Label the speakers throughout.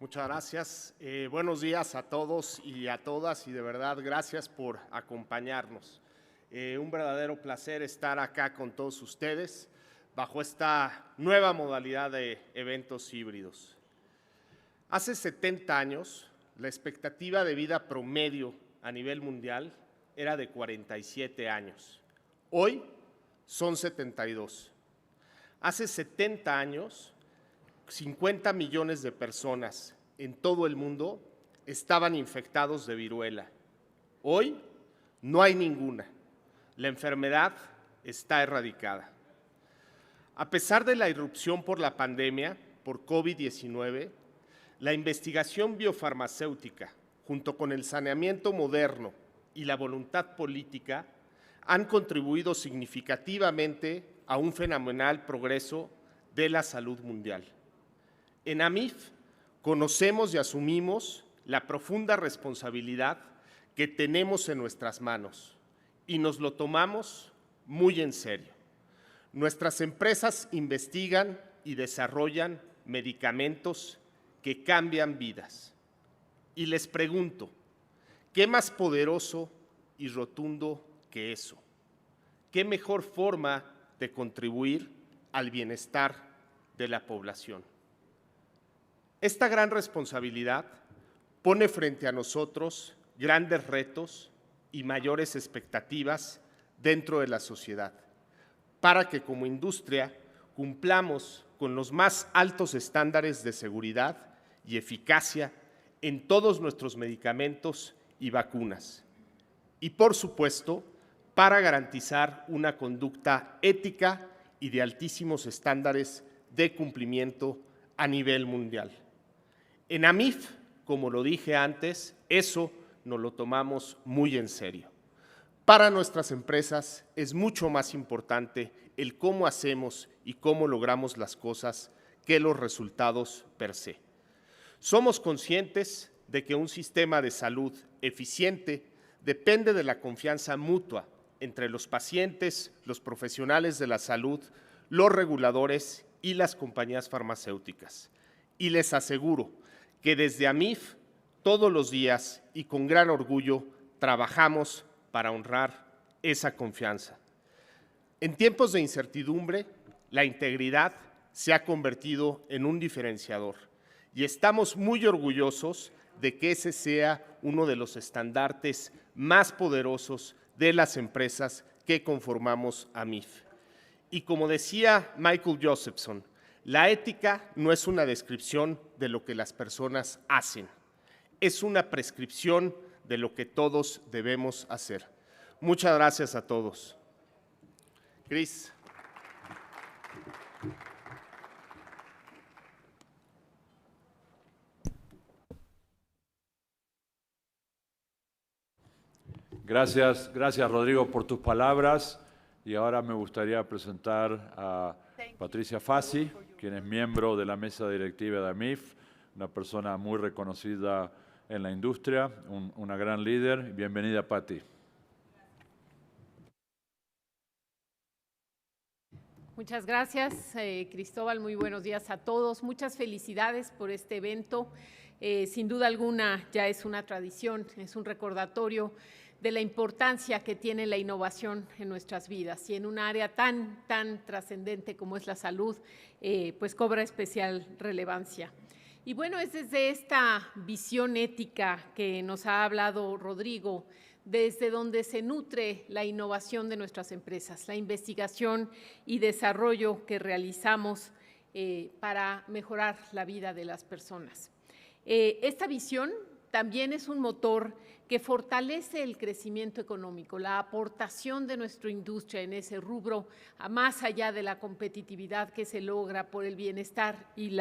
Speaker 1: Muchas gracias. Buenos días a todos y a todas y de verdad gracias por acompañarnos. Un verdadero placer estar acá con todos ustedes bajo esta nueva modalidad de eventos híbridos. Hace 70 años, la expectativa de vida promedio a nivel mundial era de 47 años. Hoy son 72. Hace 70 años, 50 millones de personas en todo el mundo estaban infectados de viruela. Hoy no hay ninguna. La enfermedad está erradicada. A pesar de la irrupción por la pandemia, por COVID-19, la investigación biofarmacéutica, junto con el saneamiento moderno y la voluntad política, han contribuido significativamente a un fenomenal progreso de la salud mundial. En AMIF conocemos y asumimos la profunda responsabilidad que tenemos en nuestras manos y nos lo tomamos muy en serio. Nuestras empresas investigan y desarrollan medicamentos que cambian vidas. Y les pregunto, ¿qué más poderoso y rotundo que eso? ¿Qué mejor forma de contribuir al bienestar de la población? Esta gran responsabilidad pone frente a nosotros grandes retos y mayores expectativas dentro de la sociedad, para que como industria cumplamos con los más altos estándares de seguridad y eficacia en todos nuestros medicamentos y vacunas. Y, por supuesto, para garantizar una conducta ética y de altísimos estándares de cumplimiento a nivel mundial. En AMIF, como lo dije antes, eso nos lo tomamos muy en serio. Para nuestras empresas es mucho más importante el cómo hacemos y cómo logramos las cosas que los resultados per se. Somos conscientes de que un sistema de salud eficiente depende de la confianza mutua entre los pacientes, los profesionales de la salud, los reguladores y las compañías farmacéuticas. Y les aseguro que desde AMIF todos los días y con gran orgullo trabajamos para honrar esa confianza. En tiempos de incertidumbre, la integridad se ha convertido en un diferenciador y estamos muy orgullosos de que ese sea uno de los estandartes más poderosos de las empresas que conformamos AMIF. Y como decía Michael Josephson, la ética no es una descripción de lo que las personas hacen, es una prescripción de lo que todos debemos hacer. Muchas gracias a todos. Cris.
Speaker 2: Gracias Rodrigo por tus palabras y ahora me gustaría presentar a Patricia Fassi, quien es miembro de la mesa directiva de AMIF, una persona muy reconocida en la industria, una gran líder. Bienvenida, Pati.
Speaker 3: Muchas gracias, Cristóbal. Muy buenos días a todos. Muchas felicidades por este evento. Sin duda alguna ya es una tradición, es un recordatorio de la importancia que tiene la innovación en nuestras vidas y en un área tan trascendente como es la salud, pues cobra especial relevancia. Y bueno, es desde esta visión ética que nos ha hablado Rodrigo, desde donde se nutre la innovación de nuestras empresas, la investigación y desarrollo que realizamos para mejorar la vida de las personas. Esta visión también es un motor que fortalece el crecimiento económico, la aportación de nuestra industria en ese rubro, más allá de la competitividad que se logra por el bienestar y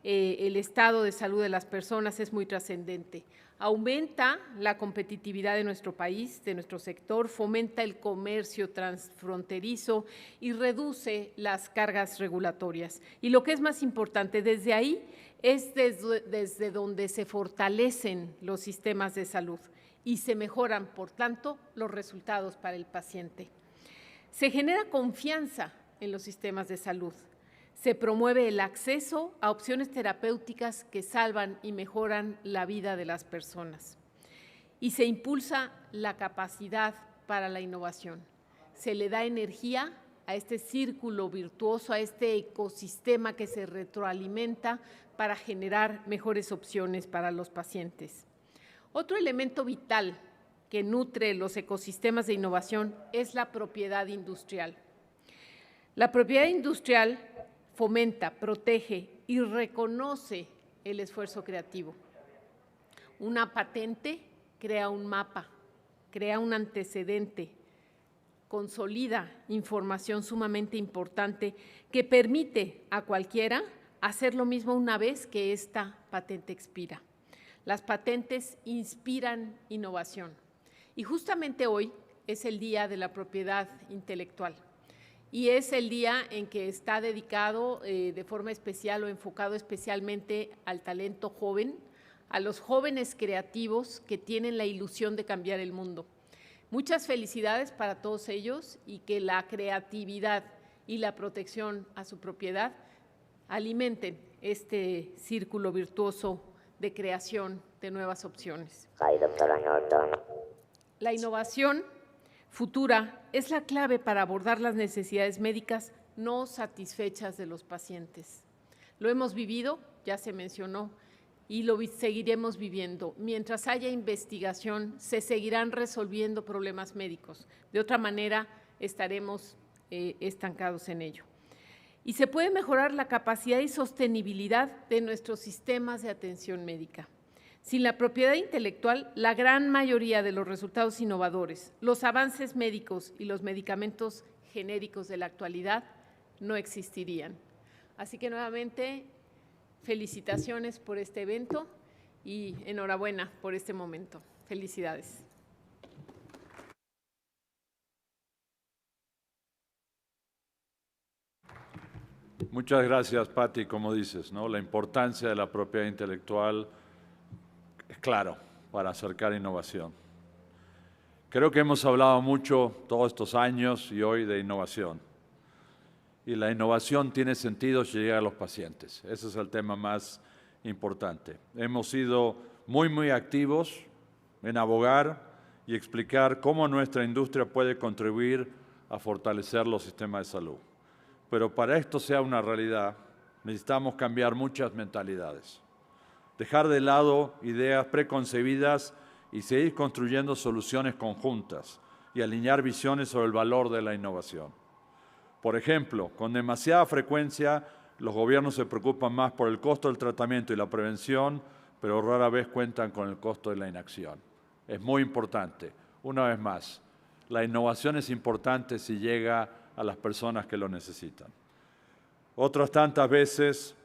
Speaker 3: el estado de salud de las personas es muy trascendente. Aumenta la competitividad de nuestro país, de nuestro sector, fomenta el comercio transfronterizo y reduce las cargas regulatorias. Y lo que es más importante, desde ahí es desde donde se fortalecen los sistemas de salud y se mejoran, por tanto, los resultados para el paciente. Se genera confianza en los sistemas de salud. Se promueve el acceso a opciones terapéuticas que salvan y mejoran la vida de las personas. Y se impulsa la capacidad para la innovación. Se le da energía a este círculo virtuoso, a este ecosistema que se retroalimenta para generar mejores opciones para los pacientes. Otro elemento vital que nutre los ecosistemas de innovación es la propiedad industrial. La propiedad industrial fomenta, protege y reconoce el esfuerzo creativo. Una patente crea un mapa, crea un antecedente, consolida información sumamente importante que permite a cualquiera hacer lo mismo una vez que esta patente expira. Las patentes inspiran innovación y justamente hoy es el Día de la Propiedad Intelectual y es el día en que está dedicado de forma especial o enfocado especialmente al talento joven, a los jóvenes creativos que tienen la ilusión de cambiar el mundo. Muchas felicidades para todos ellos y que la creatividad y la protección a su propiedad alimenten este círculo virtuoso de creación de nuevas opciones. La innovación futura es la clave para abordar las necesidades médicas no satisfechas de los pacientes. Lo hemos vivido, ya se mencionó, y lo seguiremos viviendo. Mientras haya investigación, se seguirán resolviendo problemas médicos. De otra manera, estaremos estancados en ello. Y se puede mejorar la capacidad y sostenibilidad de nuestros sistemas de atención médica. Sin la propiedad intelectual, la gran mayoría de los resultados innovadores, los avances médicos y los medicamentos genéricos de la actualidad no existirían. Así que nuevamente, felicitaciones por este evento y enhorabuena por este momento. Felicidades.
Speaker 2: Muchas gracias, Patti. Como dices, ¿no? La importancia de la propiedad intelectual es claro para acercar innovación. Creo que hemos hablado mucho todos estos años y hoy de innovación. Y la innovación tiene sentido si llega a los pacientes. Ese es el tema más importante. Hemos sido muy activos en abogar y explicar cómo nuestra industria puede contribuir a fortalecer los sistemas de salud. Pero para esto sea una realidad, necesitamos cambiar muchas mentalidades. Dejar de lado ideas preconcebidas y seguir construyendo soluciones conjuntas y alinear visiones sobre el valor de la innovación. Por ejemplo, con demasiada frecuencia los gobiernos se preocupan más por el costo del tratamiento y la prevención, pero rara vez cuentan con el costo de la inacción. Es muy importante. Una vez más, la innovación es importante si llega a las personas que lo necesitan. Otras tantas veces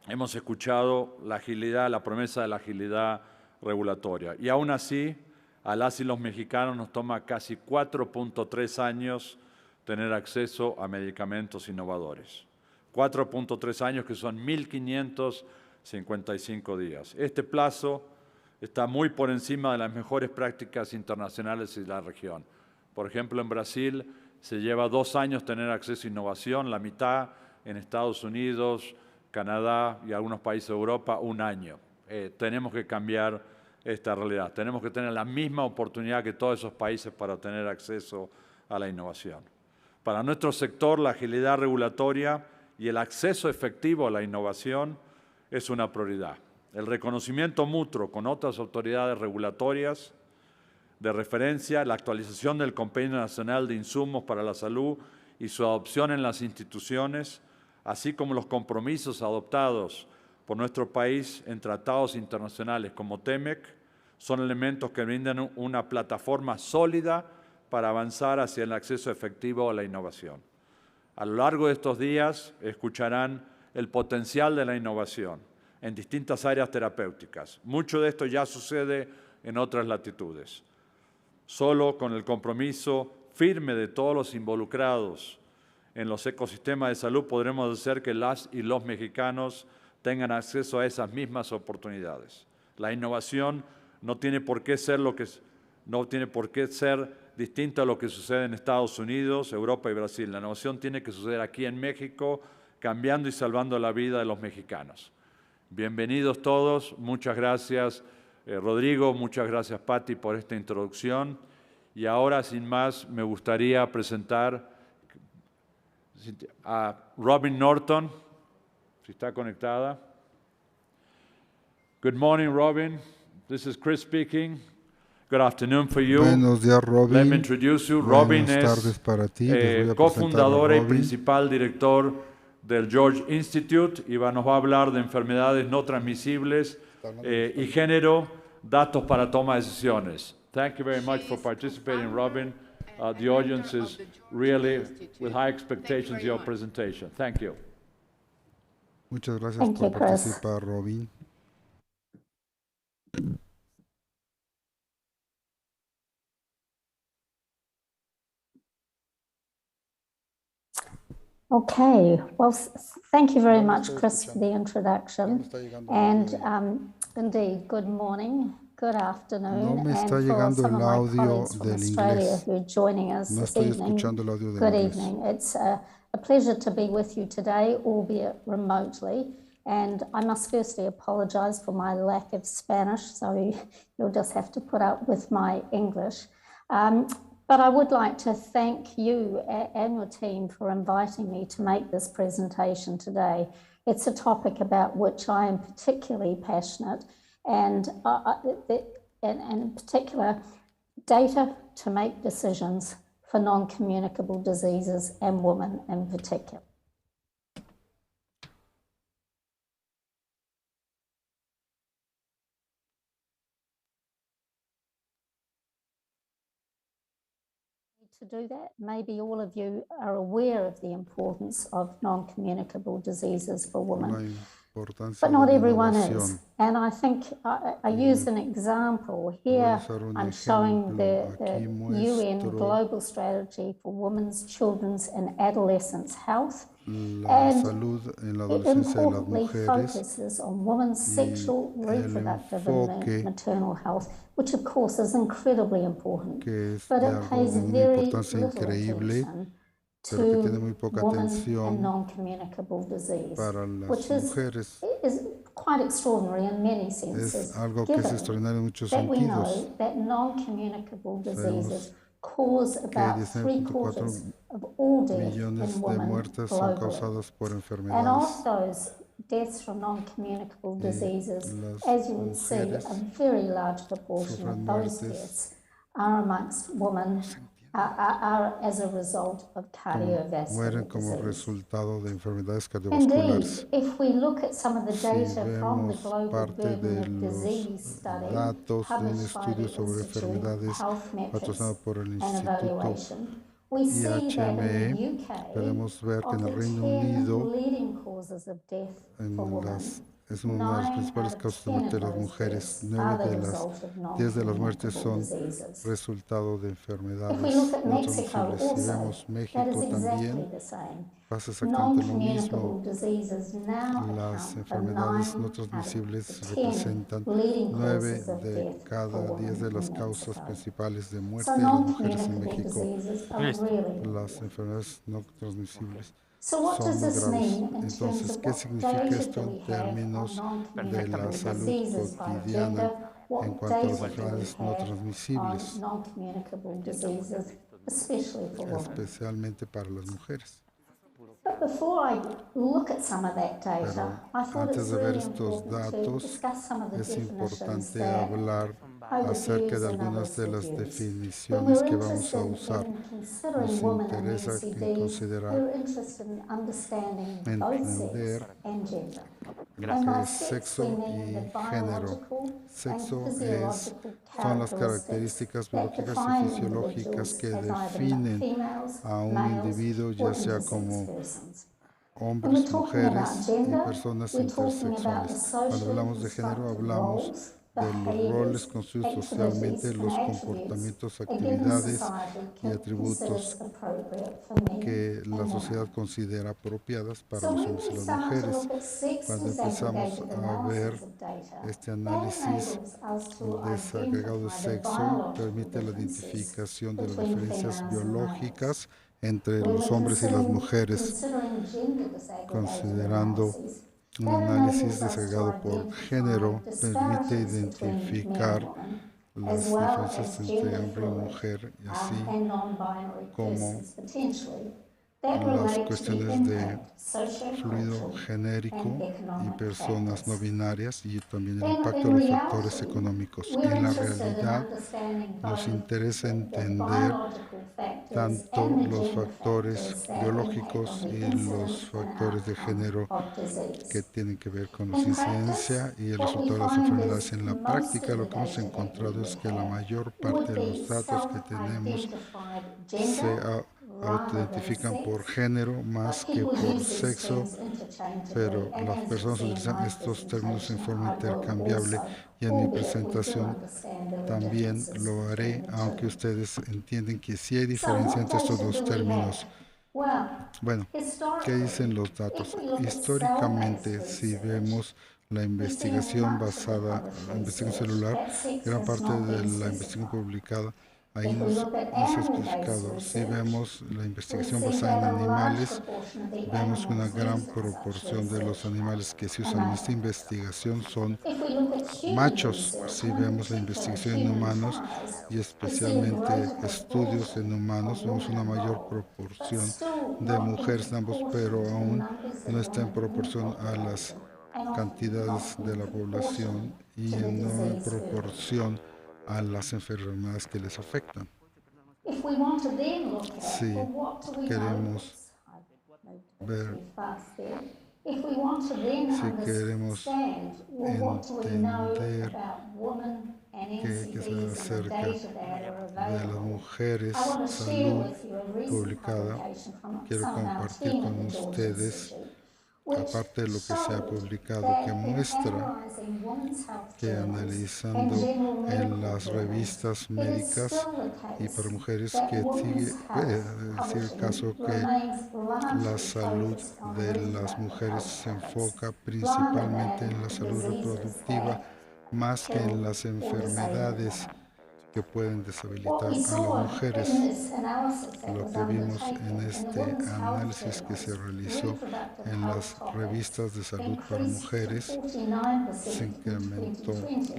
Speaker 2: hemos escuchado la agilidad, la promesa de la agilidad regulatoria. Y aún así, a las y los mexicanos nos toma casi 4.3 años tener acceso a medicamentos innovadores. 4.3 años que son 1.555 días. Este plazo está muy por encima de las mejores prácticas internacionales de la región. Por ejemplo, en Brasil se lleva 2 años tener acceso a innovación, la mitad en Estados Unidos, Canadá y algunos países de Europa, 1 año. Tenemos que cambiar esta realidad. Tenemos que tener la misma oportunidad que todos esos países para tener acceso a la innovación. Para nuestro sector, la agilidad regulatoria y el acceso efectivo a la innovación es una prioridad. El reconocimiento mutuo con otras autoridades regulatorias de referencia, la actualización del Compendio Nacional de Insumos para la Salud y su adopción en las instituciones, así como los compromisos adoptados por nuestro país en tratados internacionales como TEMEC, son elementos que brindan una plataforma sólida para avanzar hacia el acceso efectivo a la innovación. A lo largo de estos días escucharán el potencial de la innovación en distintas áreas terapéuticas. Mucho de esto ya sucede en otras latitudes. Solo con el compromiso firme de todos los involucrados en los ecosistemas de salud podremos hacer que las y los mexicanos tengan acceso a esas mismas oportunidades. La innovación no tiene por qué ser distinta a lo que sucede en Estados Unidos, Europa y Brasil. La innovación tiene que suceder aquí en México, cambiando y salvando la vida de los mexicanos. Bienvenidos todos, muchas gracias Rodrigo, muchas gracias Patti por esta introducción. Y ahora, sin más, me gustaría presentar a Robin Norton, si está conectada. Good morning, Robin. This is Chris speaking. Good afternoon for you.
Speaker 4: Buenos días, Robin.
Speaker 2: Let me introduce you. Robin
Speaker 4: tardes para ti.
Speaker 2: cofundadora y principal director del George Institute y nos va a hablar de enfermedades no transmisibles y género, datos para toma de decisiones. Thank you very much for participating, Robin. The audience is really with high expectations of your presentation. Thank you.
Speaker 4: Muchas gracias por participar, Robin.
Speaker 5: Okay, well, thank you very much, Chris, for the introduction. And indeed, good morning, good afternoon, and for some of my colleagues from Australia who are joining us this evening, good evening. It's a pleasure to be with you today, albeit remotely. And I must firstly apologise for my lack of Spanish, so you'll just have to put up with my English. But I would like to thank you and your team for inviting me to make this presentation today. It's a topic about which I am particularly passionate, and in particular, data to make decisions for non-communicable diseases and women in particular. To do that, maybe all of you are aware of the importance of non-communicable diseases for women, but not everyone is. And I think I use an example here. I'm showing the UN Global Strategy for Women's, Children's and Adolescents' Health. And importantly focuses on women's sexual, reproductive and maternal health, which of course is incredibly important, but it pays very little attention to women and non-communicable disease, which is quite extraordinary in many senses, given that we know that non-communicable diseases cause about 3/4 of all deaths in women globally. And of those deaths from non-communicable diseases, as you would see, a very large proportion of those deaths are amongst women, are as a result of cardiovascular disease. Indeed, if we look at some of the data from the Global Burden of Disease study published by the Institute of Health Metrics and Evaluation, we see that in the UK, of the 10 leading causes of death for women,
Speaker 4: es una de las principales causas de muerte de las mujeres. 9 de las 10 de las muertes son resultado de enfermedades no transmisibles. Si vemos México también, pasa exactamente lo mismo. Las enfermedades no transmisibles representan 9 de cada 10 de las causas principales de muerte de las mujeres en México. Las enfermedades no transmisibles son muy graves. Entonces, ¿qué significa esto en términos de la salud cotidiana en cuanto a las enfermedades no transmisibles, especialmente para las mujeres? Antes de ver estos datos, es importante hablar acerca de algunas de las definiciones que vamos a usar. Nos interesa considerar, entender lo que es sexo y género. Sexo son las características biológicas y fisiológicas que definen a un individuo, ya sea como hombres, mujeres y personas intersexuales. Cuando hablamos de género, hablamos de los roles construidos socialmente, los comportamientos, actividades y atributos que la sociedad considera apropiadas para los hombres y las mujeres. Cuando empezamos a ver este análisis desagregado de sexo, permite la identificación de las diferencias biológicas entre los hombres y las mujeres, considerando un análisis desagregado por género, permite identificar las diferencias entre hombre y mujer, y así como las cuestiones de fluido genérico y personas no binarias, y también el impacto de los factores económicos. En la realidad, nos interesa entender tanto los factores biológicos y los factores de género que tienen que ver con la incidencia y el resultado de las enfermedades. En la práctica, lo que hemos encontrado es que la mayor parte de los datos que tenemos se autoidentifican por género más que por sexo, pero las personas utilizan estos términos en forma intercambiable, y en mi presentación también lo haré, aunque ustedes entienden que sí hay diferencia entre estos dos términos. Bueno, ¿qué dicen los datos? Históricamente, si vemos la investigación basada en investigación celular, gran parte de la investigación publicada ahí nos ha especificado. Si vemos la investigación basada en animales, vemos que una gran proporción de los animales que se usan en esta investigación son machos. Si vemos la investigación en humanos y especialmente estudios en humanos, vemos una mayor proporción de mujeres en ambos, pero aún no está en proporción a las cantidades de la población y no en proporción a las enfermedades que les afectan. Si queremos ver, si queremos entender qué se acerca de las mujeres, salud publicada, quiero compartir con ustedes, aparte de lo que se ha publicado, que muestra que analizando en las revistas médicas y para mujeres, que sigue, puede decir el caso que la salud de las mujeres se enfoca principalmente en la salud reproductiva más que en las enfermedades que pueden deshabilitar a las mujeres. Lo que vimos en este análisis que se realizó en las revistas de salud para mujeres, se incrementó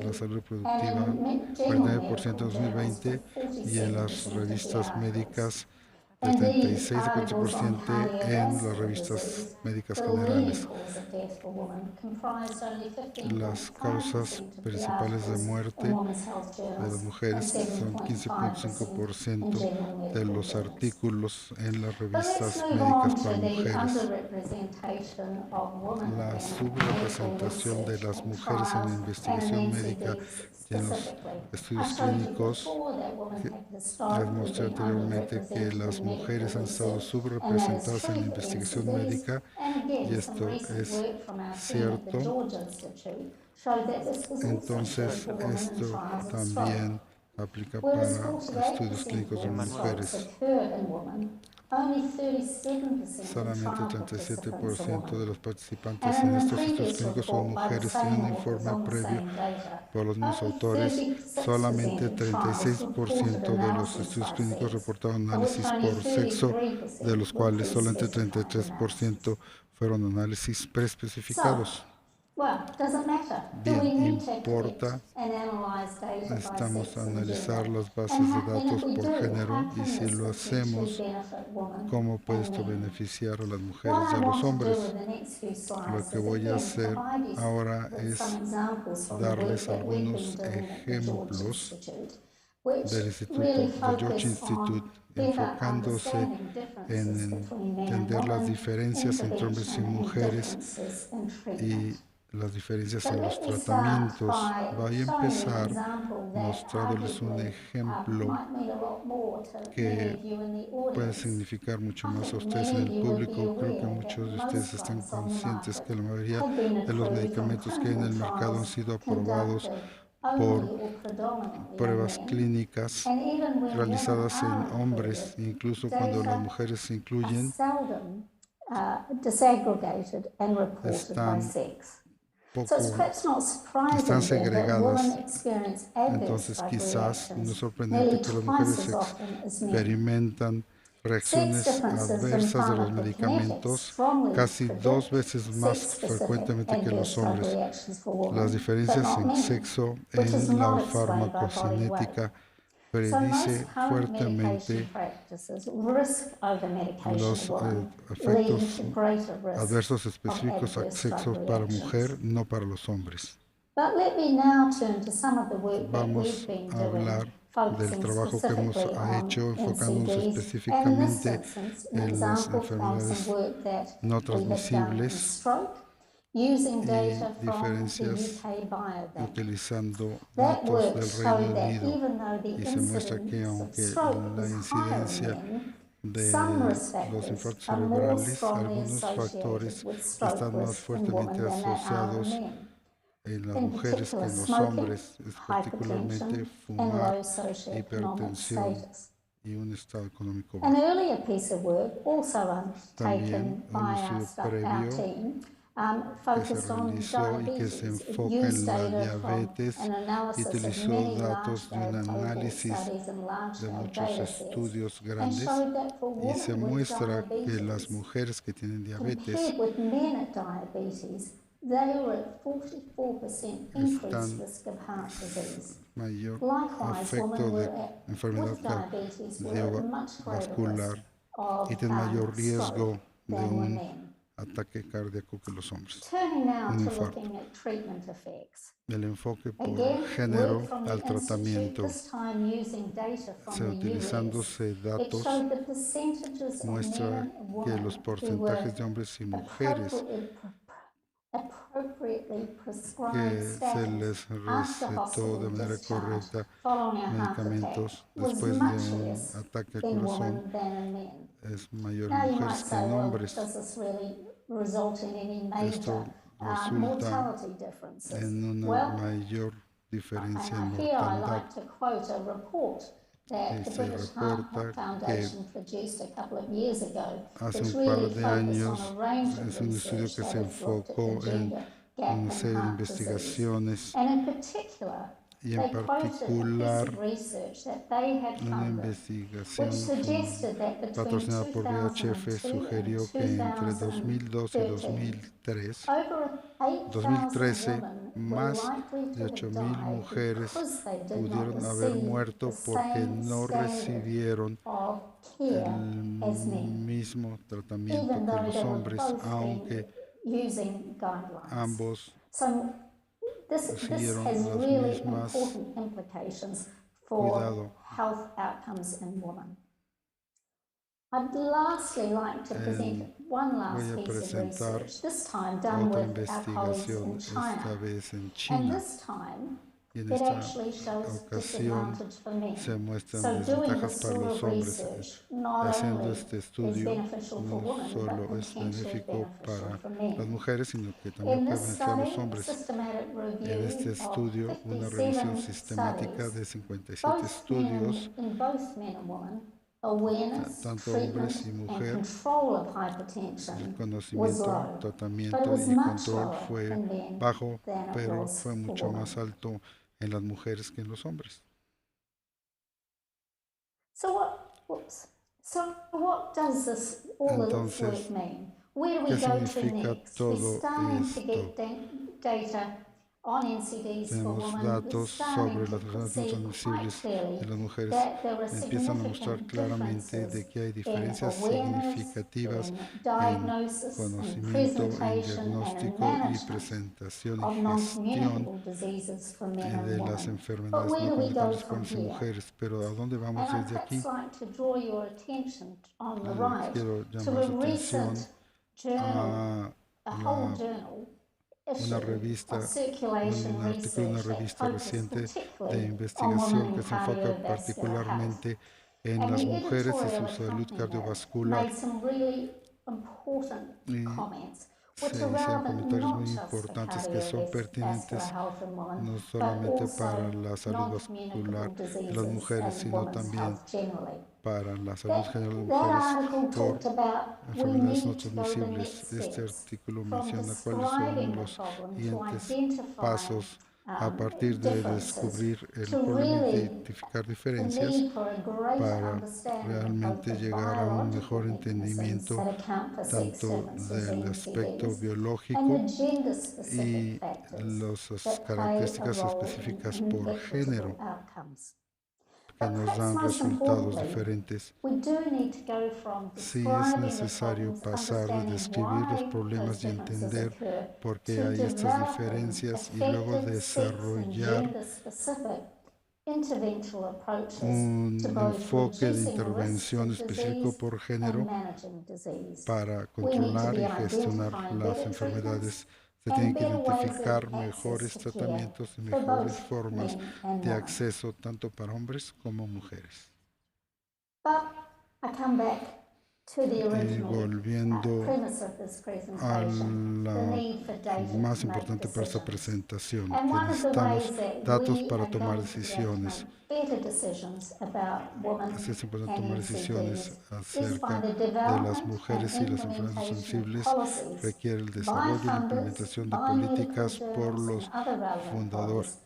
Speaker 4: la salud reproductiva 49% en 2020, y en las revistas médicas de 36 a 40% en las revistas médicas generales. Las causas principales de muerte de las mujeres son 15.5% de los artículos en las revistas médicas para mujeres. La subrepresentación de las mujeres en la investigación médica y en los estudios clínicos, les mostré anteriormente que las mujeres han estado subrepresentadas en la investigación médica, y esto es cierto. Entonces, esto también aplica para estudios clínicos de mujeres. Solamente 37% de los participantes en estos estudios clínicos son mujeres. Tienen un informe previo por los mismos autores. Solamente 36% de los estudios clínicos reportaron análisis por sexo, de los cuales solamente 33% fueron análisis preespecificados. Bien, importa, necesitamos analizar las bases de datos por género, y si lo hacemos, ¿cómo puede esto beneficiar a las mujeres y a los hombres? Lo que voy a hacer ahora es darles algunos ejemplos del Instituto, del George Institute, enfocándose en entender las diferencias entre hombres y mujeres y las diferencias en los tratamientos. Voy a empezar mostrándoles un ejemplo que puede significar mucho más a ustedes en el público. Creo que muchos de ustedes están conscientes que la mayoría de los medicamentos que hay en el mercado han sido aprobados por pruebas clínicas realizadas en hombres, incluso cuando las mujeres se incluyen, están segregadas. Entonces, quizás no es sorprendente que las mujeres experimentan reacciones adversas de los medicamentos casi 2 veces más frecuentemente que los hombres. Las diferencias en sexo en la farmacocinética predice fuertemente los efectos adversos específicos al sexo para mujer, no para los hombres. Vamos a hablar del trabajo que hemos hecho enfocándonos específicamente en las enfermedades no transmisibles y diferencias utilizando datos del Reino Unido. Y se muestra que aunque la incidencia de los infartos cerebrales, algunos factores están más fuertemente asociados en las mujeres que en los hombres, es particularmente fumar, hipertensión y un estado económico bajo. También un estudio previo que se realizó y que se enfoca en la diabetes y utilizó datos de un análisis de muchos estudios grandes y se muestra que las mujeres que tienen diabetes están mayor efecto de enfermedad cardiovascular y tienen mayor riesgo de un ataque cardíaco que los hombres, un infarto. El enfoque por género al tratamiento, utilizándose datos, muestra que los porcentajes de hombres y mujeres que se les recetó de manera correcta medicamentos después de un ataque al corazón es mayor en mujeres que en hombres. Esto resulta en una mayor diferencia en mortalidad. Se reporta que hace un par de años es un estudio que se enfocó en una serie de investigaciones y en particular una investigación patrocinada por VHF sugirió que entre 2002 y 2013 más de 8,000 mujeres pudieron haber muerto porque no recibieron el mismo tratamiento que los hombres, aunque ambos siguieron las mismas cuidado. Voy a presentar otra investigación, esta vez en China. Y en esta ocasión se muestran desventajas para los hombres. Haciendo este estudio no solo es benéfico para las mujeres, sino que también puede beneficiar a los hombres. En este estudio, una revisión sistemática de 57 estudios, tanto hombres y mujeres, el conocimiento, tratamiento y control fue bajo, pero fue mucho más alto en las mujeres que en los hombres. Entonces, ¿qué significa todo esto? Tenemos datos sobre las enfermedades no transmisibles de las mujeres. Empiezan a mostrar claramente de que hay diferencias significativas en conocimiento, en diagnóstico y presentación y gestión de las enfermedades no comunicables para hombres y mujeres. Pero ¿a dónde vamos desde aquí? Quiero llamar su atención a una revista, un artículo de una revista reciente de investigación que se enfoca particularmente en las mujeres y su salud cardiovascular. Y se hicieron comentarios muy importantes que son pertinentes no solamente para la salud vascular de las mujeres, sino también para la salud general de mujeres por enfermedades no transmisibles. Este artículo menciona cuáles son los siguientes pasos a partir de descubrir el problema y identificar diferencias para realmente llegar a un mejor entendimiento tanto del aspecto biológico y las características específicas por género que nos dan resultados diferentes. Sí es necesario pasar de describir los problemas y entender por qué hay estas diferencias y luego desarrollar un enfoque de intervención específico por género para controlar y gestionar las enfermedades. Se tienen que identificar mejores tratamientos y mejores formas de acceso tanto para hombres como mujeres. Y volviendo a la más importante para esta presentación, que necesitamos datos para tomar decisiones. Es importante tomar decisiones acerca de las mujeres y las enfermedades sensibles. Requiere el desarrollo y la implementación de políticas por los fundadores,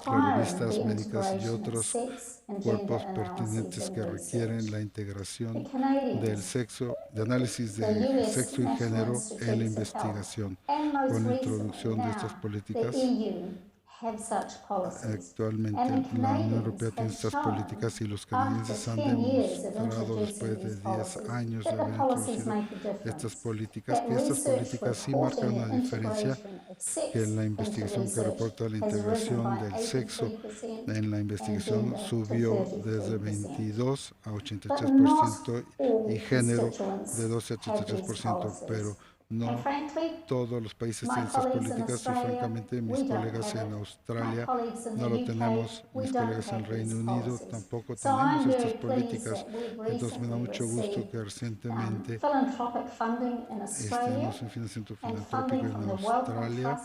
Speaker 4: revistas médicas y otros cuerpos pertinentes que requieren la integración del sexo, de análisis de sexo y género en la investigación. Con la introducción de estas políticas, actualmente la Unión Europea tiene estas políticas y los canadienses han demostrado después de 10 años de haber introducido estas políticas, que estas políticas sí marcan una diferencia, que en la investigación que reporta la integración del sexo en la investigación subió desde 22 a 83% y género de 12 a 83%, pero no todos los países tienen estas políticas y francamente mis colegas en Australia no lo tenemos, mis colegas en el Reino Unido tampoco tenemos estas políticas. Entonces me da mucho gusto que recientemente tenemos un financiamiento filantrópico en Australia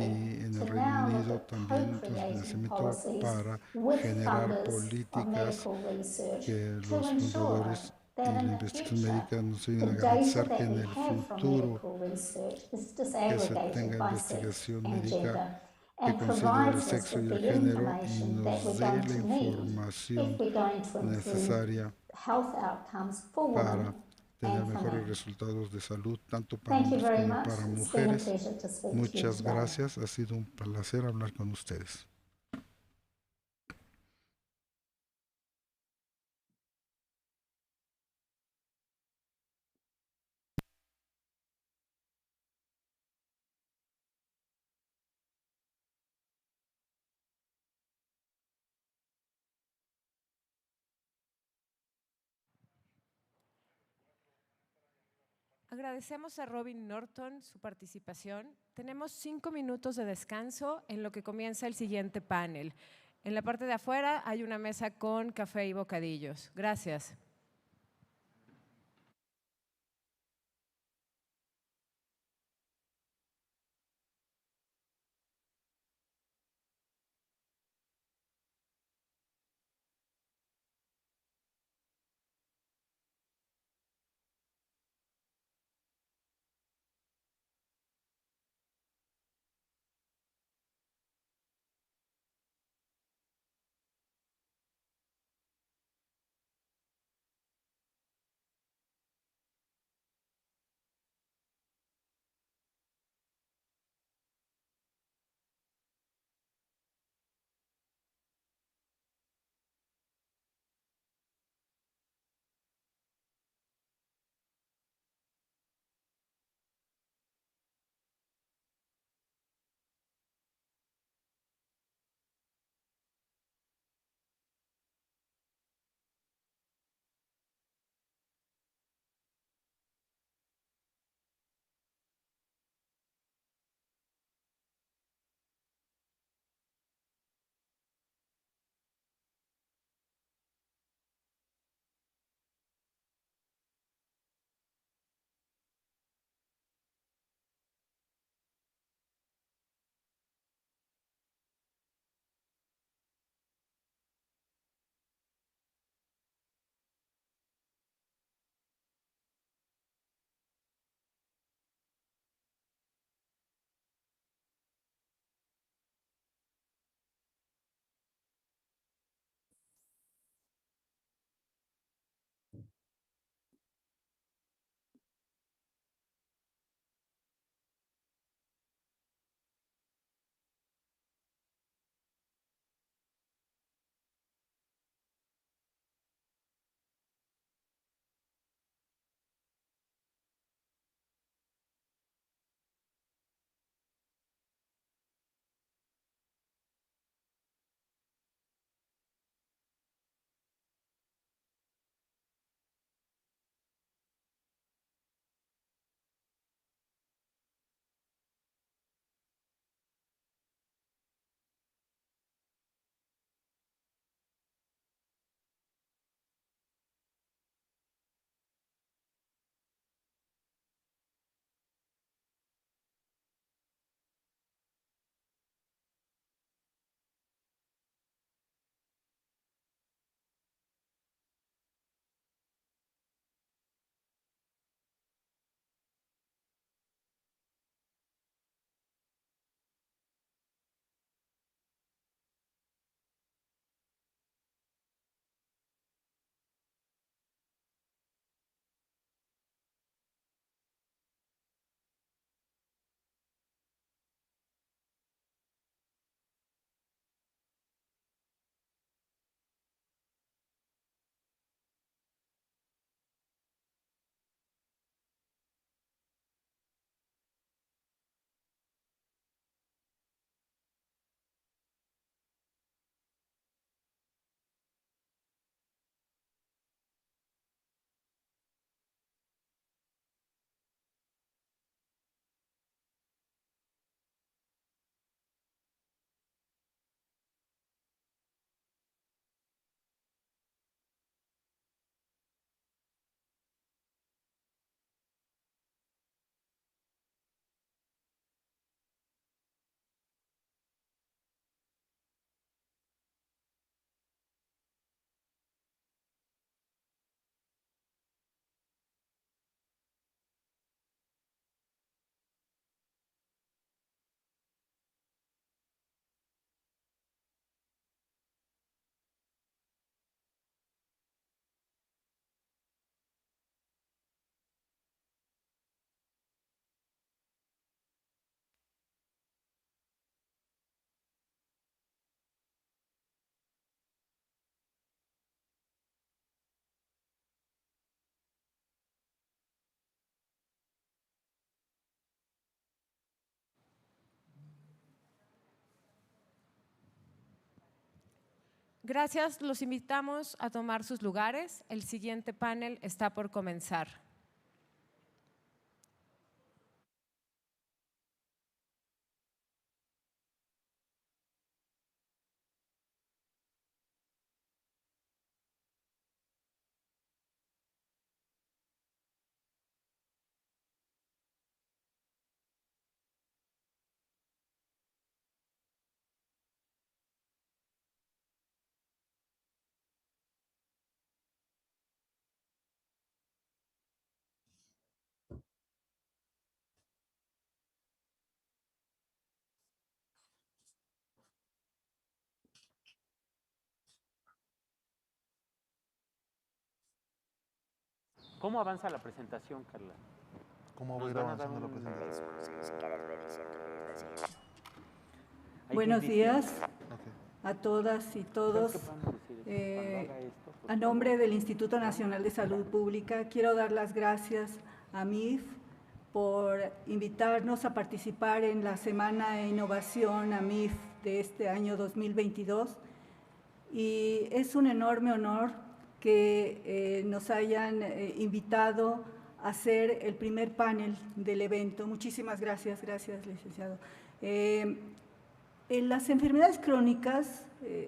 Speaker 4: y en el Reino Unido también financiamiento para generar políticas que los fundadores y la investigación médica nos ayuden a garantizar que en el futuro que se tenga investigación médica que considere el sexo y el género y nos dé la información necesaria para tener mejores resultados de salud tanto para hombres como para mujeres. Muchas gracias, ha sido un placer hablar con ustedes.
Speaker 6: Agradecemos a Robin Norton su participación. Tenemos 5 minutos de descanso en lo que comienza el siguiente panel. En la parte de afuera hay una mesa con café y bocadillos. Gracias. Gracias, los invitamos a tomar sus lugares. El siguiente panel está por comenzar.
Speaker 7: ¿Cómo avanza la presentación, Carla?
Speaker 8: ¿Cómo va a ir avanzando la presentación?
Speaker 9: Buenos días a todas y todos. A nombre del Instituto Nacional de Salud Pública, quiero dar las gracias a MIF por invitarnos a participar en la Semana de Innovación AMIF de este año 2022. Y es un enorme honor que nos hayan invitado a hacer el primer panel del evento. Muchísimas gracias, licenciado. En las enfermedades crónicas,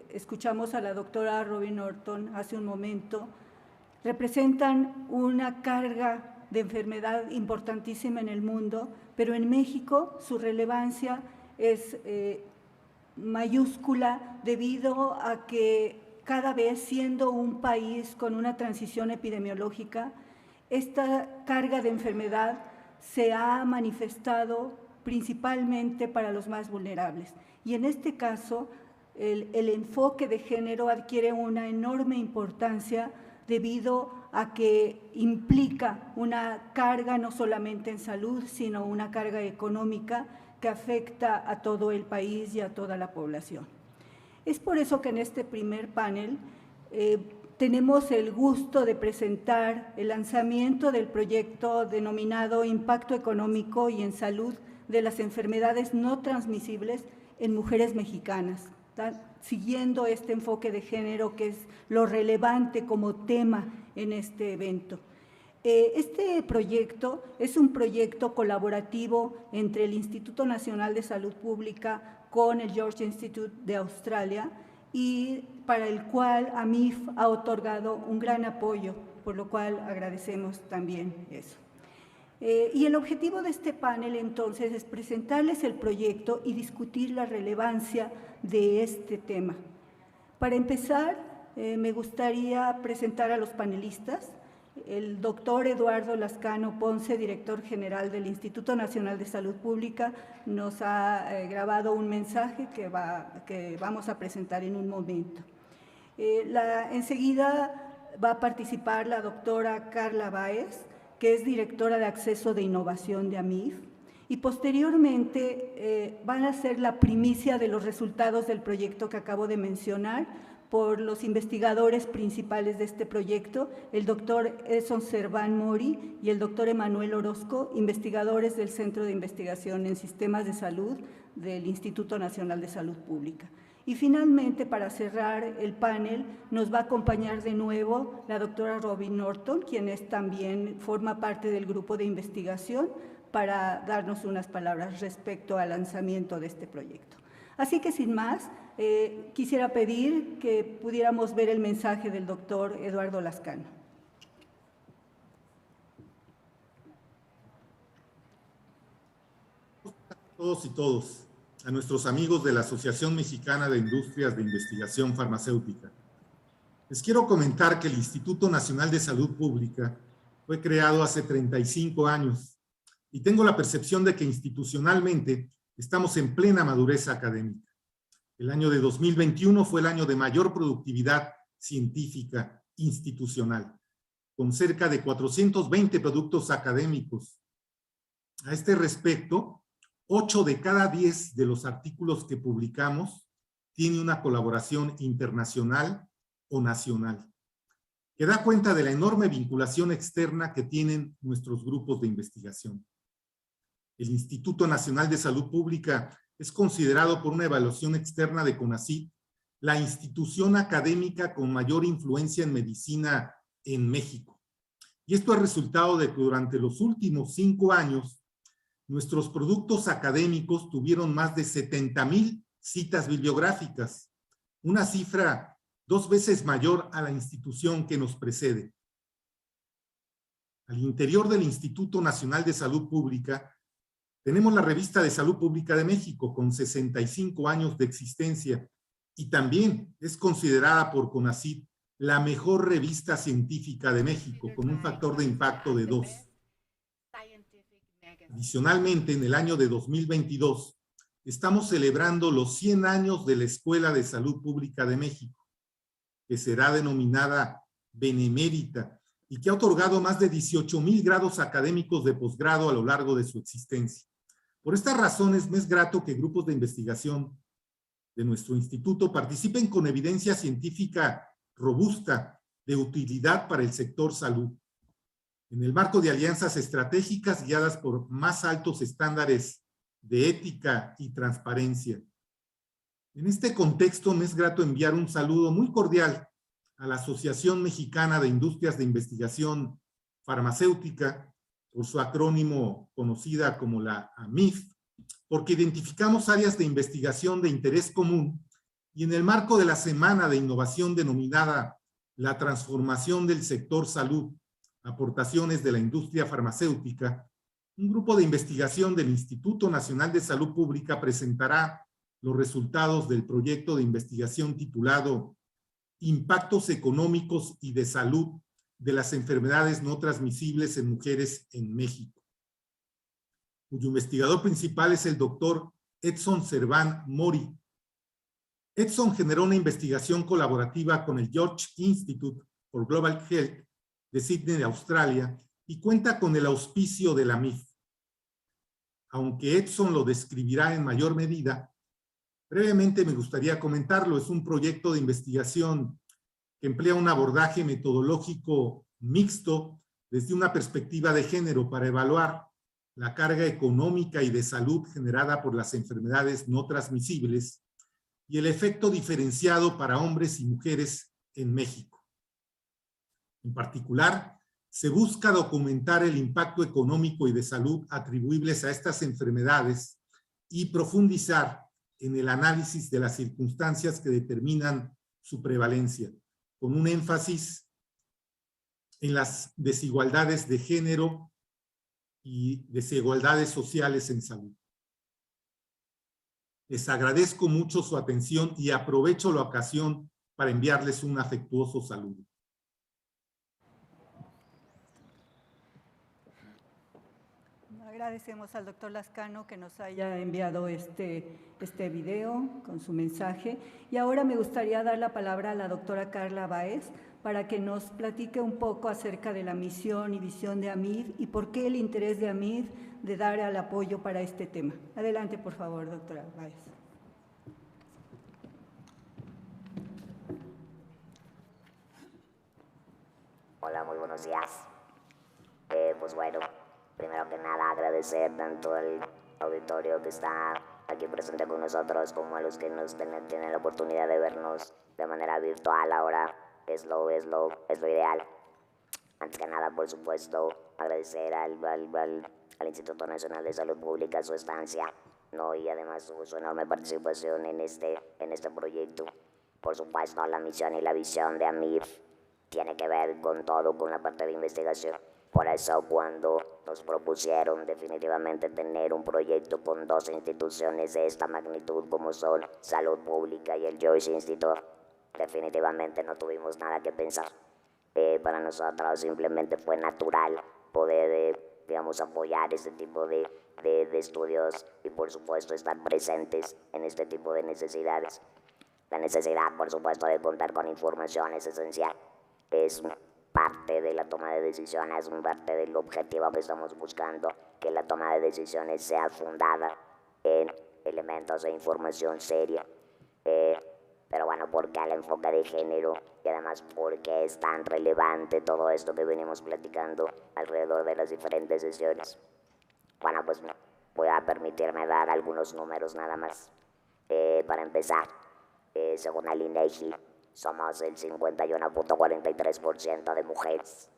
Speaker 9: escuchamos a la doctora Robin Norton hace un momento, representan una carga de enfermedad importantísima en el mundo, pero en México su relevancia es mayúscula debido a que cada vez siendo un país con una transición epidemiológica, esta carga de enfermedad se ha manifestado principalmente para los más vulnerables. Y en este caso, el enfoque de género adquiere una enorme importancia debido a que implica una carga no solamente en salud, sino una carga económica que afecta a todo el país y a toda la población. Es por eso que en este primer panel tenemos el gusto de presentar el lanzamiento del proyecto denominado Impacto Económico y en Salud de las Enfermedades No Transmisibles en Mujeres Mexicanas, siguiendo este enfoque de género que es lo relevante como tema en este evento. Este proyecto es un proyecto colaborativo entre el Instituto Nacional de Salud Pública con el George Institute de Australia y para el cual AMIF ha otorgado un gran apoyo, por lo cual agradecemos también eso. Y el objetivo de este panel entonces es presentarles el proyecto y discutir la relevancia de este tema. Para empezar, me gustaría presentar a los panelistas. El doctor Eduardo Lascano Ponce, director general del Instituto Nacional de Salud Pública, nos ha grabado un mensaje que vamos a presentar en un momento. Enseguida va a participar la doctora Carla Báez, que es directora de Acceso de Innovación de AMIF, y posteriormente van a ser la primicia de los resultados del proyecto que acabo de mencionar, por los investigadores principales de este proyecto, el doctor Edson Serván Mori y el doctor Emanuel Orozco, investigadores del Centro de Investigación en Sistemas de Salud del Instituto Nacional de Salud Pública. Y finalmente, para cerrar el panel, nos va a acompañar de nuevo la doctora Robin Norton, quien también forma parte del grupo de investigación, para darnos unas palabras respecto al lanzamiento de este proyecto. Así que sin más, quisiera pedir que pudiéramos ver el mensaje del doctor Eduardo Lascano.
Speaker 10: Todos y todos, a nuestros amigos de la Asociación Mexicana de Industrias de Investigación Farmacéutica. Les quiero comentar que el Instituto Nacional de Salud Pública fue creado hace 35 años y tengo la percepción de que institucionalmente estamos en plena madurez académica. El año de 2021 fue el año de mayor productividad científica institucional, con cerca de 420 productos académicos. A este respecto, 8 de cada 10 de los artículos que publicamos tiene una colaboración internacional o nacional, que da cuenta de la enorme vinculación externa que tienen nuestros grupos de investigación. El Instituto Nacional de Salud Pública es considerado por una evaluación externa de CONACYT la institución académica con mayor influencia en medicina en México. Y esto es resultado de que durante los últimos 5 años, nuestros productos académicos tuvieron más de 70,000 citas bibliográficas, una cifra 2 veces mayor a la institución que nos precede. Al interior del Instituto Nacional de Salud Pública, tenemos la Revista de Salud Pública de México, con 65 años de existencia, y también es considerada por CONACYT la mejor revista científica de México, con un factor de impacto de 2. Adicionalmente, en el año de 2022, estamos celebrando los 100 años de la Escuela de Salud Pública de México, que será denominada Benemérita y que ha otorgado más de 18,000 grados académicos de posgrado a lo largo de su existencia. Por estas razones, me es grato que grupos de investigación de nuestro instituto participen con evidencia científica robusta de utilidad para el sector salud, en el marco de alianzas estratégicas guiadas por más altos estándares de ética y transparencia. En este contexto, me es grato enviar un saludo muy cordial a la Asociación Mexicana de Industrias de Investigación Farmacéutica, por su acrónimo conocida como la AMIF, porque identificamos áreas de investigación de interés común y en el marco de la Semana de Innovación denominada La Transformación del Sector Salud, aportaciones de la industria farmacéutica, un grupo de investigación del Instituto Nacional de Salud Pública presentará los resultados del proyecto de investigación titulado Impactos económicos y de salud de las enfermedades no transmisibles en mujeres en México, cuyo investigador principal es el doctor Edson Servan Mori. Edson generó una investigación colaborativa con el George Institute for Global Health de Sydney, Australia, y cuenta con el auspicio de la MIF. Aunque Edson lo describirá en mayor medida, brevemente me gustaría comentarlo. Es un proyecto de investigación que emplea un abordaje metodológico mixto desde una perspectiva de género para evaluar la carga económica y de salud generada por las enfermedades no transmisibles y el efecto diferenciado para hombres y mujeres en México. En particular, se busca documentar el impacto económico y de salud atribuibles a estas enfermedades y profundizar en el análisis de las circunstancias que determinan su prevalencia, con un énfasis en las desigualdades de género y desigualdades sociales en salud. Les agradezco mucho su atención y aprovecho la ocasión para enviarles un afectuoso saludo.
Speaker 9: Agradecemos al doctor Lascano que nos haya enviado este video con su mensaje. Y ahora me gustaría dar la palabra a la doctora Carla Báez para que nos platique un poco acerca de la misión y visión de AMIF y por qué el interés de AMIF de dar el apoyo para este tema. Adelante, por favor, doctora Báez.
Speaker 11: Hola, muy buenos días. Pues bueno, primero que nada agradecer tanto al auditorio que está aquí presente con nosotros como a los que nos tienen la oportunidad de vernos de manera virtual ahora. Es lo ideal. Antes que nada, por supuesto, agradecer al Instituto Nacional de Salud Pública su estancia, ¿no? Y además su enorme participación en este proyecto. Por supuesto, la misión y la visión de AMIF tiene que ver con todo, con la parte de investigación. Por eso, cuando nos propusieron definitivamente tener un proyecto con 2 instituciones de esta magnitud como son Salud Pública y el George Institute, definitivamente no tuvimos nada que pensar. Para nosotros simplemente fue natural poder, apoyar este tipo de estudios y, por supuesto, estar presentes en este tipo de necesidades. La necesidad, por supuesto, de contar con información es esencial. Es parte de la toma de decisiones, parte del objetivo que estamos buscando, que la toma de decisiones sea fundada en elementos de información seria. Pero bueno, ¿por qué el enfoque de género? Y además, ¿por qué es tan relevante todo esto que venimos platicando alrededor de las diferentes sesiones? Bueno, pues voy a permitirme dar algunos números nada más. Para empezar, Según el INEGI, somos el 51.43% de mujeres.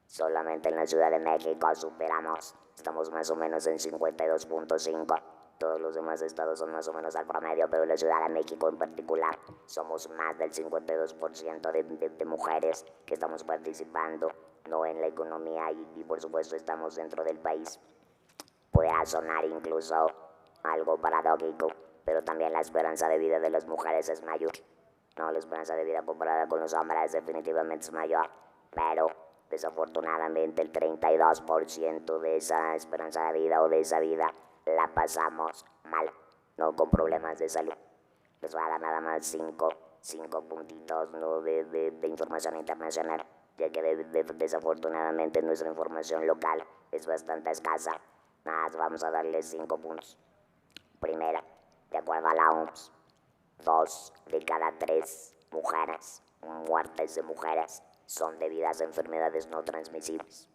Speaker 11: Solamente en la Ciudad de México superamos, estamos más o menos en 52.5%. Todos los demás estados son más o menos al promedio, pero en la Ciudad de México en particular somos más del 52% de mujeres que estamos participando, no en la economía y por supuesto estamos dentro del país. Podrá sonar incluso algo paradójico, pero también la esperanza de vida de las mujeres es mayor. No, la esperanza de vida comparada con los hombres definitivamente es mayor, pero desafortunadamente el 32% de esa esperanza de vida o de esa vida la pasamos mal, no con problemas de salud. Les voy a dar nada más cinco puntitos, ¿no? de información internacional, ya que desafortunadamente nuestra información local es bastante escasa. Nada más vamos a darles 5 puntos. Primero, de acuerdo a la OMS, 2 de cada 3 muertes de mujeres son debidas a enfermedades no transmisibles.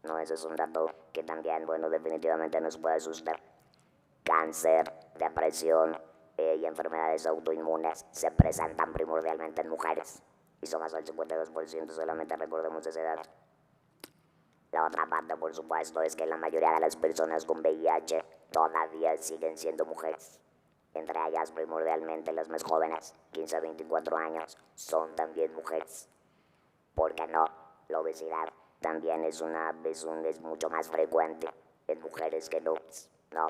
Speaker 11: No, ese es un dato que también, bueno, definitivamente nos puede asustar. Cáncer, depresión y enfermedades autoinmunes se presentan primordialmente en mujeres y son más del 52%, solamente recordemos ese dato. La otra parte, por supuesto, es que la mayoría de las personas con VIH todavía siguen siendo mujeres. Entre ellas, primordialmente las más jóvenes, 15 a 24 años, son también mujeres. ¿Por qué no? La obesidad también es mucho más frecuente en mujeres que en hombres, ¿no?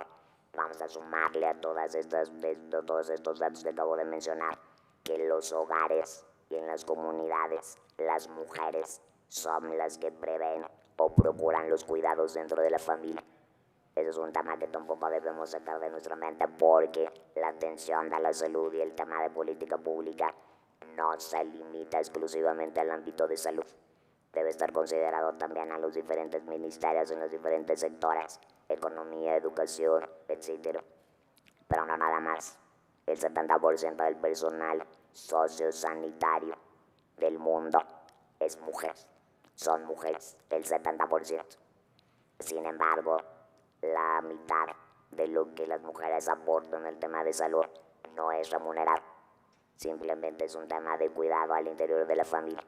Speaker 11: Vamos a sumarle a todos estos datos que acabo de mencionar, que en los hogares y en las comunidades las mujeres son las que prevén o procuran los cuidados dentro de la familia. Eso es un tema que tampoco debemos sacar de nuestra mente, porque la atención de la salud y el tema de política pública no se limita exclusivamente al ámbito de salud. Debe estar considerado también a los diferentes ministerios en los diferentes sectores, economía, educación, etc. Pero no nada más. El 70% del personal sociosanitario del mundo es mujer. Son mujeres, el 70%. Sin embargo, la mitad de lo que las mujeres aportan en el tema de salud no es remunerado. Simplemente es un tema de cuidado al interior de la familia.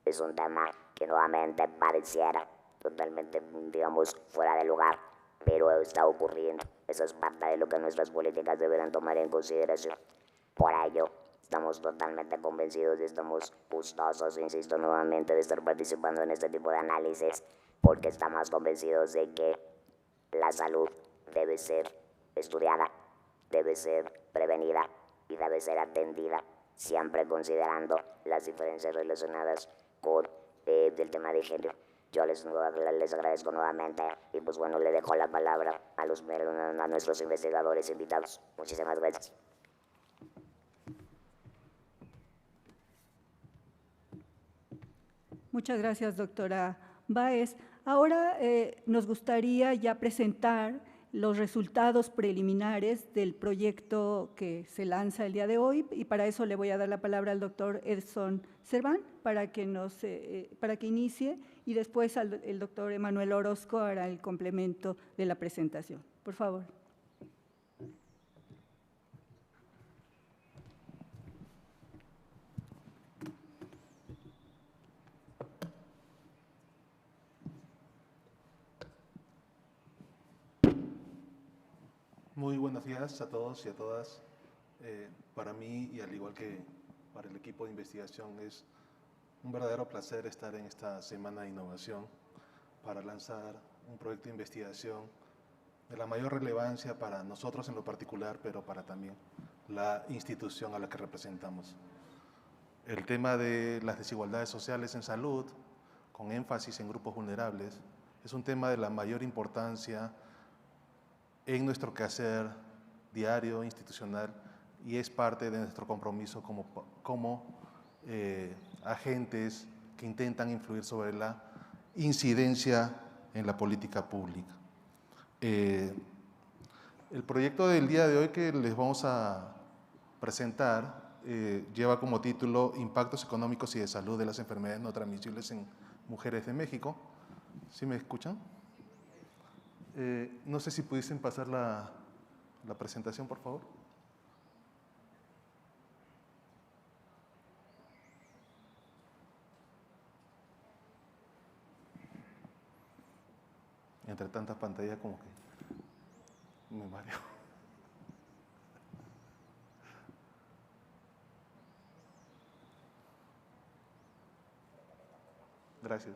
Speaker 11: Es un tema que nuevamente pareciera totalmente, digamos, fuera de lugar, pero está ocurriendo. Eso es parte de lo que nuestras políticas deberán tomar en consideración. Por ello, estamos totalmente convencidos y estamos gustosos, insisto nuevamente, de estar participando en este tipo de análisis, porque estamos convencidos de que la salud debe ser estudiada, debe ser prevenida y debe ser atendida, siempre considerando las diferencias relacionadas con el tema de género. Yo les agradezco nuevamente y pues bueno, le dejo la palabra a nuestros investigadores invitados. Muchísimas gracias.
Speaker 9: Muchas gracias, doctora Báez. Ahora nos gustaría ya presentar los resultados preliminares del proyecto que se lanza el día de hoy, y para eso le voy a dar la palabra al doctor Edson Serván para que inicie, y después el doctor Emanuel Orozco hará el complemento de la presentación. Por favor.
Speaker 8: Muy buenos días a todos y a todas. Para mí, y al igual que para el equipo de investigación, es un verdadero placer estar en esta Semana de Innovación para lanzar un proyecto de investigación de la mayor relevancia para nosotros en lo particular, pero para también la institución a la que representamos. El tema de las desigualdades sociales en salud, con énfasis en grupos vulnerables, es un tema de la mayor importancia en nuestro quehacer diario, institucional, y es parte de nuestro compromiso como agentes que intentan influir sobre la incidencia en la política pública. El proyecto del día de hoy que les vamos a presentar lleva como título Impactos económicos y de salud de las enfermedades no transmisibles en mujeres de México. ¿Sí me escuchan? No sé si pudiesen pasar la presentación, por favor. entre tantas pantallas como que me mareo. Gracias.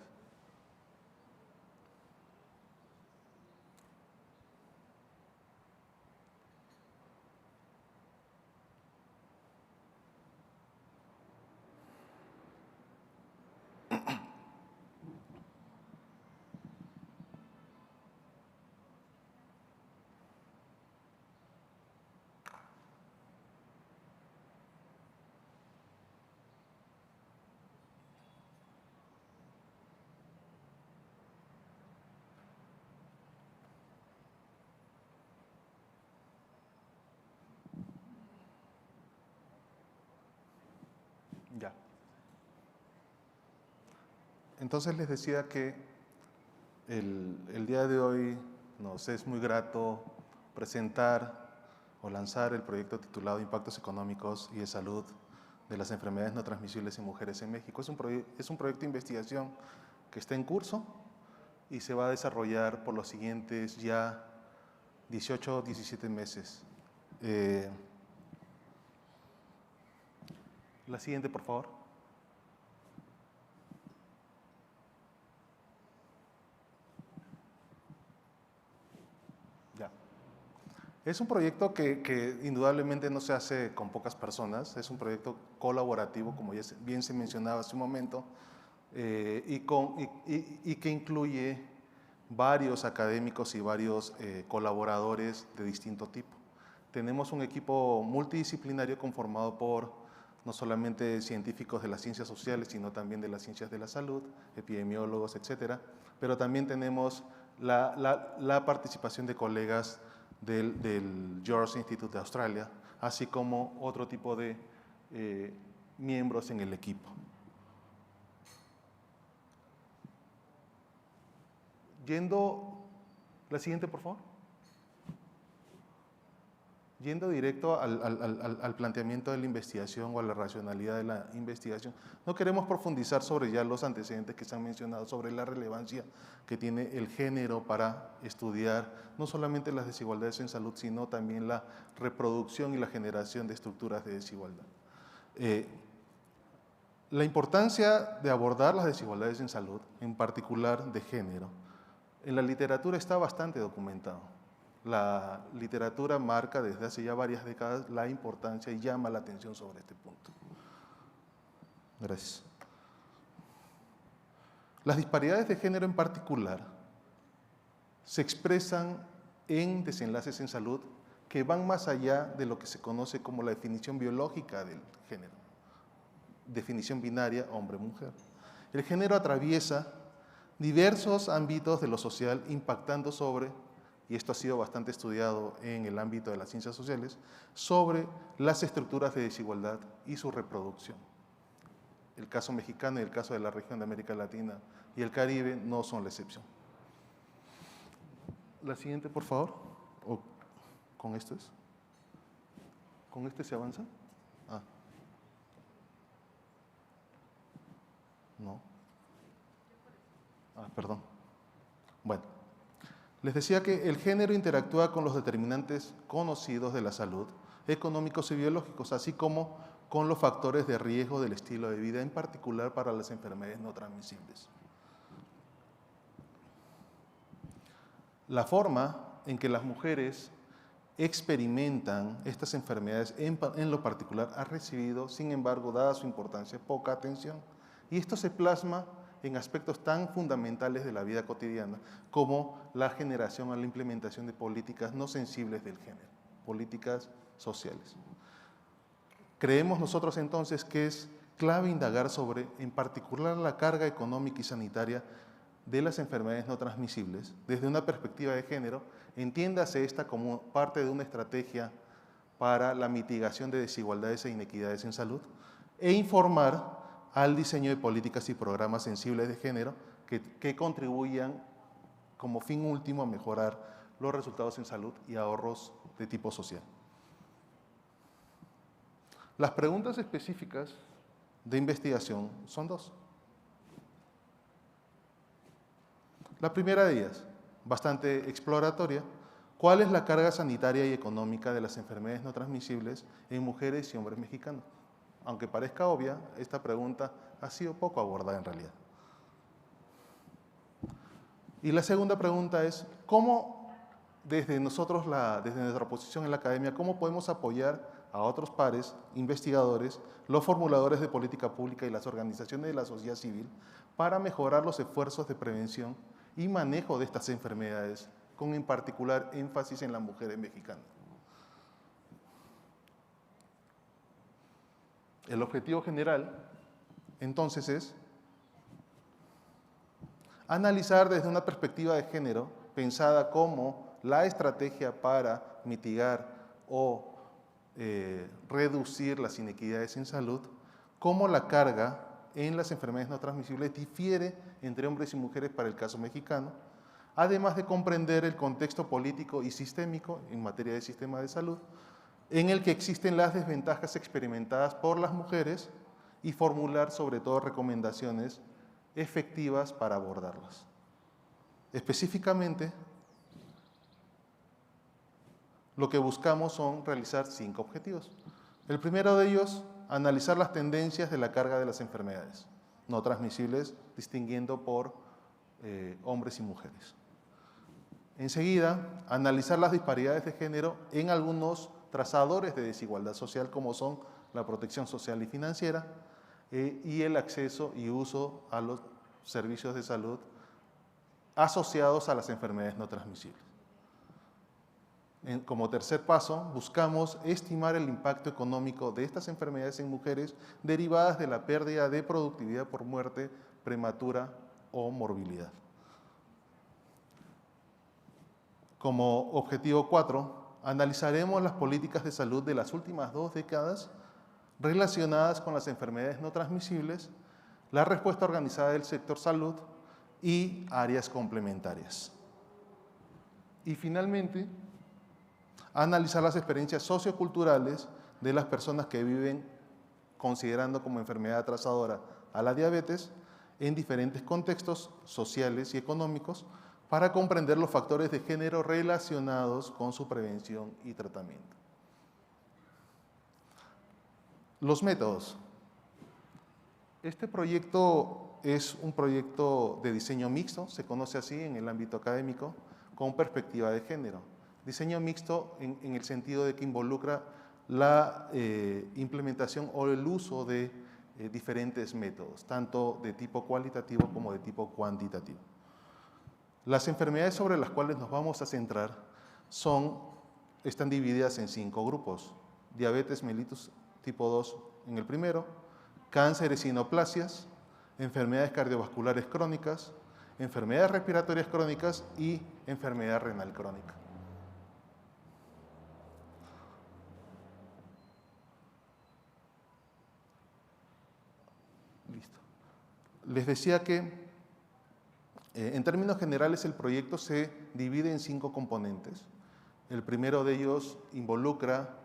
Speaker 8: Ya. Entonces les decía que el día de hoy nos es muy grato presentar o lanzar el proyecto titulado Impactos Económicos y de Salud de las Enfermedades No Transmisibles en Mujeres en México. Es un proyecto de investigación que está en curso y se va a desarrollar por los siguientes ya 18 o 17 meses. La siguiente, por favor. Ya. Es un proyecto que indudablemente no se hace con pocas personas, es un proyecto colaborativo, como ya bien se mencionaba hace un momento, y que incluye varios académicos y varios colaboradores de distinto tipo. Tenemos un equipo multidisciplinario conformado por no solamente científicos de las ciencias sociales, sino también de las ciencias de la salud, epidemiólogos, etcétera. Pero también tenemos la participación de colegas del George Institute de Australia, así como otro tipo de miembros en el equipo. La siguiente, por favor. Yendo directo al planteamiento de la investigación o a la racionalidad de la investigación, no queremos profundizar sobre ya los antecedentes que se han mencionado sobre la relevancia que tiene el género para estudiar no solamente las desigualdades en salud, sino también la reproducción y la generación de estructuras de desigualdad. La importancia de abordar las desigualdades en salud, en particular de género, en la literatura está bastante documentado. La literatura marca desde hace ya varias décadas la importancia y llama la atención sobre este punto. Gracias. Las disparidades de género en particular se expresan en desenlaces en salud que van más allá de lo que se conoce como la definición biológica del género, definición binaria hombre-mujer. El género atraviesa diversos ámbitos de lo social impactando sobre, y esto ha sido bastante estudiado en el ámbito de las ciencias sociales, sobre las estructuras de desigualdad y su reproducción. El caso mexicano y el caso de la región de América Latina y el Caribe no son la excepción. La siguiente, por favor. ¿O con esto es? ¿Con este se avanza? Ah. No. Ah, perdón. Bueno. Les decía que el género interactúa con los determinantes conocidos de la salud, económicos y biológicos, así como con los factores de riesgo del estilo de vida, en particular para las enfermedades no transmisibles. La forma en que las mujeres experimentan estas enfermedades en lo particular ha recibido, sin embargo, dada su importancia, poca atención. Y esto se plasma en aspectos tan fundamentales de la vida cotidiana como la generación o la implementación de políticas no sensibles del género, políticas sociales. Creemos nosotros entonces que es clave indagar sobre, en particular, la carga económica y sanitaria de las enfermedades no transmisibles desde una perspectiva de género, entiéndase esta como parte de una estrategia para la mitigación de desigualdades e inequidades en salud, e informar al diseño de políticas y programas sensibles de género que contribuyan como fin último a mejorar los resultados en salud y ahorros de tipo social. Las preguntas específicas de investigación son dos. La primera de ellas, bastante exploratoria. ¿Cuál es la carga sanitaria y económica de las enfermedades no transmisibles en mujeres y hombres mexicanos? Aunque parezca obvia, esta pregunta ha sido poco abordada en realidad. Y la segunda pregunta es, ¿cómo desde nuestra posición en la academia, cómo podemos apoyar a otros pares, investigadores, los formuladores de política pública y las organizaciones de la sociedad civil para mejorar los esfuerzos de prevención y manejo de estas enfermedades, con en particular énfasis en las mujeres mexicanas? El objetivo general, entonces, es analizar desde una perspectiva de género, pensada como la estrategia para mitigar o reducir las inequidades en salud, cómo la carga en las enfermedades no transmisibles difiere entre hombres y mujeres para el caso mexicano, además de comprender el contexto político y sistémico en materia de sistema de salud, en el que existen las desventajas experimentadas por las mujeres y formular sobre todo recomendaciones efectivas para abordarlas. Específicamente, lo que buscamos son realizar 5 objetivos. El primero de ellos, analizar las tendencias de la carga de las enfermedades no transmisibles, distinguiendo por hombres y mujeres. Enseguida, analizar las disparidades de género en algunos trazadores de desigualdad social, como son la protección social y financiera, y el acceso y uso a los servicios de salud asociados a las enfermedades no transmisibles. Como tercer paso, buscamos estimar el impacto económico de estas enfermedades en mujeres derivadas de la pérdida de productividad por muerte prematura o morbilidad. Como objetivo 4, analizaremos las políticas de salud de las últimas 2 décadas relacionadas con las enfermedades no transmisibles, la respuesta organizada del sector salud y áreas complementarias. Y finalmente, analizar las experiencias socioculturales de las personas que viven considerando como enfermedad atrasadora a la diabetes en diferentes contextos sociales y económicos para comprender los factores de género relacionados con su prevención y tratamiento. Los métodos. Este proyecto es un proyecto de diseño mixto, se conoce así en el ámbito académico, con perspectiva de género. Diseño mixto en el sentido de que involucra la implementación o el uso de diferentes métodos, tanto de tipo cualitativo como de tipo cuantitativo. Las enfermedades sobre las cuales nos vamos a centrar están divididas en 5 grupos. Diabetes mellitus tipo 2 en el primero, cánceres y neoplasias, enfermedades cardiovasculares crónicas, enfermedades respiratorias crónicas y enfermedad renal crónica. Listo. Les decía que en términos generales el proyecto se divide en 5 componentes. El primero de ellos involucra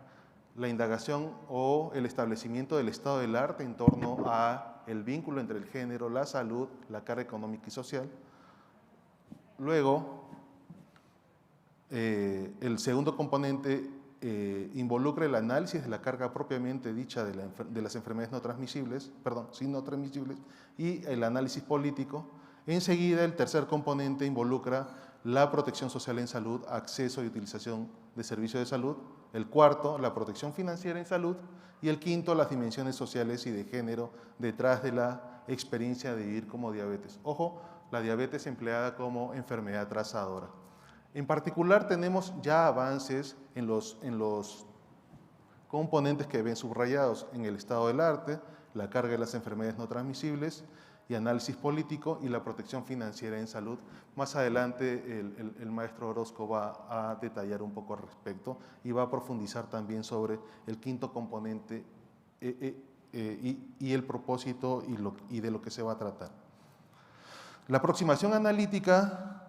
Speaker 8: la indagación o el establecimiento del estado del arte en torno a el vínculo entre el género, la salud, la carga económica y social. Luego, el segundo componente involucra el análisis de la carga propiamente dicha de las enfermedades no transmisibles, y el análisis político. Enseguida, el tercer componente involucra la protección social en salud, acceso y utilización de servicios de salud. El cuarto, la protección financiera en salud. Y el quinto, las dimensiones sociales y de género detrás de la experiencia de vivir como diabetes. Ojo, la diabetes empleada como enfermedad atrasadora. En particular, tenemos ya avances en los componentes que ven subrayados en el estado del arte, la carga de las enfermedades no transmisibles y análisis político y la protección financiera en salud. Más adelante el maestro Orozco va a detallar un poco al respecto y va a profundizar también sobre el quinto componente y el propósito y de lo que se va a tratar. La aproximación analítica,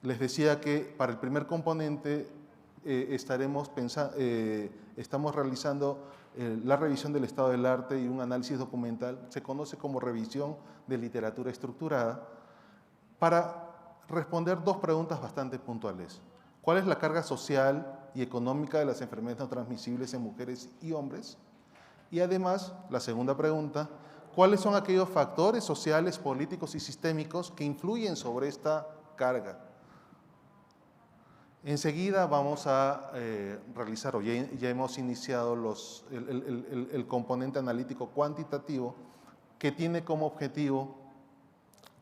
Speaker 8: les decía que para el primer componente estamos realizando la revisión del estado del arte y un análisis documental, se conoce como revisión de literatura estructurada, para responder dos preguntas bastante puntuales. ¿Cuál es la carga social y económica de las enfermedades no transmisibles en mujeres y hombres? Y además, la segunda pregunta, ¿cuáles son aquellos factores sociales, políticos y sistémicos que influyen sobre esta carga? Enseguida vamos a realizar, o ya hemos iniciado el componente analítico cuantitativo que tiene como objetivo,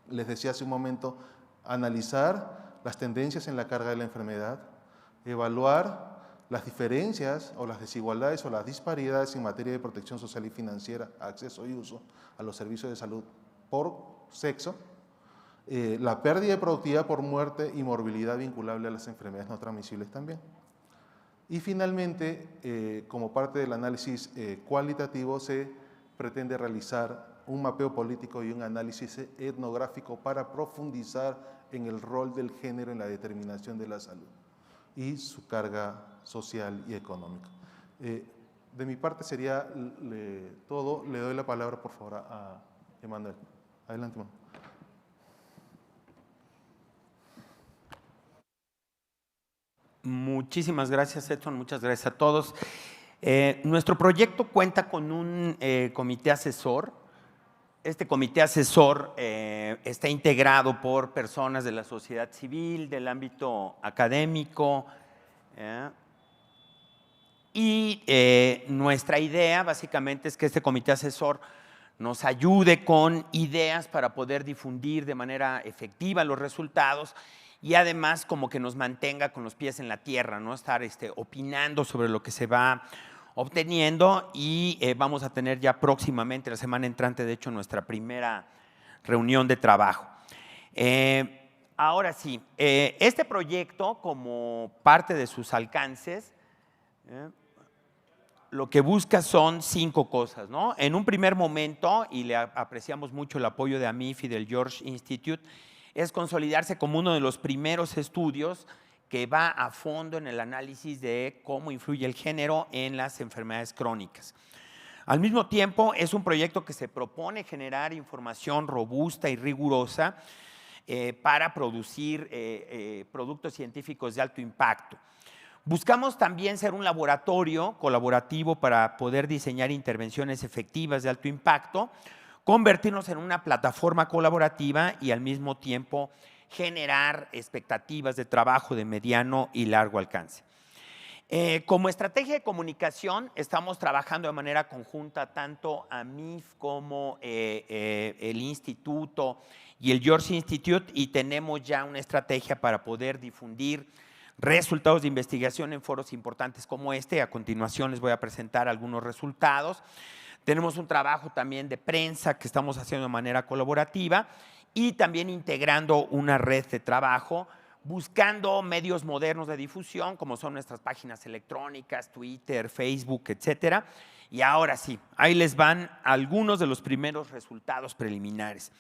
Speaker 8: les decía hace un momento, analizar las tendencias en la carga de la enfermedad, evaluar las diferencias o las desigualdades o las disparidades en materia de protección social y financiera, acceso y uso a los servicios de salud por sexo, la pérdida de productividad por muerte y morbilidad vinculable a las enfermedades no transmisibles también. Y finalmente, como parte del análisis cualitativo, se pretende realizar un mapeo político y un análisis etnográfico para profundizar en el rol del género en la determinación de la salud y su carga social y económica. De mi parte sería todo. Le doy la palabra, por favor, a Emanuel. Adelante, Emanuel.
Speaker 7: Muchísimas gracias, Edson. Muchas gracias a todos. Nuestro proyecto cuenta con un comité asesor. Este comité asesor está integrado por personas de la sociedad civil, del ámbito académico, y nuestra idea básicamente es que este comité asesor nos ayude con ideas para poder difundir de manera efectiva los resultados y además como que nos mantenga con los pies en la tierra, ¿no? Estar opinando sobre lo que se va obteniendo y vamos a tener ya próximamente, la semana entrante, de hecho, nuestra primera reunión de trabajo. Ahora sí, este proyecto, como parte de sus alcances, lo que busca son 5 cosas, ¿no? En un primer momento, y le apreciamos mucho el apoyo de AMIF y del George Institute, es consolidarse como uno de los primeros estudios que va a fondo en el análisis de cómo influye el género en las enfermedades crónicas. Al mismo tiempo, es un proyecto que se propone generar información robusta y rigurosa para producir productos científicos de alto impacto. Buscamos también ser un laboratorio colaborativo para poder diseñar intervenciones efectivas de alto impacto, convertirnos en una plataforma colaborativa y al mismo tiempo generar expectativas de trabajo de mediano y largo alcance. Como estrategia de comunicación estamos trabajando de manera conjunta tanto AMIF como el Instituto y el George Institute, y tenemos ya una estrategia para poder difundir resultados de investigación en foros importantes como este. A continuación les voy a presentar algunos resultados. Tenemos un trabajo también de prensa que estamos haciendo de manera colaborativa y también integrando una red de trabajo, buscando medios modernos de difusión, como son nuestras páginas electrónicas, Twitter, Facebook, etcétera. Y ahora sí, ahí les van algunos de los primeros resultados preliminares.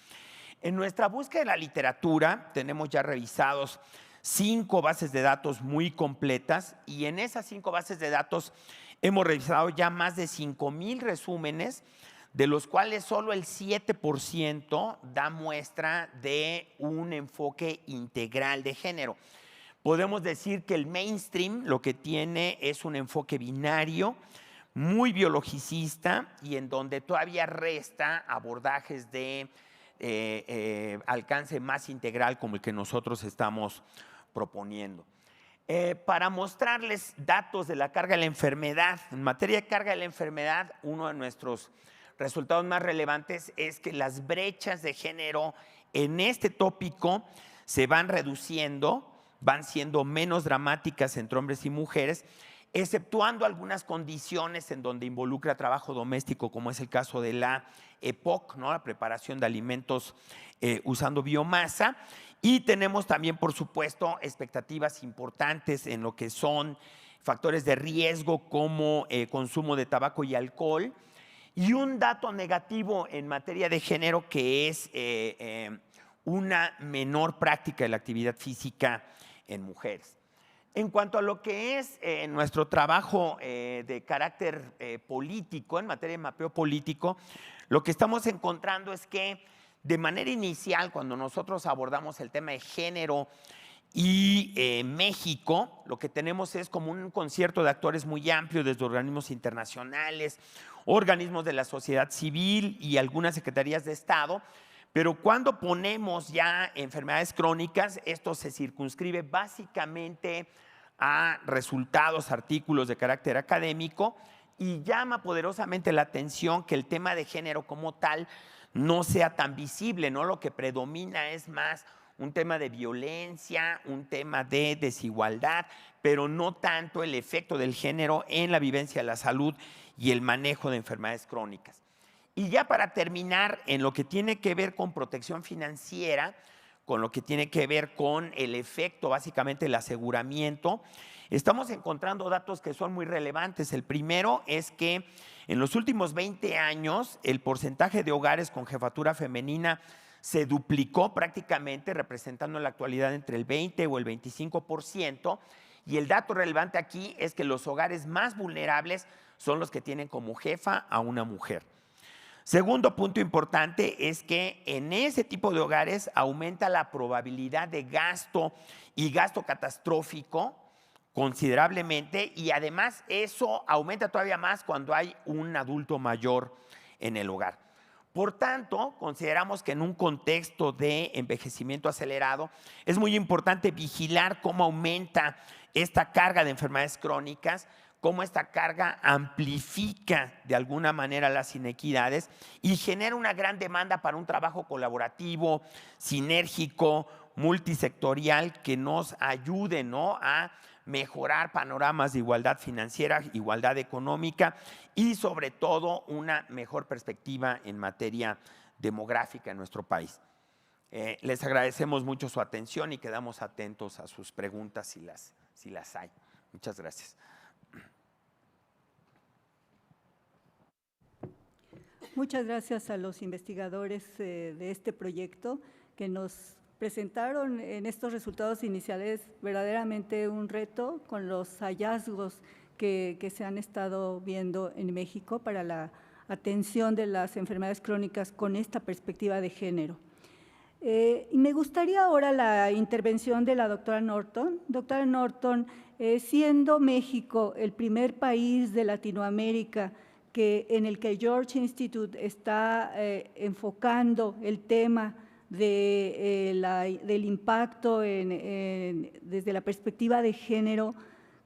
Speaker 7: En nuestra búsqueda de la literatura tenemos ya revisados 5 bases de datos muy completas, y en esas 5 bases de datos hemos revisado ya más de 5,000 resúmenes, de los cuales solo el 7% da muestra de un enfoque integral de género. Podemos decir que el mainstream lo que tiene es un enfoque binario, muy biologicista, y en donde todavía resta abordajes de alcance más integral como el que nosotros estamos proponiendo. Para mostrarles datos de la carga de la enfermedad, en materia de carga de la enfermedad, uno de nuestros resultados más relevantes es que las brechas de género en este tópico se van reduciendo, van siendo menos dramáticas entre hombres y mujeres, exceptuando algunas condiciones en donde involucra trabajo doméstico, como es el caso de la EPOC, ¿no? La preparación de alimentos usando biomasa. Y tenemos también, por supuesto, expectativas importantes en lo que son factores de riesgo como consumo de tabaco y alcohol. Y un dato negativo en materia de género, que es una menor práctica de la actividad física en mujeres. En cuanto a lo que es nuestro trabajo de carácter político, en materia de mapeo político, lo que estamos encontrando es que De manera inicial, cuando nosotros abordamos el tema de género y México, lo que tenemos es como un concierto de actores muy amplio, desde organismos internacionales, organismos de la sociedad civil y algunas secretarías de Estado. Pero cuando ponemos ya enfermedades crónicas, esto se circunscribe básicamente a resultados, artículos de carácter académico, y llama poderosamente la atención que el tema de género como tal no sea tan visible, ¿no? Lo que predomina es más un tema de violencia, un tema de desigualdad, pero no tanto el efecto del género en la vivencia de la salud y el manejo de enfermedades crónicas. Y ya para terminar, en lo que tiene que ver con protección financiera, con lo que tiene que ver con el efecto básicamente del aseguramiento, estamos encontrando datos que son muy relevantes. El primero es que en los últimos 20 años el porcentaje de hogares con jefatura femenina se duplicó prácticamente, representando en la actualidad entre el 20 o el 25%, y el dato relevante aquí es que los hogares más vulnerables son los que tienen como jefa a una mujer. Segundo punto importante es que en ese tipo de hogares aumenta la probabilidad de gasto y gasto catastrófico considerablemente, y además eso aumenta todavía más cuando hay un adulto mayor en el hogar. Por tanto, consideramos que en un contexto de envejecimiento acelerado es muy importante vigilar cómo aumenta esta carga de enfermedades crónicas, cómo esta carga amplifica de alguna manera las inequidades y genera una gran demanda para un trabajo colaborativo, sinérgico, multisectorial, que nos ayude, ¿no?, a mejorar panoramas de igualdad financiera, igualdad económica y sobre todo una mejor perspectiva en materia demográfica en nuestro país. Les agradecemos mucho su atención y quedamos atentos a sus preguntas si las hay. Muchas gracias.
Speaker 9: Muchas gracias a los investigadores de este proyecto que nos presentaron en estos resultados iniciales verdaderamente un reto con los hallazgos que se han estado viendo en México para la atención de las enfermedades crónicas con esta perspectiva de género. Y me gustaría ahora la intervención de la doctora Norton. Doctora Norton, siendo México el primer país de Latinoamérica en el que George Institute está enfocando el tema del impacto desde la perspectiva de género,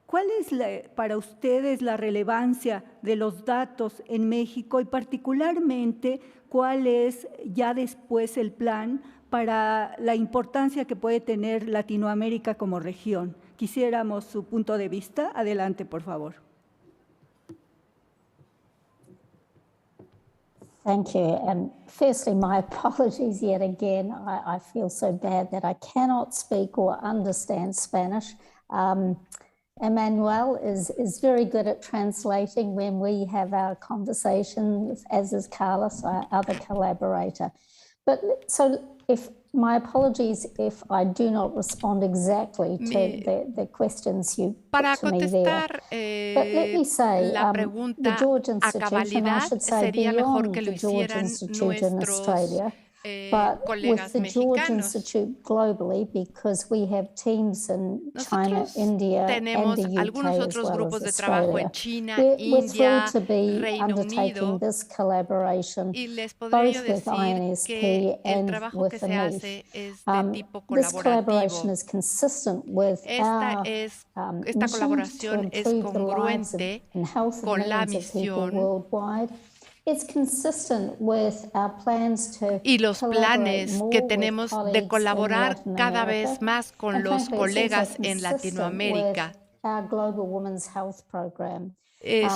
Speaker 9: ¿cuál es para ustedes la relevancia de los datos en México y particularmente cuál es ya después el plan para la importancia que puede tener Latinoamérica como región? Quisiéramos su punto de vista. Adelante, por favor.
Speaker 5: Thank you. And firstly, my apologies yet again. I feel so bad that I cannot speak or understand Spanish. Emmanuel is very good at translating when we have our conversations, as is Carlos, our other collaborator. But so my apologies if I do not respond exactly to the questions you
Speaker 12: Para
Speaker 5: put to me there. But let me say,
Speaker 12: la
Speaker 5: the
Speaker 12: pregunta
Speaker 5: George
Speaker 12: a
Speaker 5: Institute, and I
Speaker 12: cabalidad,
Speaker 5: should say
Speaker 12: sería mejor
Speaker 5: beyond
Speaker 12: que lo
Speaker 5: the George
Speaker 12: hicieran
Speaker 5: Institute in
Speaker 12: nuestros
Speaker 5: Australia, but with
Speaker 12: colegas
Speaker 5: the George
Speaker 12: mexicanos.
Speaker 5: Institute globally, because we have teams in China,
Speaker 12: Nosotros
Speaker 5: India, and
Speaker 12: tenemos
Speaker 5: the UK,
Speaker 12: algunos
Speaker 5: as
Speaker 12: otros
Speaker 5: well
Speaker 12: grupos
Speaker 5: as
Speaker 12: de trabajo en
Speaker 5: Australia.
Speaker 12: China,
Speaker 5: We're
Speaker 12: India,
Speaker 5: thrilled to be
Speaker 12: Reino
Speaker 5: undertaking
Speaker 12: Unido,
Speaker 5: this collaboration,
Speaker 12: y les podría yo
Speaker 5: both with
Speaker 12: decir
Speaker 5: INSP
Speaker 12: que el
Speaker 5: and
Speaker 12: trabajo
Speaker 5: with
Speaker 12: que
Speaker 5: the
Speaker 12: se
Speaker 5: NIF.
Speaker 12: hace es de tipo
Speaker 5: This collaboration
Speaker 12: colaborativo.
Speaker 5: is consistent with
Speaker 12: Esta
Speaker 5: mission
Speaker 12: colaboración
Speaker 5: to
Speaker 12: es
Speaker 5: improve the lives
Speaker 12: congruente
Speaker 5: and health and
Speaker 12: con la
Speaker 5: millions of people
Speaker 12: misión
Speaker 5: worldwide. It's consistent with our plans to
Speaker 12: y los
Speaker 5: collaborate
Speaker 12: planes
Speaker 5: more
Speaker 12: que
Speaker 5: with
Speaker 12: tenemos de
Speaker 5: colleagues in
Speaker 12: colaborar
Speaker 5: Latin
Speaker 12: cada
Speaker 5: America.
Speaker 12: vez más con
Speaker 5: And
Speaker 12: los
Speaker 5: frankly, it's also
Speaker 12: colegas en
Speaker 5: consistent
Speaker 12: Latinoamérica,
Speaker 5: with our Global Women's Health Program.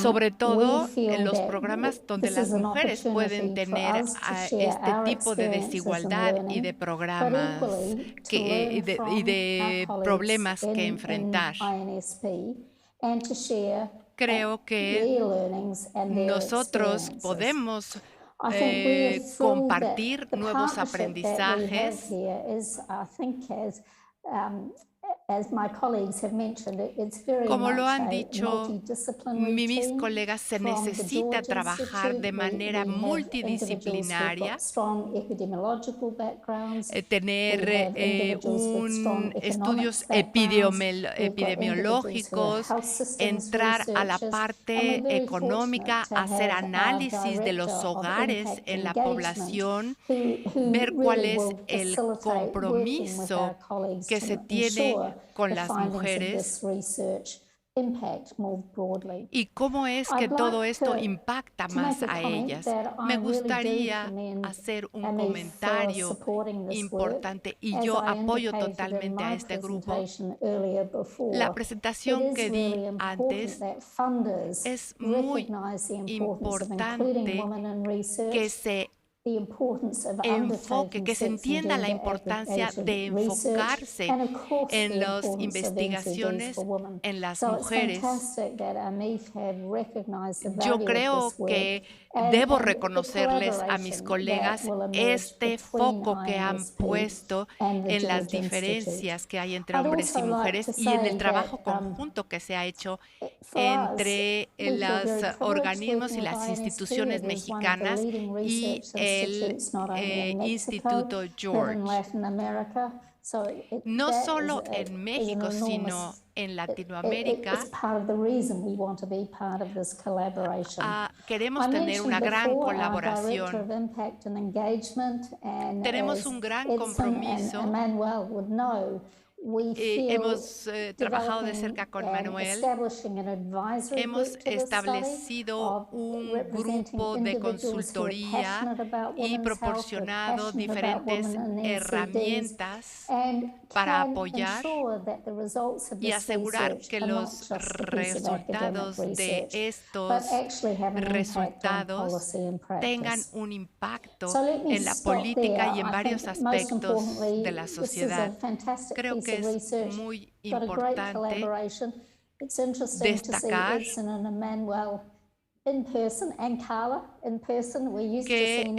Speaker 12: sobre todo
Speaker 5: We feel
Speaker 12: en los
Speaker 5: that
Speaker 12: programas donde
Speaker 5: this
Speaker 12: las
Speaker 5: is an
Speaker 12: mujeres pueden
Speaker 5: opportunity for
Speaker 12: tener
Speaker 5: us to
Speaker 12: a
Speaker 5: share
Speaker 12: este
Speaker 5: our
Speaker 12: tipo de
Speaker 5: experiences and
Speaker 12: desigualdad y
Speaker 5: learning,
Speaker 12: de
Speaker 5: but
Speaker 12: programas
Speaker 5: equally to
Speaker 12: y
Speaker 5: learn
Speaker 12: de
Speaker 5: from our
Speaker 12: problemas
Speaker 5: colleagues
Speaker 12: que
Speaker 5: in
Speaker 12: enfrentar.
Speaker 5: INSP and to share
Speaker 12: Creo que
Speaker 5: their learnings and their
Speaker 12: nosotros
Speaker 5: experiences.
Speaker 12: podemos
Speaker 5: I think we are thrilled
Speaker 12: compartir
Speaker 5: that the
Speaker 12: nuevos
Speaker 5: partnership that we have
Speaker 12: aprendizajes.
Speaker 5: here is, I think, as
Speaker 12: Como lo han dicho mis colegas, se necesita trabajar de manera multidisciplinaria, tener estudios epidemiológicos, entrar a la parte económica, hacer análisis de los hogares en la población, ver cuál es el compromiso que se tiene con las mujeres y cómo es que todo esto impacta más a ellas. Me gustaría hacer un comentario importante y yo apoyo totalmente a este grupo. La presentación que di antes es muy importante que se enfoque, que se entienda la importancia de enfocarse en las investigaciones en las mujeres. Yo creo que debo reconocerles a mis colegas este foco que han puesto en las diferencias que hay entre hombres y mujeres y en el trabajo conjunto que se ha hecho entre los organismos y las instituciones mexicanas y el Instituto George. No solo en México, sino en Latinoamérica, queremos tener una gran colaboración. Tenemos un gran compromiso. Hemos trabajado de cerca con Manuel. Hemos establecido un grupo de consultoría y proporcionado diferentes herramientas para apoyar y asegurar que los resultados de estos resultados tengan un impacto en la política y en varios aspectos de la sociedad. Creo que es muy importante destacar que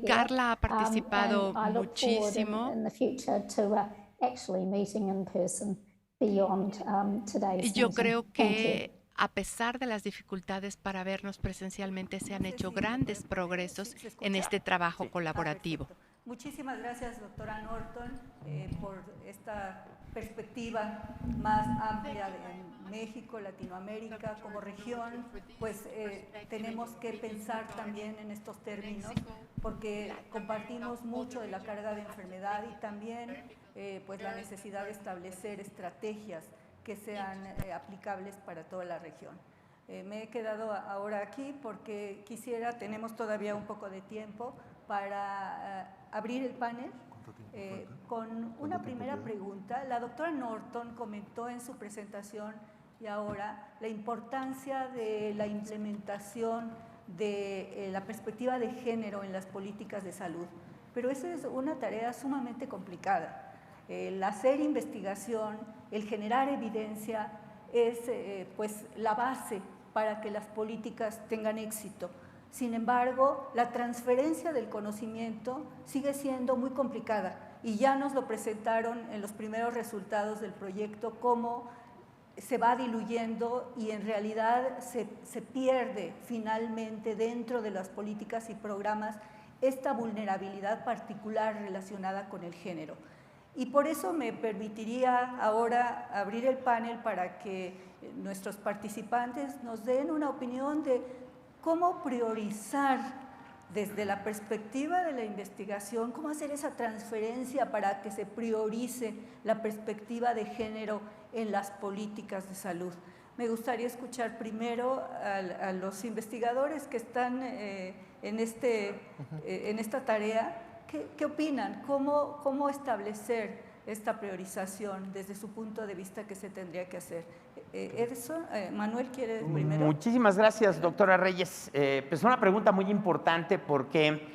Speaker 12: Carla ha participado muchísimo. Y yo creo que a pesar de las dificultades para vernos presencialmente, se han hecho grandes progresos en este trabajo colaborativo.
Speaker 9: Muchísimas gracias, doctora Norton, por esta perspectiva más amplia de México, Latinoamérica, como región. Pues tenemos que pensar también en estos términos, porque compartimos mucho de la carga de enfermedad y también pues la necesidad de establecer estrategias que sean aplicables para toda la región. Me he quedado ahora aquí porque tenemos todavía un poco de tiempo para abrir el panel con una primera pregunta. La doctora Norton comentó en su presentación y ahora la importancia de la implementación de la perspectiva de género en las políticas de salud, pero esa es una tarea sumamente complicada. El hacer investigación, el generar evidencia es pues la base para que las políticas tengan éxito. Sin embargo, la transferencia del conocimiento sigue siendo muy complicada y ya nos lo presentaron en los primeros resultados del proyecto, cómo se va diluyendo y en realidad se pierde finalmente dentro de las políticas y programas esta vulnerabilidad particular relacionada con el género. Y por eso me permitiría ahora abrir el panel para que nuestros participantes nos den una opinión de cómo priorizar desde la perspectiva de la investigación, cómo hacer esa transferencia para que se priorice la perspectiva de género en las políticas de salud. Me gustaría escuchar primero a los investigadores que están en esta tarea. ¿Qué opinan? ¿Cómo establecer esta priorización desde su punto de vista que se tendría que hacer? Edson, Manuel, ¿quiere primero?
Speaker 7: Muchísimas gracias, doctora Reyes. Pues una pregunta muy importante porque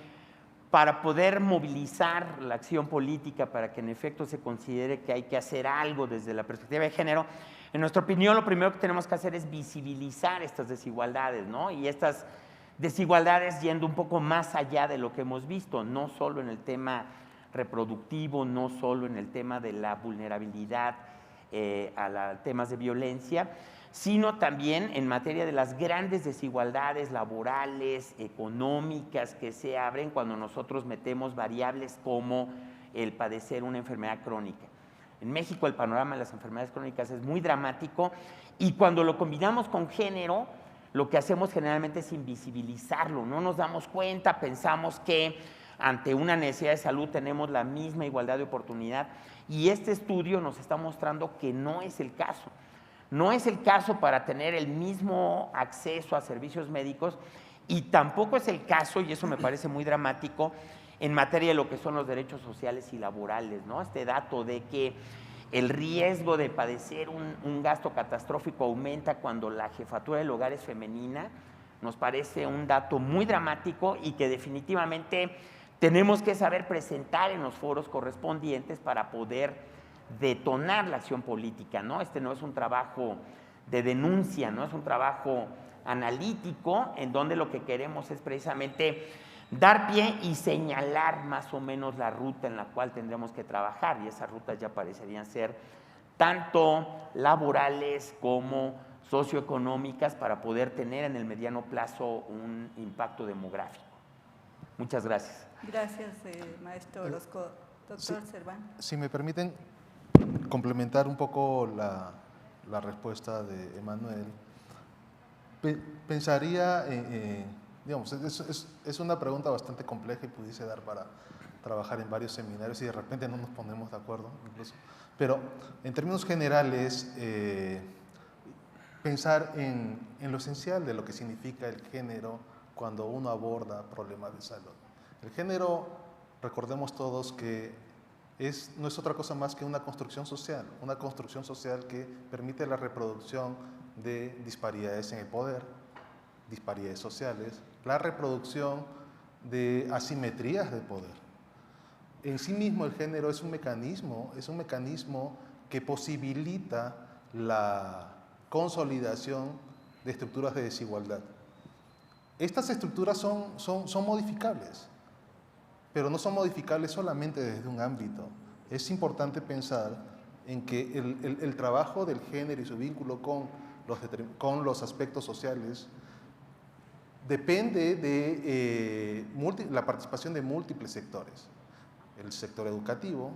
Speaker 7: para poder movilizar la acción política, para que en efecto se considere que hay que hacer algo desde la perspectiva de género, en nuestra opinión lo primero que tenemos que hacer es visibilizar estas desigualdades, ¿no? Y estas desigualdades yendo un poco más allá de lo que hemos visto, no solo en el tema reproductivo, no solo en el tema de la vulnerabilidad a temas de violencia, sino también en materia de las grandes desigualdades laborales, económicas que se abren cuando nosotros metemos variables como el padecer una enfermedad crónica. En México el panorama de las enfermedades crónicas es muy dramático y cuando lo combinamos con género, lo que hacemos generalmente es invisibilizarlo, no nos damos cuenta, pensamos que ante una necesidad de salud tenemos la misma igualdad de oportunidad y este estudio nos está mostrando que no es el caso. No es el caso para tener el mismo acceso a servicios médicos y tampoco es el caso, y eso me parece muy dramático, en materia de lo que son los derechos sociales y laborales, ¿no? Este dato de que el riesgo de padecer un gasto catastrófico aumenta cuando la jefatura del hogar es femenina, nos parece un dato muy dramático y que definitivamente tenemos que saber presentar en los foros correspondientes para poder detonar la acción política, ¿no? Este no es un trabajo de denuncia, no es un trabajo analítico en donde lo que queremos es precisamente dar pie y señalar más o menos la ruta en la cual tendremos que trabajar y esas rutas ya parecerían ser tanto laborales como socioeconómicas para poder tener en el mediano plazo un impacto demográfico. Muchas gracias.
Speaker 9: Gracias, maestro Orozco. Doctor Serván.
Speaker 8: Si me permiten complementar un poco la respuesta de Emanuel, pensaría, digamos, es una pregunta bastante compleja y pudiese dar para trabajar en varios seminarios y de repente no nos ponemos de acuerdo incluso. Pero en términos generales, pensar en lo esencial de lo que significa el género cuando uno aborda problemas de salud. El género, recordemos todos que no es otra cosa más que una construcción social que permite la reproducción de disparidades en el poder, disparidades sociales, la reproducción de asimetrías de poder. En sí mismo el género es un mecanismo que posibilita la consolidación de estructuras de desigualdad. Estas estructuras son modificables, pero no son modificables solamente desde un ámbito. Es importante pensar en que el trabajo del género y su vínculo con los aspectos sociales depende de la participación de múltiples sectores. El sector educativo,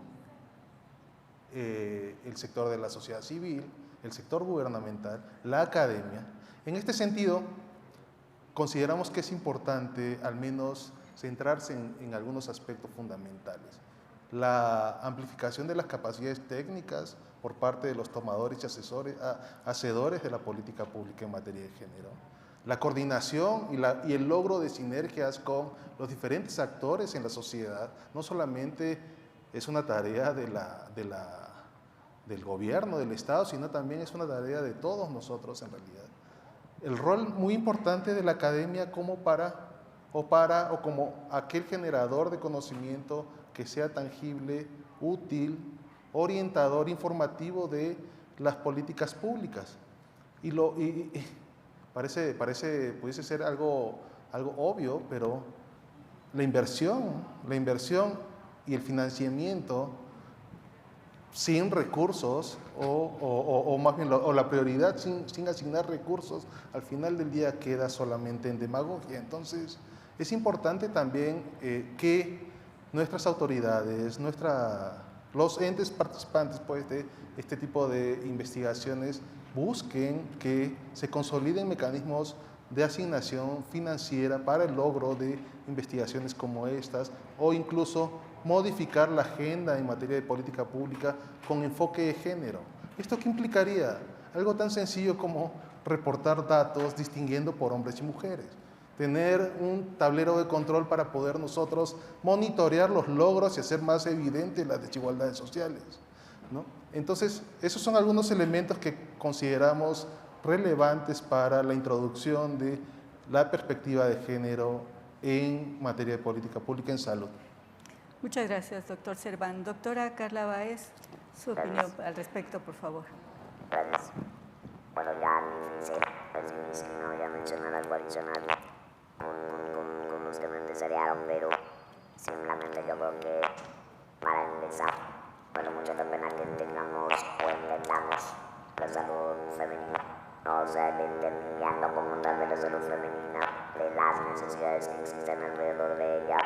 Speaker 8: el sector de la sociedad civil, el sector gubernamental, la academia. En este sentido, consideramos que es importante al menos centrarse en algunos aspectos fundamentales. La amplificación de las capacidades técnicas por parte de los tomadores y hacedores de la política pública en materia de género. La coordinación y el logro de sinergias con los diferentes actores en la sociedad no solamente es una tarea del gobierno, del Estado, sino también es una tarea de todos nosotros en realidad. El rol muy importante de la academia como aquel generador de conocimiento que sea tangible, útil, orientador, informativo de las políticas públicas. Pudiese ser algo obvio, pero la inversión y el financiamiento sin recursos o más bien la prioridad sin asignar recursos, al final del día queda solamente en demagogia. Entonces, es importante también que nuestras autoridades, los entes participantes de este tipo de investigaciones busquen que se consoliden mecanismos de asignación financiera para el logro de investigaciones como estas o incluso modificar la agenda en materia de política pública con enfoque de género. ¿Esto qué implicaría? Algo tan sencillo como reportar datos distinguiendo por hombres y mujeres. Tener un tablero de control para poder nosotros monitorear los logros y hacer más evidentes las desigualdades sociales, ¿no? Entonces, esos son algunos elementos que consideramos relevantes para la introducción de la perspectiva de género en materia de política pública en salud.
Speaker 9: Muchas gracias, doctor Serván. Doctora Carla Báez, su opinión al respecto, por favor.
Speaker 11: Gracias. Bueno, ya mencioné algo adicional con los que me antecedieron, pero simplemente yo creo que mesa. Bueno, mucho la pena que tengamos o entendamos la salud femenina. O sea, entendiendo como tal de la salud femenina, de las necesidades que existen alrededor de ella.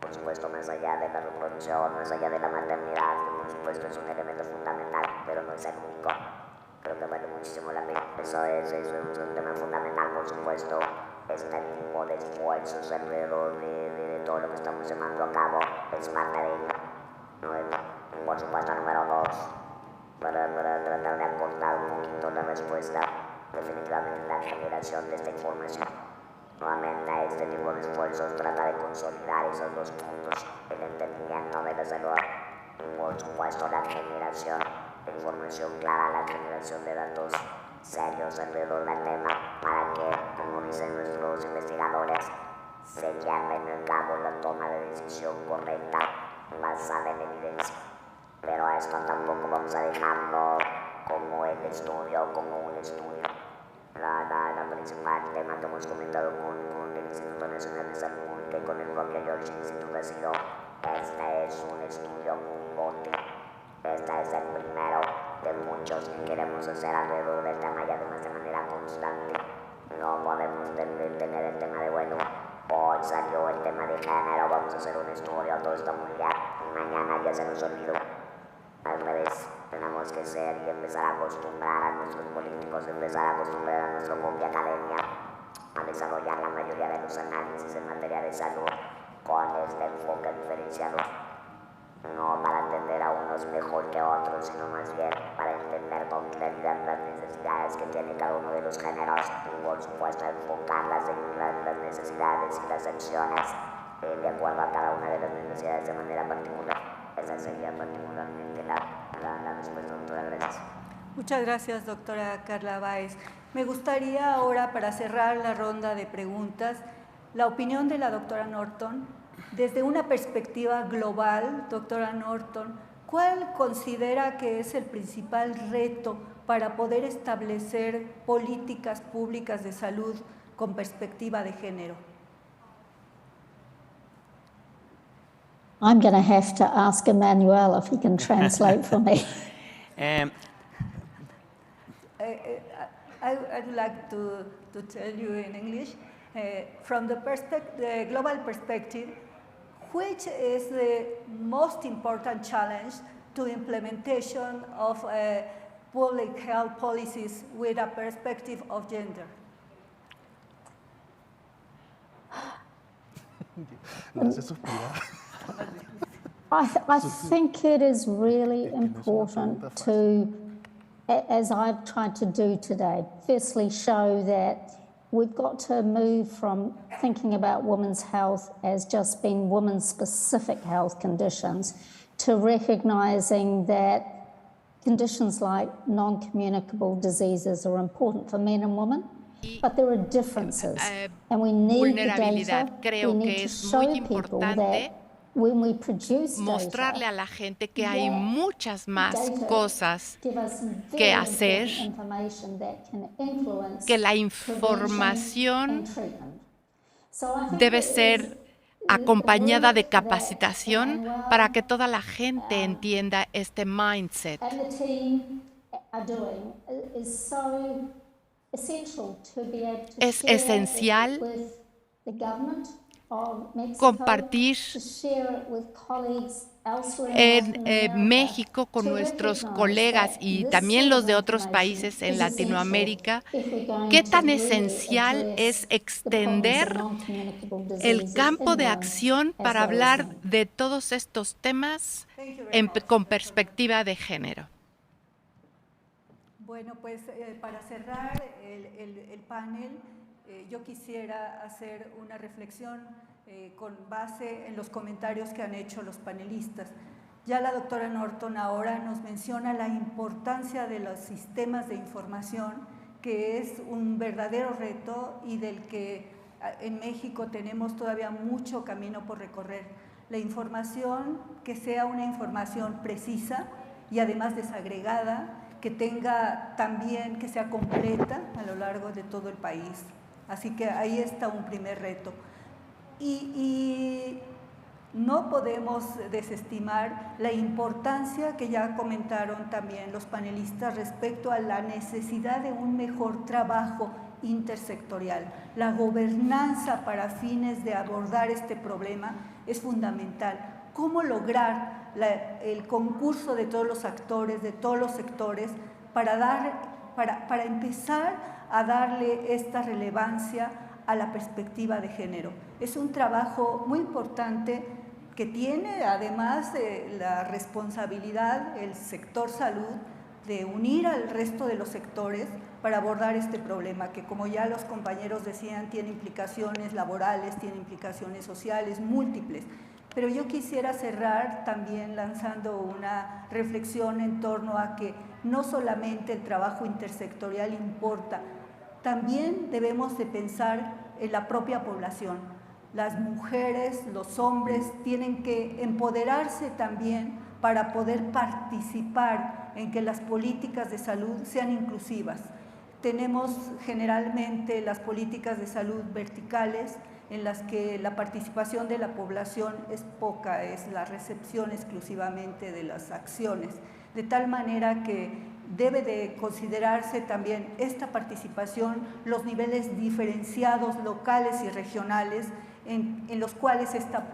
Speaker 11: Por supuesto, más allá de la reproducción, más allá de la maternidad, que por supuesto es un elemento fundamental, pero no es el único. Creo que vale muchísimo la pena. Eso es un tema fundamental, por supuesto. Este tipo de esfuerzos alrededor de todo lo que estamos llevando a cabo es parte de ello. ¿No? Por supuesto, número 2, para tratar de acortar un poquito la respuesta, definitivamente la generación de esta información. Nuevamente, este tipo de esfuerzos trata de consolidar esos dos puntos, el entendimiento de la salud y, por supuesto, la generación de información clara, la generación de datos serios alrededor del tema, para que, como dicen nuestros investigadores, se lleve a cabo la toma de decisión correcta basada en evidencia. Pero a esto tampoco vamos a dejarlo como el estudio, como un estudio. La principal tema que hemos comentado con el Instituto Nacional de Salud Pública y con el propio George Institute ha sido: este es un estudio bote. Este es el primero de muchos que queremos hacer alrededor del tema y además de manera constante. No podemos tener el tema de, bueno, hoy salió el tema de género, vamos a hacer un estudio, todo está muy bien, y mañana ya se nos olvidó. Al revés, tenemos que ser y empezar a acostumbrar a nuestros políticos, empezar a acostumbrar a nuestra propia academia a desarrollar la mayoría de los análisis en materia de salud con este enfoque diferenciador. No para entender a unos mejor que otros, sino más bien para entender con claridad las necesidades que tiene cada uno de los géneros y, por supuesto, enfocar las necesidades y las acciones de acuerdo a cada una de las necesidades de manera particular. Esa sería particularmente la respuesta, doctora. Gracias.
Speaker 9: Muchas gracias, doctora Carla Báez. Me gustaría ahora, para cerrar la ronda de preguntas, la opinión de la doctora Norton. Desde una perspectiva global, doctora Norton, ¿cuál considera que es el principal reto para poder establecer políticas públicas de salud con perspectiva de género?
Speaker 5: I'm going to have to ask Emmanuel if he can translate for me.
Speaker 9: I'd like to tell you in English, from the global perspective, which is the most important challenge to implementation of public health policies with a perspective of gender?
Speaker 5: I think it is really important to, as I've tried to do today, firstly show that we've got to move from thinking about women's health as just being women-specific health conditions to recognizing that conditions like non-communicable diseases are important for men and women, but there are differences. And we need the data. We need to show people that when we produce
Speaker 12: mostrarle a la gente que hay muchas más cosas que hacer, que la información debe ser acompañada de capacitación para que toda la gente entienda este mindset. Es esencial compartir en México con nuestros colegas y también los de otros países en Latinoamérica, qué tan esencial es extender el campo de acción para hablar de todos estos temas con perspectiva de género.
Speaker 9: Bueno, pues para cerrar el panel, yo quisiera hacer una reflexión con base en los comentarios que han hecho los panelistas. Ya la doctora Norton ahora nos menciona la importancia de los sistemas de información, que es un verdadero reto y del que en México tenemos todavía mucho camino por recorrer. La información, que sea una información precisa y además desagregada, que tenga también, que sea completa a lo largo de todo el país. Así que ahí está un primer reto. Y No podemos desestimar la importancia que ya comentaron también los panelistas respecto a la necesidad de un mejor trabajo intersectorial. La gobernanza para fines de abordar este problema es fundamental. ¿Cómo lograr el concurso de todos los actores, de todos los sectores, para empezar a darle esta relevancia a la perspectiva de género? Es un trabajo muy importante que tiene además la responsabilidad el sector salud de unir al resto de los sectores para abordar este problema, que como ya los compañeros decían, tiene implicaciones laborales, tiene implicaciones sociales múltiples. Pero yo quisiera cerrar también lanzando una reflexión en torno a que no solamente el trabajo intersectorial importa, también debemos de pensar en la propia población. Las mujeres, los hombres tienen que empoderarse también para poder participar en que las políticas de salud sean inclusivas. Tenemos generalmente las políticas de salud verticales en las que la participación de la población es poca, es la recepción exclusivamente de las acciones, de tal manera que debe de considerarse también esta participación, los niveles diferenciados locales y regionales en los cuales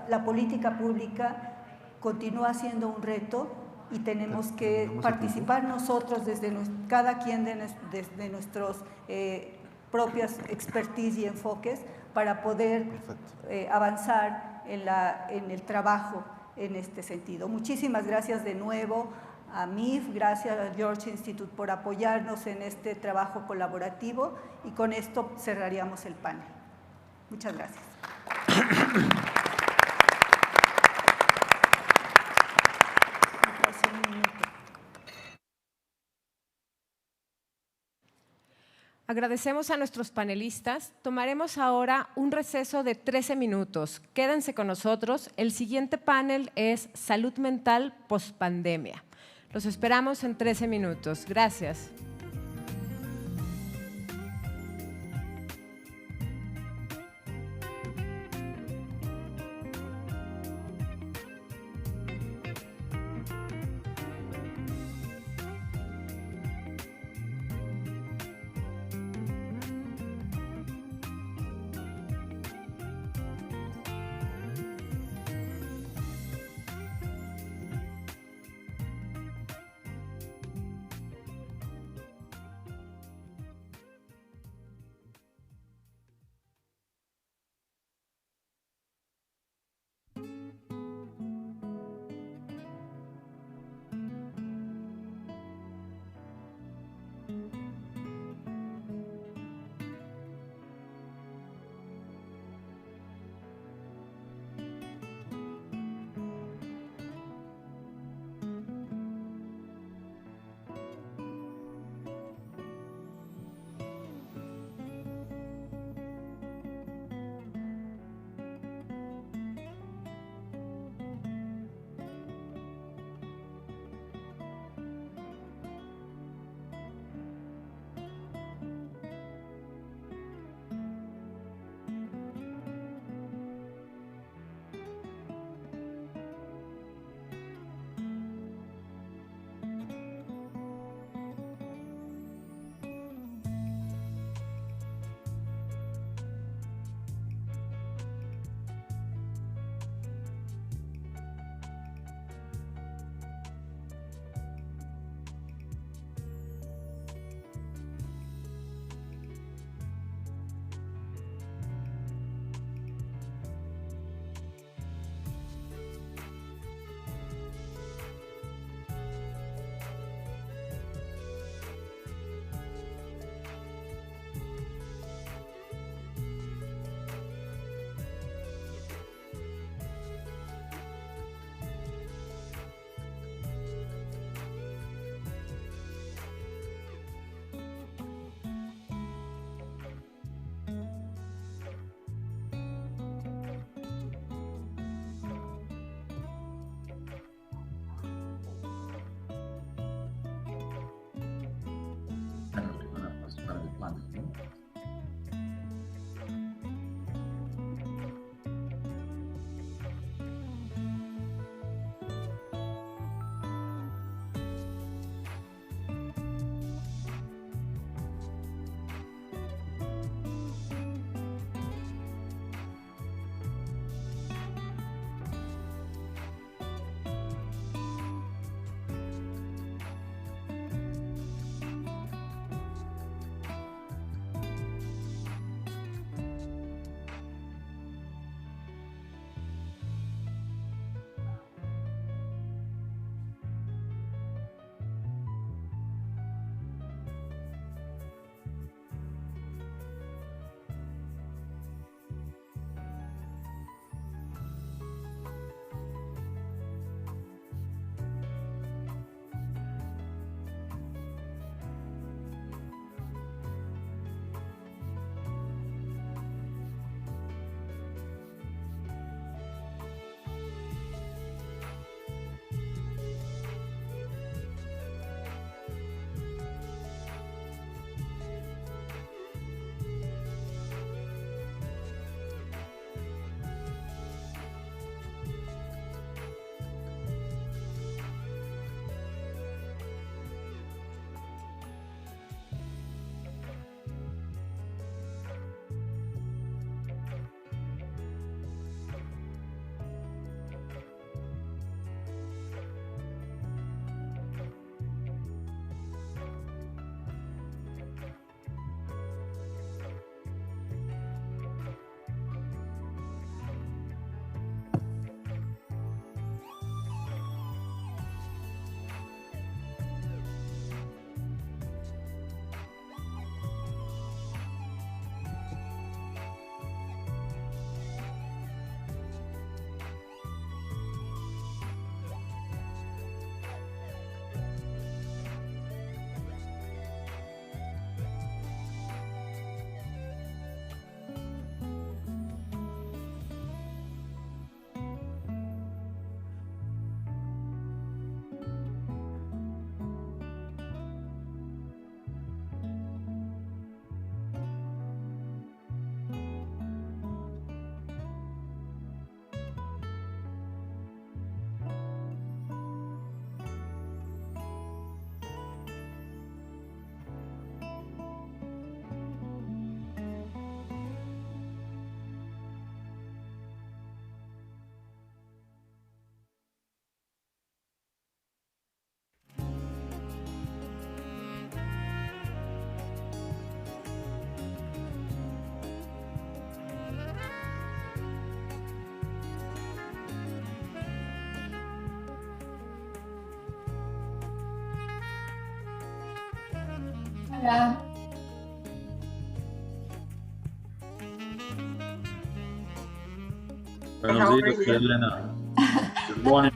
Speaker 9: la política pública continúa siendo un reto y tenemos que participar nosotros desde cada quien desde nuestros propias expertise y enfoques para poder avanzar en el trabajo en este sentido. Muchísimas gracias de nuevo a MIF, gracias al George Institute por apoyarnos en este trabajo colaborativo y con esto cerraríamos el panel. Muchas gracias.
Speaker 6: Agradecemos a nuestros panelistas. Tomaremos ahora un receso de 13 minutos. Quédense con nosotros. El siguiente panel es Salud Mental Postpandemia. Los esperamos en 13 minutos. Gracias.
Speaker 13: Hola.
Speaker 14: Buenos días, Elena. Good morning.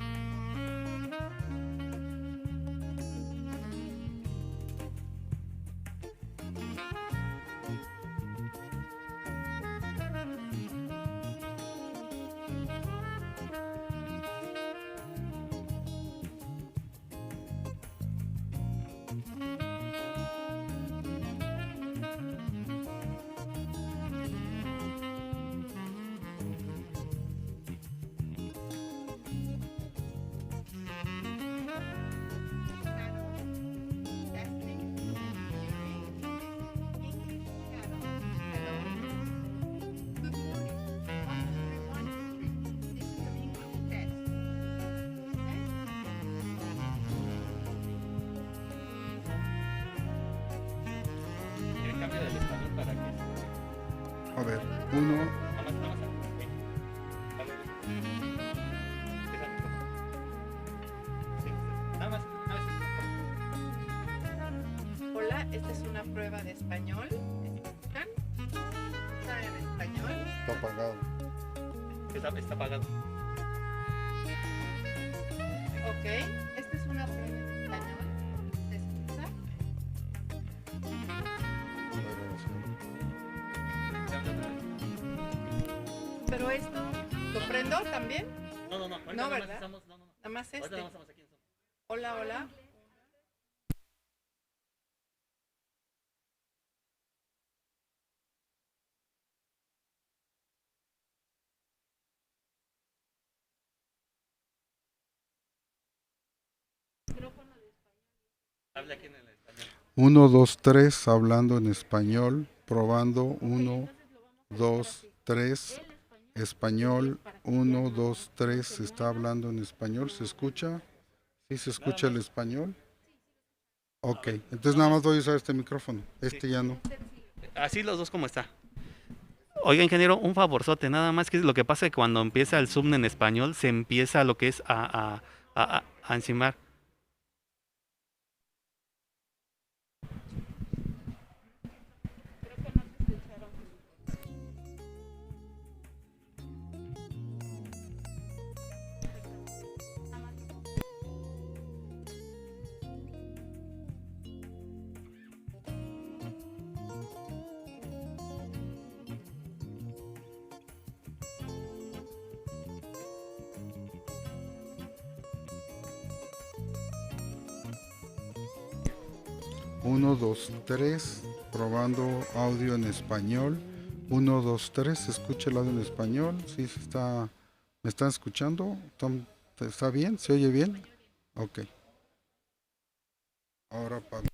Speaker 4: A ver, uno.
Speaker 12: Hola, esta es una prueba de español. ¿Escuchan? ¿Está en español?
Speaker 4: Está apagado.
Speaker 15: Está apagado.
Speaker 12: Ok, esta es una prueba de español. ¿Se escucha? Pero esto, ¿lo prendo también?
Speaker 15: No.
Speaker 12: No, ¿verdad? Nada más este. Hola, hola.
Speaker 15: Habla aquí en el español.
Speaker 4: 1, 2, 3, hablando en español, probando, 1, 2, 3, español, 1, 2, 3, se está hablando en español, ¿se escucha? ¿Sí se escucha el español? Ok, entonces nada más voy a usar este micrófono, este ya no.
Speaker 15: Así los dos como está. Oiga, ingeniero, un favorzote, nada más que lo que pasa es que cuando empieza el Zoom en español, se empieza lo que es a encimar.
Speaker 4: Uno, dos, tres, probando audio en español. 1, 2, 3, ¿se escucha el audio en español? ¿Sí se está, me están escuchando? ¿Está bien? ¿Se oye bien? Ok. Ahora para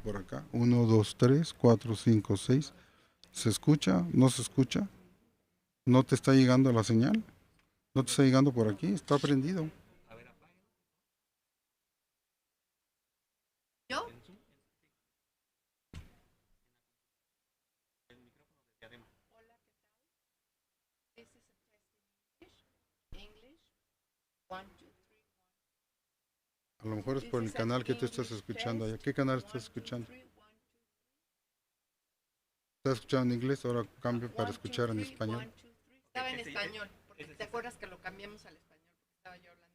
Speaker 4: Por acá. 1, 2, 3, 4, 5, 6. ¿Se escucha? ¿No se escucha? ¿No te está llegando la señal? ¿No te está llegando por aquí? Está prendido.
Speaker 12: ¿Yo?
Speaker 4: A lo mejor es por el canal que tú estás escuchando allá. ¿Qué canal estás escuchando? ¿Estás escuchando en inglés? Ahora cambio para escuchar en español.
Speaker 12: Estaba en español, porque te acuerdas que lo cambiamos al español, porque estaba yo hablando.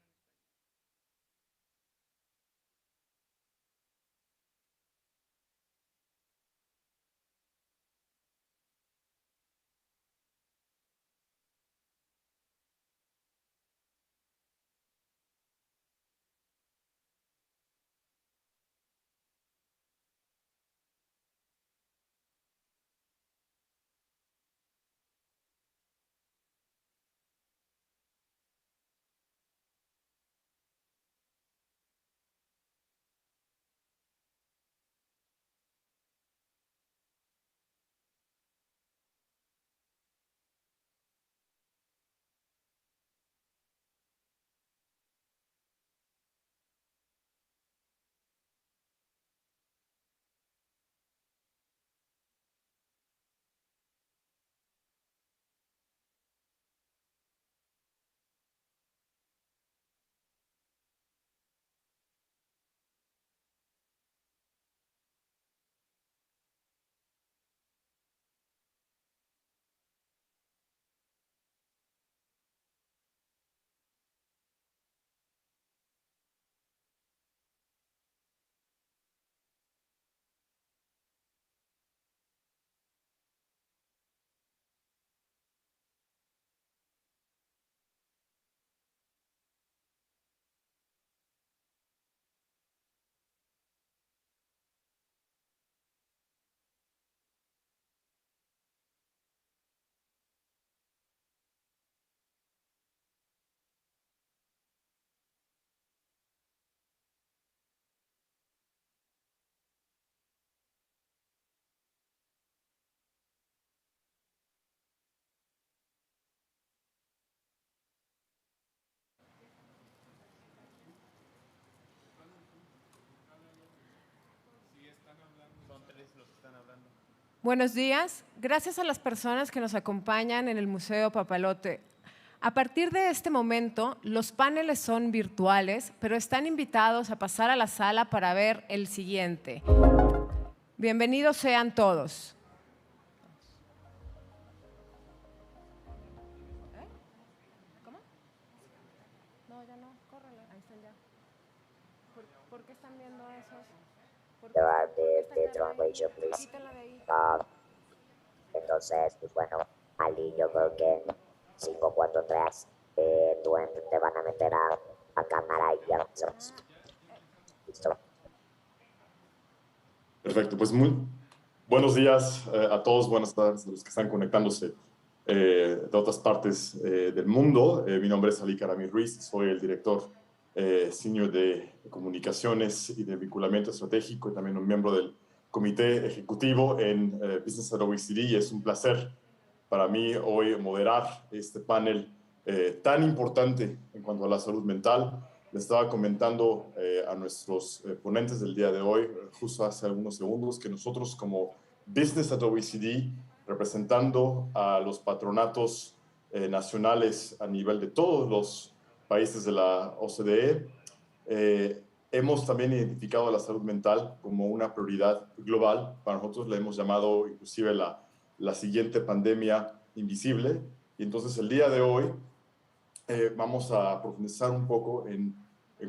Speaker 6: Buenos días. Gracias a las personas que nos acompañan en el Museo Papalote. A partir de este momento, los paneles son virtuales, pero están invitados a pasar a la sala para ver el siguiente. Bienvenidos sean todos. ¿Cómo? No, ya no, córrele. Ahí están ya. ¿Por qué están viendo esos?
Speaker 11: There are the translation, please. Entonces, pues bueno, Ali, yo creo que en 5, 4, 3, te van a meter a cámara y ya empezamos. ¿Listo?
Speaker 13: Perfecto, pues muy buenos días a todos, buenas tardes a los que están conectándose de otras partes del mundo. Mi nombre es Ali Karami Ruiz, soy el director senior de comunicaciones y de vinculamiento estratégico y también un miembro del comité ejecutivo en Business at OECD, y es un placer para mí hoy moderar este panel tan importante en cuanto a la salud mental. Le estaba comentando a nuestros ponentes del día de hoy, justo hace algunos segundos, que nosotros como Business at OECD, representando a los patronatos nacionales a nivel de todos los países de la OCDE, hemos también identificado la salud mental como una prioridad global. Para nosotros le hemos llamado inclusive la siguiente pandemia invisible. Y entonces el día de hoy vamos a profundizar un poco en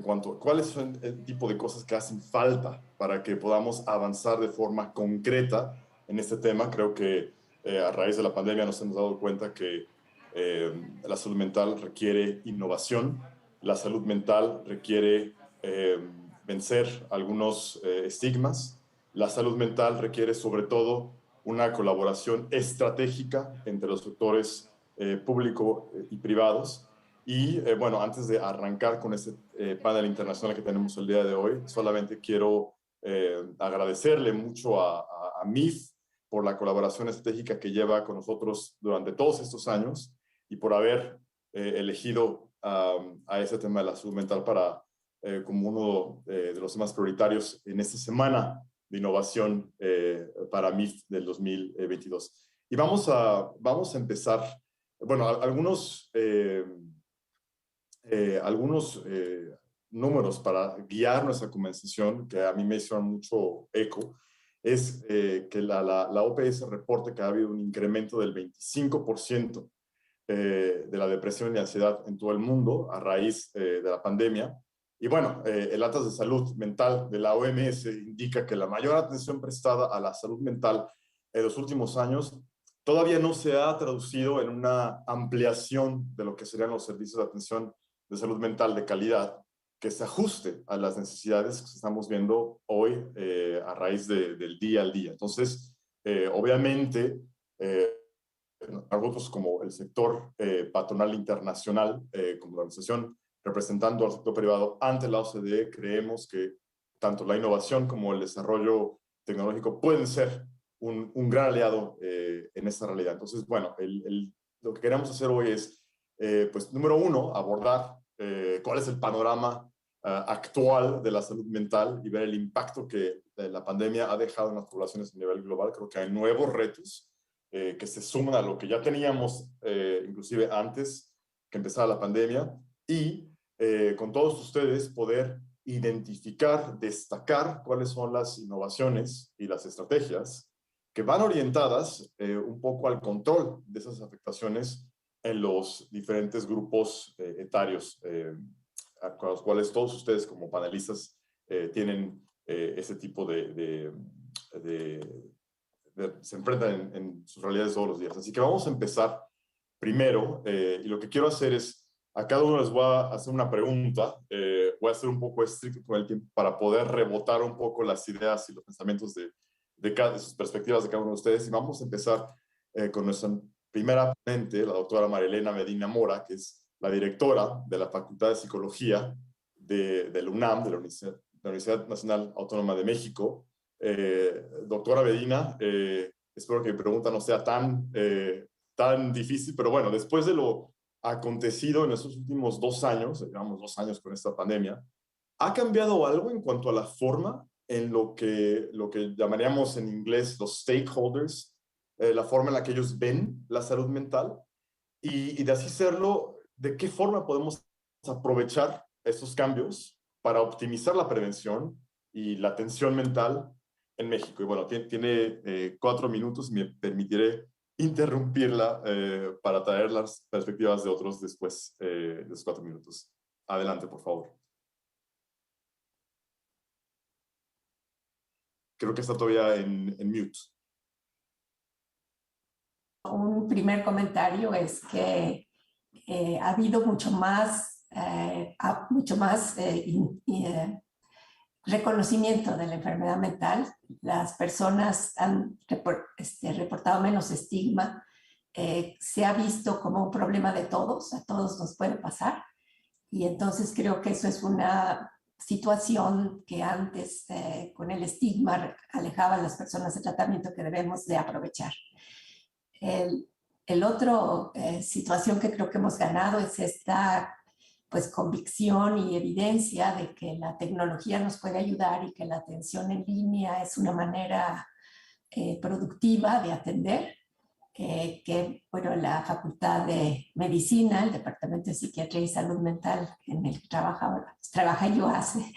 Speaker 13: cuanto a cuáles son el tipo de cosas que hacen falta para que podamos avanzar de forma concreta en este tema. Creo que a raíz de la pandemia nos hemos dado cuenta que la salud mental requiere innovación, la salud mental requiere vencer algunos estigmas, la salud mental requiere sobre todo una colaboración estratégica entre los sectores público y privados. Y bueno, antes de arrancar con este panel internacional que tenemos el día de hoy, solamente quiero agradecerle mucho a MIF por la colaboración estratégica que lleva con nosotros durante todos estos años y por haber elegido a ese tema de la salud mental como uno de los temas prioritarios en esta semana de innovación para MIF del 2022. Y vamos a empezar, bueno, algunos números para guiar nuestra conversación, que a mí me hicieron mucho eco, es que la OPS reporta que ha habido un incremento del 25% de la depresión y la ansiedad en todo el mundo a raíz de la pandemia. Y bueno, el Atlas de Salud Mental de la OMS indica que la mayor atención prestada a la salud mental en los últimos años todavía no se ha traducido en una ampliación de lo que serían los servicios de atención de salud mental de calidad que se ajuste a las necesidades que estamos viendo hoy a raíz del día al día. Entonces, obviamente, nosotros como el sector patronal internacional, como la organización representando al sector privado ante la OCDE, creemos que tanto la innovación como el desarrollo tecnológico pueden ser un gran aliado en esta realidad. Entonces, bueno, lo que queremos hacer hoy es, pues, número uno, abordar cuál es el panorama actual de la salud mental y ver el impacto que la pandemia ha dejado en las poblaciones a nivel global. Creo que hay nuevos retos que se suman a lo que ya teníamos inclusive antes que empezara la pandemia y con todos ustedes poder identificar, destacar cuáles son las innovaciones y las estrategias que van orientadas un poco al control de esas afectaciones en los diferentes grupos etarios con los cuales todos ustedes como panelistas tienen ese tipo se enfrentan en sus realidades todos los días. Así que vamos a empezar primero, y lo que quiero hacer es, a cada uno les voy a hacer una pregunta, voy a ser un poco estricto con el tiempo para poder rebotar un poco las ideas y los pensamientos de sus perspectivas de cada uno de ustedes, y vamos a empezar con nuestra primera ponente, la doctora Marilena Medina Mora, que es la directora de la Facultad de Psicología de la UNAM, de la Universidad Nacional Autónoma de México. Doctora Medina, espero que mi pregunta no sea tan difícil, pero bueno, después de lo acontecido en estos últimos 2 años, llevamos 2 años con esta pandemia, ¿ha cambiado algo en cuanto a la forma en lo que llamaríamos en inglés los stakeholders, la forma en la que ellos ven la salud mental? Y de así serlo, ¿de qué forma podemos aprovechar estos cambios para optimizar la prevención y la atención mental en México? Y bueno, tiene 4 minutos y me permitiré interrumpirla para traer las perspectivas de otros después de los 4 minutos. Adelante, por favor. Creo que está todavía en mute.
Speaker 16: Un primer comentario es que ha habido mucho más reconocimiento de la enfermedad mental. Las personas han reportado menos estigma. Se ha visto como un problema de todos, a todos nos puede pasar. Y entonces creo que eso es una situación que antes con el estigma alejaba a las personas de tratamiento que debemos de aprovechar. El otro situación que creo que hemos ganado es esta pues convicción y evidencia de que la tecnología nos puede ayudar y que la atención en línea es una manera productiva de atender, que bueno, la Facultad de Medicina, el Departamento de Psiquiatría y Salud Mental en el que trabaja yo hace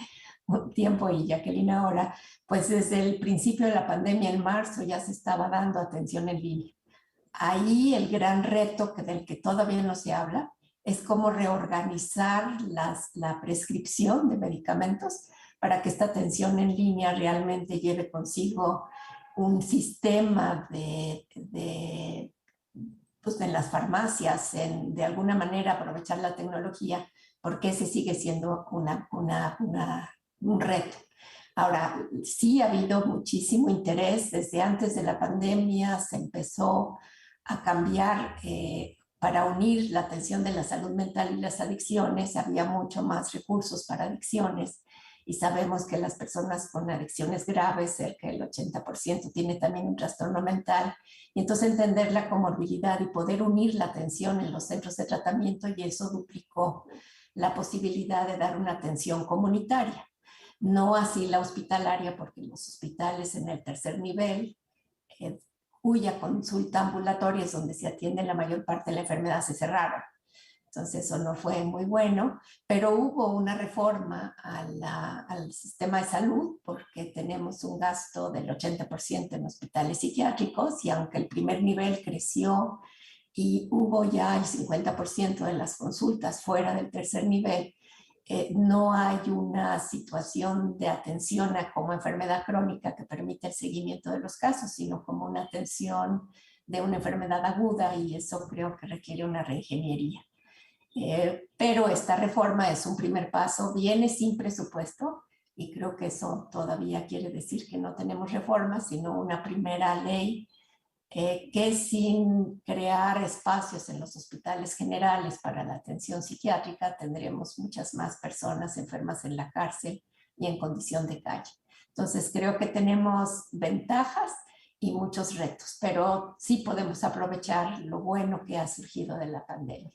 Speaker 16: un tiempo y Jacqueline ahora, pues desde el principio de la pandemia en marzo ya se estaba dando atención en línea. Ahí el gran reto del que todavía no se habla es cómo reorganizar la prescripción de medicamentos para que esta atención en línea realmente lleve consigo un sistema pues en las farmacias, de alguna manera aprovechar la tecnología, porque ese sigue siendo un reto. Ahora, sí ha habido muchísimo interés. Desde antes de la pandemia se empezó a cambiar para unir la atención de la salud mental y las adicciones. Había mucho más recursos para adicciones y sabemos que las personas con adicciones graves, cerca del 80%, tiene también un trastorno mental. Y entonces entender la comorbilidad y poder unir la atención en los centros de tratamiento, y eso duplicó la posibilidad de dar una atención comunitaria. No así la hospitalaria, porque los hospitales en el tercer nivel, cuya consulta ambulatoria es donde se atiende la mayor parte de la enfermedad, se cerraron. Entonces eso no fue muy bueno, pero hubo una reforma al sistema de salud porque tenemos un gasto del 80% en hospitales psiquiátricos, y aunque el primer nivel creció y hubo ya el 50% de las consultas fuera del tercer nivel, no hay una situación de atención como enfermedad crónica que permite el seguimiento de los casos, sino como una atención de una enfermedad aguda, y eso creo que requiere una reingeniería. Pero esta reforma es un primer paso, viene sin presupuesto, y creo que eso todavía quiere decir que no tenemos reforma, sino una primera ley que sin crear espacios en los hospitales generales para la atención psiquiátrica, tendremos muchas más personas enfermas en la cárcel y en condición de calle. Entonces creo que tenemos ventajas y muchos retos, pero sí podemos aprovechar lo bueno que ha surgido de la pandemia.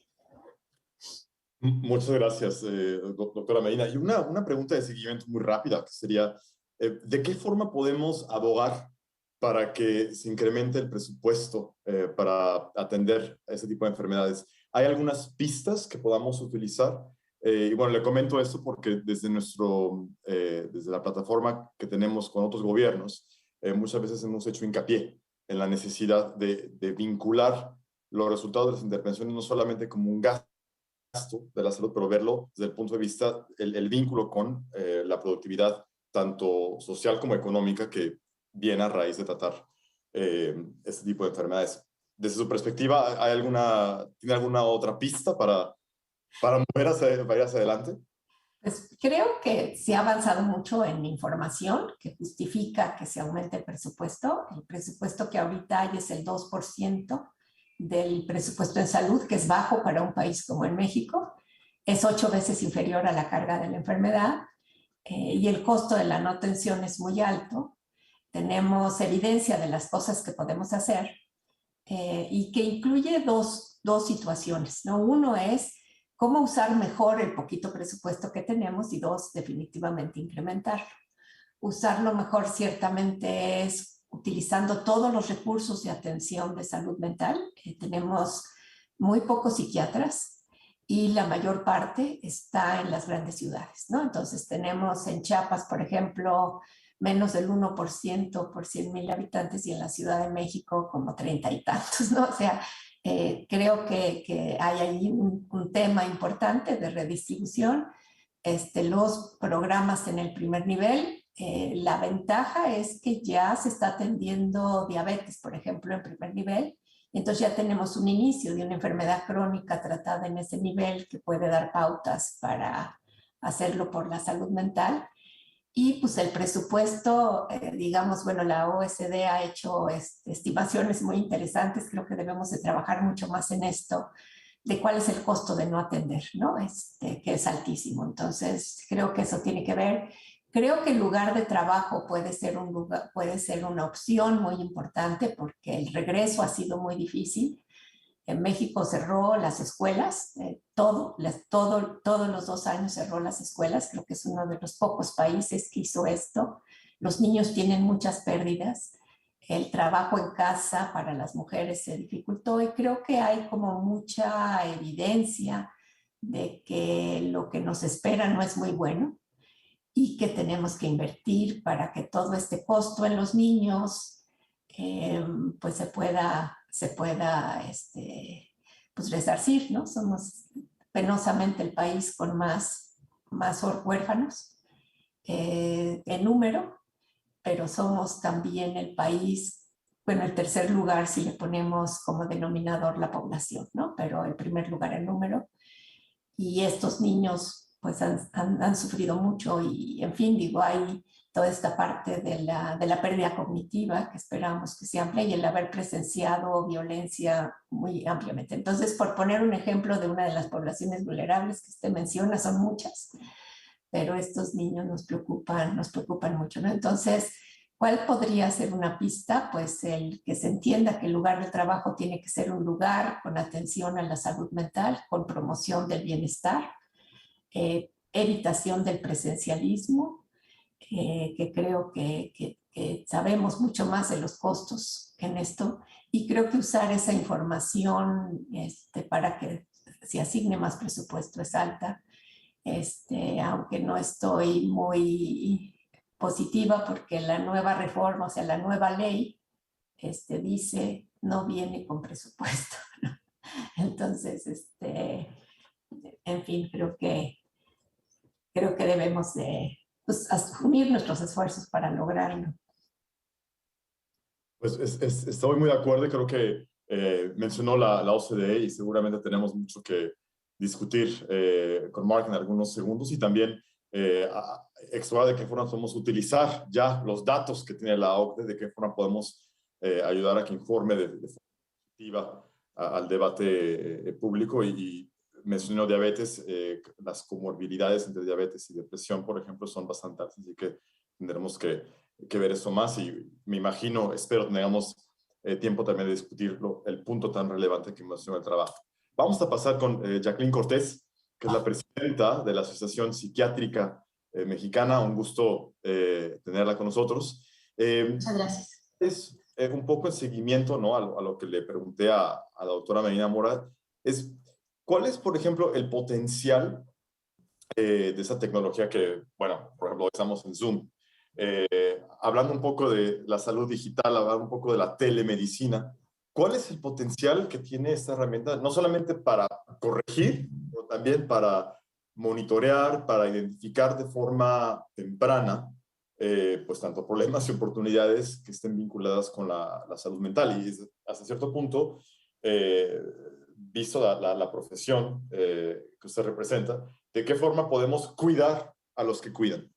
Speaker 13: Muchas gracias, doctora Medina. Y una pregunta de seguimiento muy rápida, que sería, ¿de qué forma podemos abogar para que se incremente el presupuesto para atender a ese tipo de enfermedades? ¿Hay algunas pistas que podamos utilizar? Y bueno, le comento esto porque desde la plataforma que tenemos con otros gobiernos, muchas veces hemos hecho hincapié en la necesidad de vincular los resultados de las intervenciones no solamente como un gasto de la salud, pero verlo desde el punto de vista, el vínculo con la productividad, tanto social como económica, que viene a raíz de tratar este tipo de enfermedades. Desde su perspectiva, ¿tiene alguna otra pista para mover hacia adelante?
Speaker 16: Pues creo que se ha avanzado mucho en información que justifica que se aumente el presupuesto. El presupuesto que ahorita hay es el 2% del presupuesto en salud, que es bajo para un país como en México. Es 8 veces inferior a la carga de la enfermedad, y el costo de la no atención es muy alto. Tenemos evidencia de las cosas que podemos hacer, y que incluye dos situaciones, ¿no? Uno es cómo usar mejor el poquito presupuesto que tenemos, y dos, definitivamente incrementarlo. Usarlo mejor ciertamente es utilizando todos los recursos de atención de salud mental. Tenemos muy pocos psiquiatras y la mayor parte está en las grandes ciudades, ¿no? Entonces tenemos en Chiapas, por ejemplo, menos del 1% por 100,000 habitantes, y en la Ciudad de México como 30 y tantos, ¿no? O sea, creo que hay ahí un tema importante de redistribución. Los programas en el primer nivel, la ventaja es que ya se está atendiendo diabetes, por ejemplo, en primer nivel. Entonces ya tenemos un inicio de una enfermedad crónica tratada en ese nivel que puede dar pautas para hacerlo por la salud mental. Y pues el presupuesto, digamos, bueno, la OECD ha hecho estimaciones muy interesantes. Creo que debemos de trabajar mucho más en esto, de cuál es el costo de no atender, ¿no? Que es altísimo. Entonces, creo que eso tiene que ver. Creo que el lugar de trabajo puede ser una opción muy importante, porque el regreso ha sido muy difícil. En México cerró las escuelas, todos los 2 años cerró las escuelas. Creo que es uno de los pocos países que hizo esto. Los niños tienen muchas pérdidas. El trabajo en casa para las mujeres se dificultó, y creo que hay como mucha evidencia de que lo que nos espera no es muy bueno, y que tenemos que invertir para que todo este costo en los niños pues se pueda pues resarcir, ¿no? Somos penosamente el país con más huérfanos en número, pero somos también el país, bueno, el tercer lugar si le ponemos como denominador la población, ¿no? Pero el primer lugar en número. Y estos niños pues han sufrido mucho, y en fin, digo, hay toda esta parte de la pérdida cognitiva que esperamos que se amplíe, y el haber presenciado violencia muy ampliamente. Entonces, por poner un ejemplo de una de las poblaciones vulnerables que usted menciona, son muchas, pero estos niños nos preocupan mucho, ¿no? Entonces, ¿cuál podría ser una pista? Pues el que se entienda que el lugar de trabajo tiene que ser un lugar con atención a la salud mental, con promoción del bienestar, evitación del presencialismo, que creo que sabemos mucho más de los costos en esto, y creo que usar esa información para que se asigne más presupuesto es alta, aunque no estoy muy positiva porque la nueva reforma, o sea, la nueva ley, dice no viene con presupuesto, ¿no? Entonces, en fin, creo que debemos de unir nuestros esfuerzos para lograrlo.
Speaker 13: Pues estoy muy de acuerdo y creo que mencionó la OCDE y seguramente tenemos mucho que discutir con Mark en algunos segundos y también explorar de qué forma podemos utilizar ya los datos que tiene la OCDE, de qué forma podemos ayudar a que informe de forma positiva al debate público y mencionó diabetes, las comorbilidades entre diabetes y depresión, por ejemplo, son bastante altas, así que tendremos que ver eso más y me imagino, espero tengamos tiempo también de discutirlo, el punto tan relevante que mencionó el trabajo. Vamos a pasar con Jacqueline Cortés, que es la presidenta de la Asociación Psiquiátrica Mexicana. Un gusto tenerla con nosotros.
Speaker 17: Muchas gracias.
Speaker 13: Es un poco en seguimiento, ¿no?, a lo que le pregunté a la doctora Medina Mora, es ¿cuál es, por ejemplo, el potencial de esa tecnología que, bueno, por ejemplo, estamos en Zoom, hablando un poco de la salud digital, hablando un poco de la telemedicina? ¿Cuál es el potencial que tiene esta herramienta, no solamente para corregir, pero también para monitorear, para identificar de forma temprana, pues tanto problemas y oportunidades que estén vinculadas con la salud mental? Y hasta cierto punto, visto la profesión que usted representa, ¿de qué forma podemos cuidar a los que cuidan?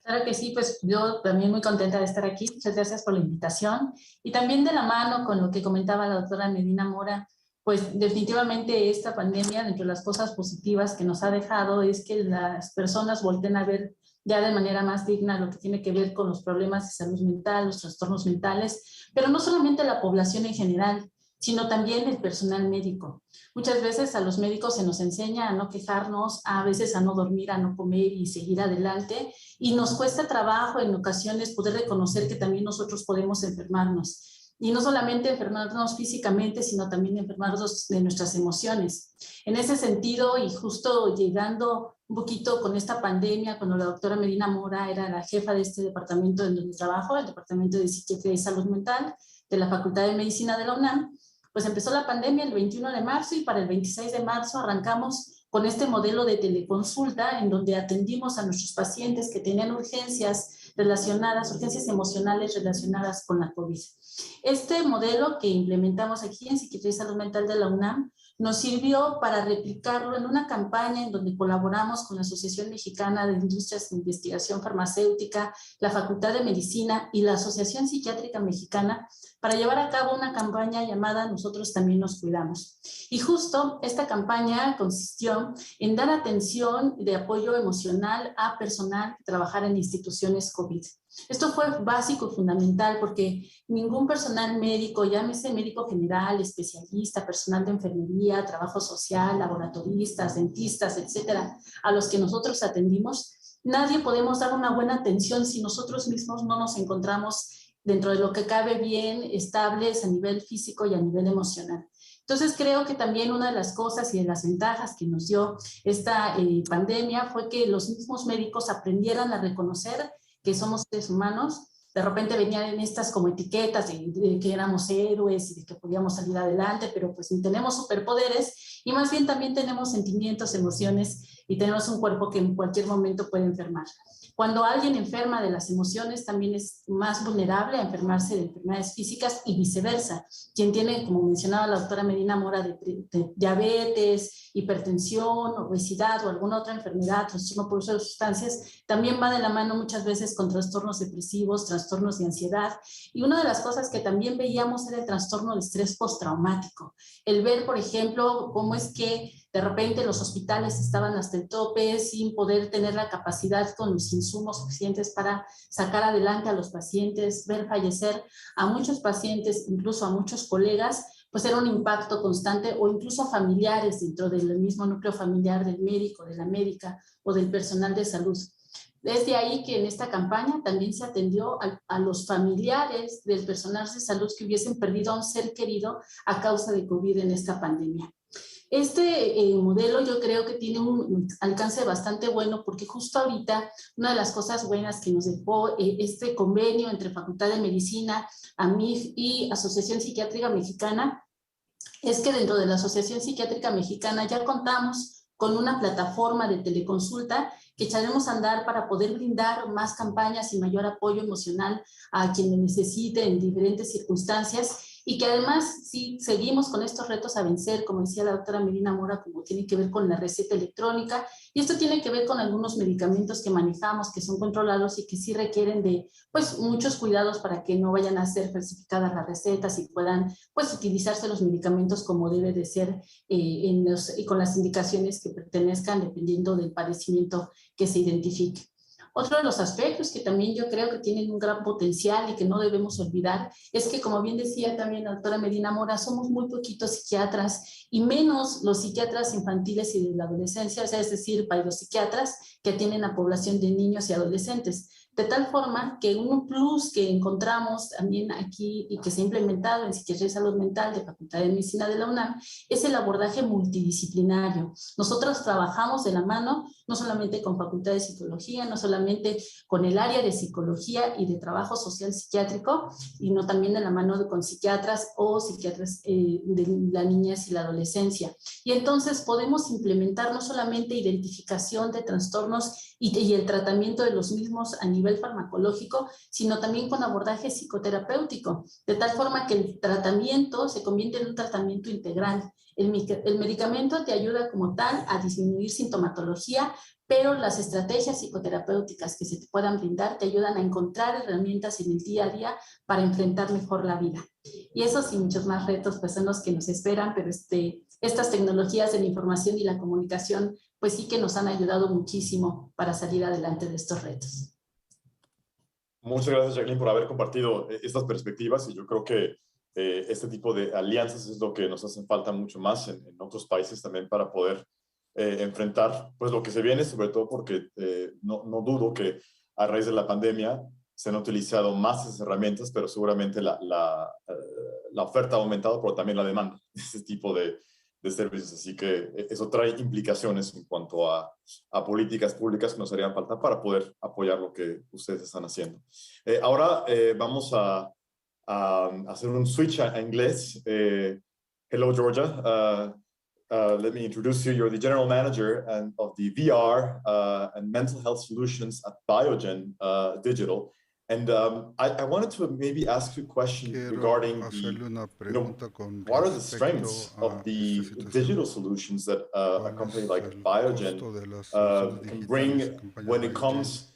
Speaker 17: Claro que sí, pues yo también muy contenta de estar aquí. Muchas gracias por la invitación. Y también de la mano con lo que comentaba la doctora Medina Mora, pues definitivamente esta pandemia, dentro de las cosas positivas que nos ha dejado, es que las personas volteen a ver ya de manera más digna lo que tiene que ver con los problemas de salud mental, los trastornos mentales, pero no solamente la población en general, sino también el personal médico. Muchas veces a los médicos se nos enseña a no quejarnos, a veces a no dormir, a no comer y seguir adelante, y nos cuesta trabajo en ocasiones poder reconocer que también nosotros podemos enfermarnos. Y no solamente enfermarnos físicamente, sino también enfermarnos de nuestras emociones. En ese sentido, y justo llegando un poquito con esta pandemia, cuando la doctora Medina Mora era la jefa de este departamento en donde trabajo, el Departamento de Psiquiatría y Salud Mental de la Facultad de Medicina de la UNAM, pues empezó la pandemia el 21 de marzo y para el 26 de marzo arrancamos con este modelo de teleconsulta en donde atendimos a nuestros pacientes que tenían urgencias emocionales relacionadas con la COVID. Este modelo que implementamos aquí en Psiquiatría y Salud Mental de la UNAM nos sirvió para replicarlo en una campaña en donde colaboramos con la Asociación Mexicana de Industrias de Investigación Farmacéutica, la Facultad de Medicina y la Asociación Psiquiátrica Mexicana para llevar a cabo una campaña llamada Nosotros También Nos Cuidamos. Y justo esta campaña consistió en dar atención de apoyo emocional a personal que trabajara en instituciones COVID. Esto fue básico y fundamental porque ningún personal médico, llámese médico general, especialista, personal de enfermería, trabajo social, laboratoristas, dentistas, etcétera, a los que nosotros atendimos, nadie podemos dar una buena atención si nosotros mismos no nos encontramos dentro de lo que cabe bien, estables a nivel físico y a nivel emocional. Entonces creo que también una de las cosas y de las ventajas que nos dio esta pandemia fue que los mismos médicos aprendieran a reconocer que somos seres humanos. De repente venían en estas como etiquetas de que éramos héroes y de que podíamos salir adelante, pero pues tenemos superpoderes y más bien también tenemos sentimientos, emociones y tenemos un cuerpo que en cualquier momento puede enfermar. Cuando alguien enferma de las emociones también es más vulnerable a enfermarse de enfermedades físicas y viceversa. Quien tiene, como mencionaba la doctora Medina Mora, de diabetes, hipertensión, obesidad o alguna otra enfermedad, trastorno por uso de sustancias, también va de la mano muchas veces con trastornos depresivos, trastornos de ansiedad. Y una de las cosas que también veíamos era el trastorno de estrés postraumático. El ver, por ejemplo, cómo es que De repente los hospitales estaban hasta el tope sin poder tener la capacidad con los insumos suficientes para sacar adelante a los pacientes, ver fallecer a muchos pacientes, incluso a muchos colegas, pues era un impacto constante, o incluso a familiares dentro del mismo núcleo familiar del médico, de la médica o del personal de salud. Desde ahí que en esta campaña también se atendió a los familiares del personal de salud que hubiesen perdido a un ser querido a causa de COVID en esta pandemia. Este modelo yo creo que tiene un alcance bastante bueno, porque justo ahorita una de las cosas buenas que nos dejó este convenio entre Facultad de Medicina, AMIF y Asociación Psiquiátrica Mexicana es que dentro de la Asociación Psiquiátrica Mexicana ya contamos con una plataforma de teleconsulta que echaremos a andar para poder brindar más campañas y mayor apoyo emocional a quienes necesiten en diferentes circunstancias, y que además sí seguimos con estos retos a vencer, como decía la doctora Medina Mora, como tiene que ver con la receta electrónica, y esto tiene que ver con algunos medicamentos que manejamos, que son controlados y que sí requieren de pues muchos cuidados para que no vayan a ser falsificadas las recetas y puedan pues utilizarse los medicamentos como debe de ser y con las indicaciones que pertenezcan dependiendo del padecimiento que se identifique. Otro de los aspectos que también yo creo que tienen un gran potencial y que no debemos olvidar es que, como bien decía también la doctora Medina Mora, somos muy poquitos psiquiatras y menos los psiquiatras infantiles y de la adolescencia, o sea, es decir, psiquiatras que atienden a población de niños y adolescentes. De tal forma que un plus que encontramos también aquí y que se ha implementado en Psiquiatría y Salud Mental de Facultad de Medicina de la UNAM es el abordaje multidisciplinario. Nosotros trabajamos de la mano no solamente con Facultad de Psicología, no solamente con el área de Psicología y de Trabajo Social Psiquiátrico, sino también de la mano con psiquiatras o psiquiatras de la niñez y la adolescencia. Y entonces podemos implementar no solamente identificación de trastornos y el tratamiento de los mismos a nivel farmacológico, sino también con abordaje psicoterapéutico, de tal forma que el tratamiento se convierte en un tratamiento integral. El medicamento te ayuda como tal a disminuir sintomatología, pero las estrategias psicoterapéuticas que se te puedan brindar te ayudan a encontrar herramientas en el día a día para enfrentar mejor la vida. Y esos y muchos más retos pues son los que nos esperan, pero estas tecnologías de la información y la comunicación pues sí que nos han ayudado muchísimo para salir adelante de estos retos.
Speaker 13: Muchas gracias, Jacqueline, por haber compartido estas perspectivas, y yo creo que este tipo de alianzas es lo que nos hace falta mucho más en otros países también para poder enfrentar pues lo que se viene, sobre todo porque no dudo que a raíz de la pandemia se han utilizado más esas herramientas, pero seguramente la oferta ha aumentado, pero también la demanda de ese tipo de servicios. Así que eso trae implicaciones en cuanto a políticas públicas que nos harían falta para poder apoyar lo que ustedes están haciendo. Ahora vamos a hacer un switch a inglés. Hello, Georgia. Let me introduce you. You're the general manager of the VR and mental health solutions at Biogen Digital. And I wanted to maybe ask you a question regarding what are the strengths of the digital solutions that a company like Biogen can bring when it comes,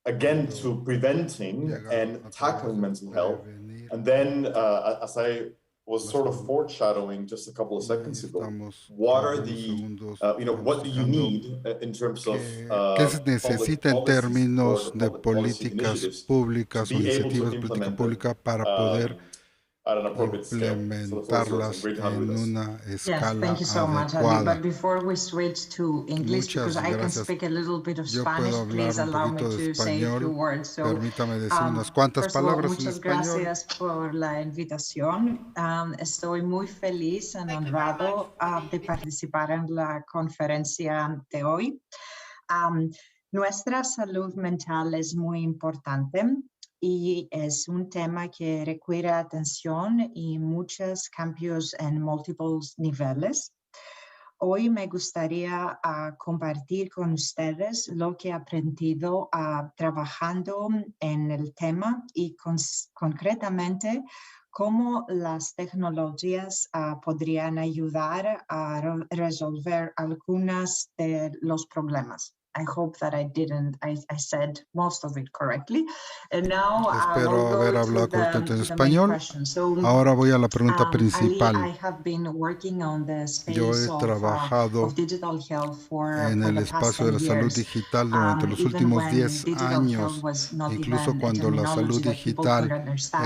Speaker 13: again, to preventing and tackling mental health. And then, as I was sort of foreshadowing just a couple of seconds ago, what are the, what do you need in terms of
Speaker 4: ¿qué se necesita en términos de políticas públicas o iniciativas de política pública para poder implementarlas en una escala adecuada? Muchas gracias. Yo puedo hablar un poquito de español. Permítame decir unas cuantas palabras en español.
Speaker 18: Muchas gracias por la invitación. Estoy muy feliz y honrado de participar en la conferencia de hoy. Nuestra salud mental es muy importante y es un tema que requiere atención y muchos cambios en múltiples niveles. Hoy me gustaría compartir con ustedes lo que he aprendido trabajando en el tema y concretamente cómo las tecnologías podrían ayudar a resolver algunos de los problemas. I hope that I said most of it correctly. And now
Speaker 4: Espero haber hablado correctamente en español. Ahora voy a la pregunta principal. Yo he trabajado en el espacio de la salud digital durante los últimos 10 años, incluso cuando la salud digital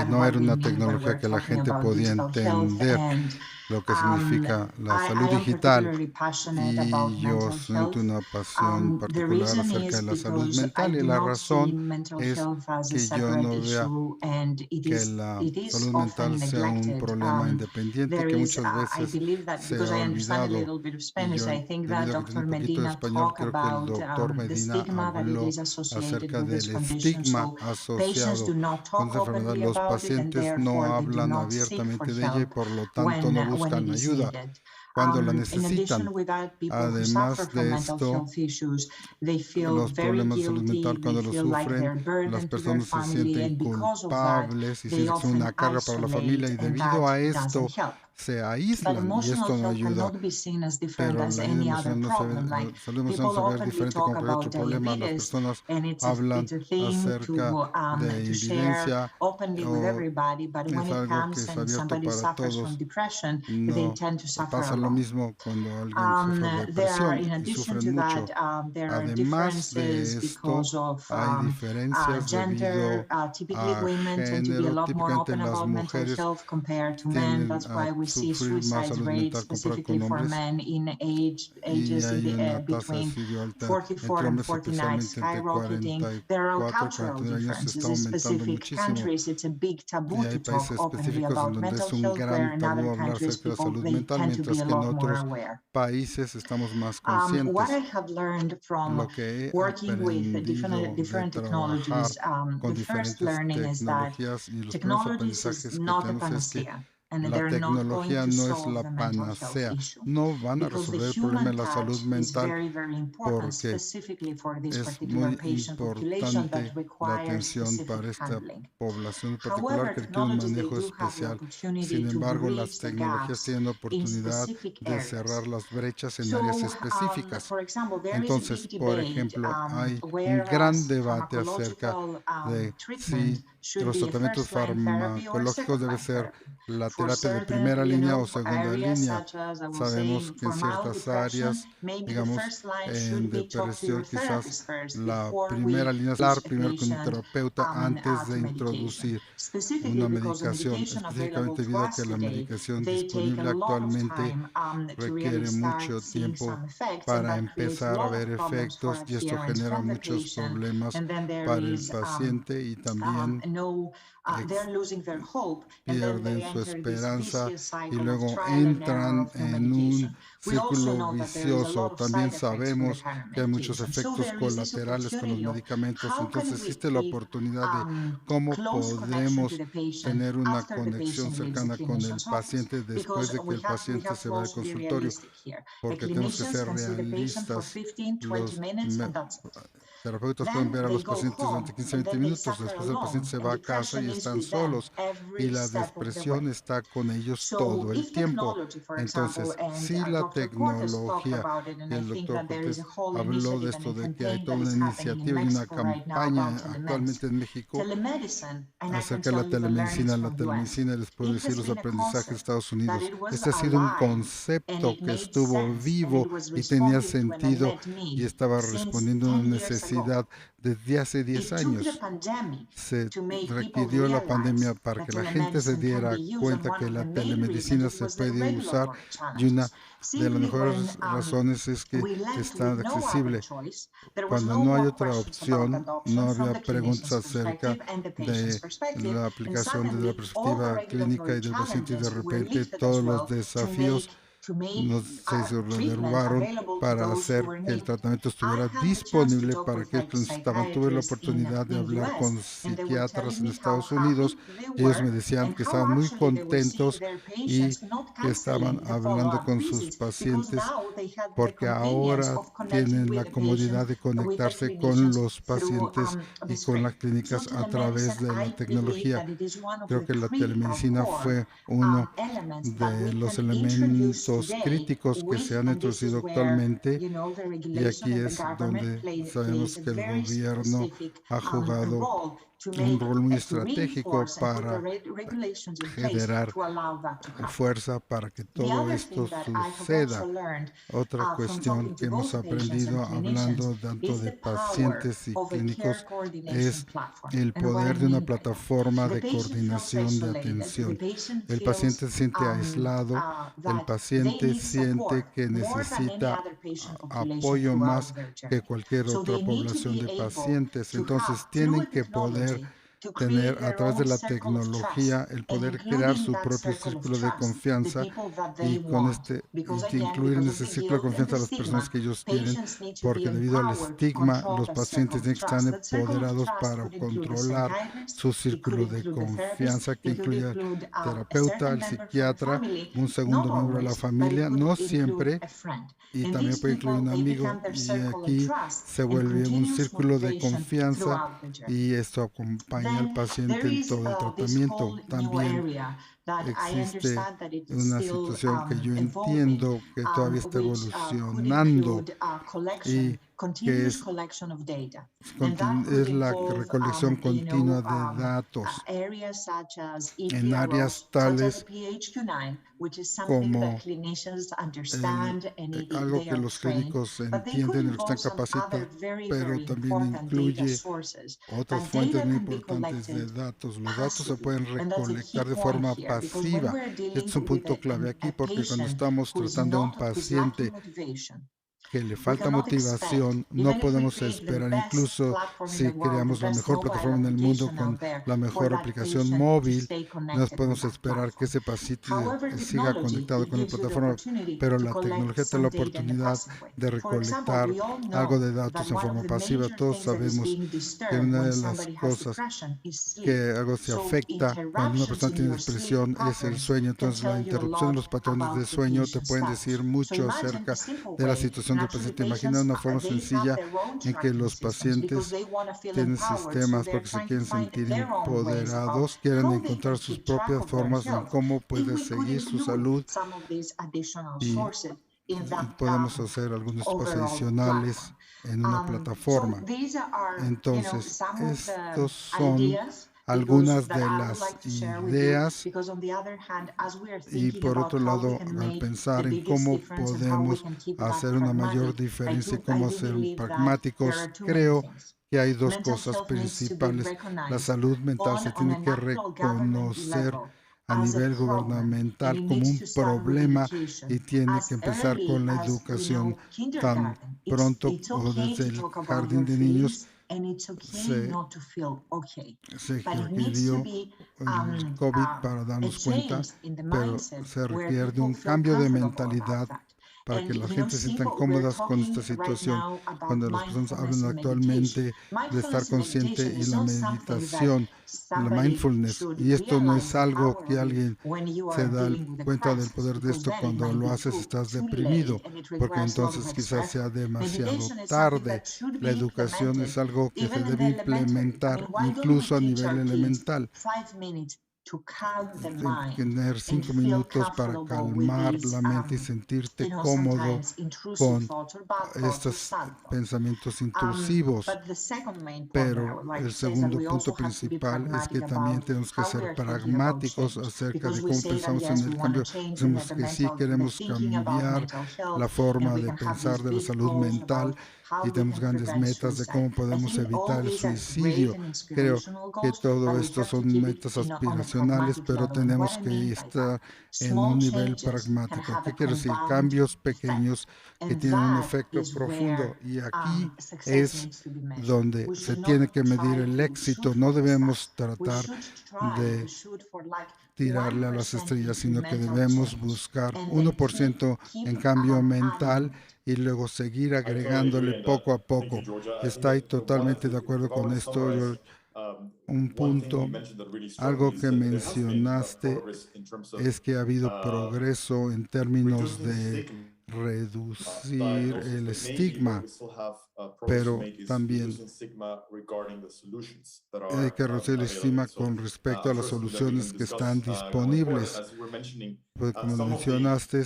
Speaker 4: no era una tecnología que la gente podía entender lo que significa la salud digital, y yo siento una pasión particular acerca de la salud mental, y la razón es que yo no vea que la salud mental sea un problema independiente que muchas veces se ha olvidado. Y yo, debido a que tengo un poquito de español, creo que el doctor Medina habló acerca del estigma asociado con esa enfermedad. Los pacientes no hablan abiertamente de ella y por lo tanto no buscan ayuda cuando la necesitan. Además de esto, los problemas de salud mental, cuando los sufren, las personas se sienten culpables y sienten una carga para la familia, y debido a esto se aíslan, y esto no ayuda. Pero la salud emocional no se ve diferente con cualquier otro problema. Las personas hablan acerca de evidencia, o es algo que es abierto para todos. No pasa lo mismo cuando alguien sufre depresión y sufren mucho. Además de esto, hay diferencias debido a género. Típicamente las mujeres tienden a sufrir más salud mental comparado con hombres, y hay una tasa de suicidio alta entre hombres, especialmente entre 44 y 49 años, se está aumentando muchísimo. Y hay países específicos en donde es un gran tabú hablar acerca de la salud mental, mientras que en otros países estamos más conscientes. Lo que he aprendido de trabajar con diferentes tecnologías, y los primeros aprendizajes que tenemos es que la tecnología no es la panacea. No van a resolver el problema de la salud mental, porque es muy importante la atención para esta población en particular que requiere un manejo especial. Sin embargo, las tecnologías tienen oportunidad de cerrar las brechas en áreas específicas. Entonces, por ejemplo, hay un gran debate acerca de si los tratamientos farmacológicos deben ser la terapia de primera línea o segunda línea. Sabemos que en ciertas áreas, digamos, en depresión, quizás la primera línea es hablar primero con un terapeuta antes de introducir una medicación, específicamente debido a que la medicación disponible actualmente requiere mucho tiempo para empezar a ver efectos, y esto genera muchos problemas para el paciente, y también pierden su esperanza y luego entran en un círculo vicioso. También sabemos que hay muchos efectos colaterales con los medicamentos. Entonces existe la oportunidad de cómo podemos tener una conexión cercana con el paciente después de que el paciente se va al consultorio, porque tenemos que ser realistas. Los terapeutas pueden ver a los pacientes durante 15-20 minutos, después el paciente se va a casa y están solos, y la depresión está con ellos todo el tiempo. Entonces, si la tecnología, y el doctor Cortés habló de esto, de que hay toda una iniciativa y una campaña actualmente en México acerca de la telemedicina. La telemedicina, les puedo decir los aprendizajes de Estados Unidos. Este ha sido un concepto que estuvo vivo y tenía sentido y estaba respondiendo a una necesidad desde hace 10 años. Se requirió la pandemia para que la gente se diera cuenta que la telemedicina se puede usar, y una de las mejores razones es que está accesible. Cuando no hay otra opción, no había preguntas acerca de la aplicación desde la perspectiva clínica y del paciente, y de repente todos los desafíos se derrubaron para hacer que el tratamiento estuviera disponible para aquellos que necesitaban. Tuve la oportunidad de hablar con psiquiatras en Estados Unidos. Ellos me decían que estaban muy contentos y que estaban hablando con sus pacientes porque ahora tienen la comodidad de conectarse con los pacientes y con las clínicas a través de la tecnología. Creo que la telemedicina fue uno de los elementos puntos críticos que se han introducido actualmente, y aquí es donde sabemos que el gobierno ha jugado un rol muy estratégico para generar fuerza para que todo esto suceda. Otra cuestión que hemos aprendido hablando tanto de pacientes y clínicos es el poder de una plataforma de coordinación de atención. El paciente se siente aislado, el paciente siente que necesita apoyo más que cualquier otra población de pacientes. Entonces tienen que poder tener a través de la tecnología el poder crear su propio círculo de confianza y con incluir en ese círculo de confianza a las personas que ellos quieren, porque debido al estigma los pacientes tienen que estar empoderados para controlar su círculo de confianza, que incluye al terapeuta, al psiquiatra, un segundo miembro de la familia, no siempre, y también puede incluir un amigo, y aquí se vuelve un círculo de confianza y esto acompaña al paciente en todo el tratamiento. También existe una situación que yo entiendo que todavía está evolucionando y que es la recolección continua de datos en áreas tales como algo que los clínicos entienden, están capacitados, pero también incluye otras fuentes muy importantes de datos. Los datos se pueden recolectar de forma pasiva. Este es un punto clave aquí, porque cuando estamos tratando a un paciente que le falta motivación, no podemos esperar, incluso si creamos la mejor plataforma en el mundo con la mejor aplicación móvil, no podemos esperar que ese paciente siga conectado con la plataforma, pero la tecnología tiene la oportunidad de recolectar algo de datos en forma pasiva. Todos sabemos que una de las cosas que algo se afecta cuando una persona tiene depresión es el sueño. Entonces la interrupción de los patrones de sueño te pueden decir mucho acerca de la situación del paciente. Imagina una forma sencilla en que los pacientes tienen sistemas porque se quieren sentir empoderados, quieren encontrar sus propias formas en cómo puede seguir su salud, y podemos hacer algunos pasos adicionales en una plataforma. Entonces, estos son algunas de las ideas, y por otro lado, al pensar en cómo podemos hacer una mayor diferencia y cómo ser pragmáticos, creo que hay dos cosas principales. La salud mental se tiene que reconocer a nivel gubernamental como un problema y tiene que empezar con la educación tan pronto o desde el jardín de niños. Se requirió el COVID para darnos cuenta, pero se requiere de un cambio de mentalidad para que la gente se sienta cómoda con esta situación. Cuando las personas hablan actualmente de estar consciente y la meditación, la mindfulness, y esto no es algo que alguien se da cuenta del poder de esto cuando lo haces estás deprimido, porque entonces quizás sea demasiado tarde. La educación es algo que se debe implementar incluso a nivel elemental. Tener 5 minutos para calmar la mente y sentirte cómodo con estos pensamientos intrusivos. Pero el segundo punto principal es que también tenemos que ser pragmáticos acerca de cómo pensamos en el cambio. Decimos que sí queremos cambiar la forma de pensar de la salud mental y tenemos grandes metas de cómo podemos evitar el suicidio. Creo que todo esto son metas aspiracionales, pero tenemos que estar en un nivel pragmático. ¿Qué quiero decir? Cambios pequeños que tienen un efecto profundo, y aquí es donde se tiene que medir el éxito. No debemos tratar de tirarle a las estrellas, sino que debemos buscar 1% en cambio mental y luego seguir agregándole poco a poco. Estoy totalmente de acuerdo con esto. Un punto, algo que mencionaste, es que ha habido progreso en términos de reducir el estigma, pero también hay que reducir el estigma con respecto a las soluciones que están disponibles. Pues, como mencionaste,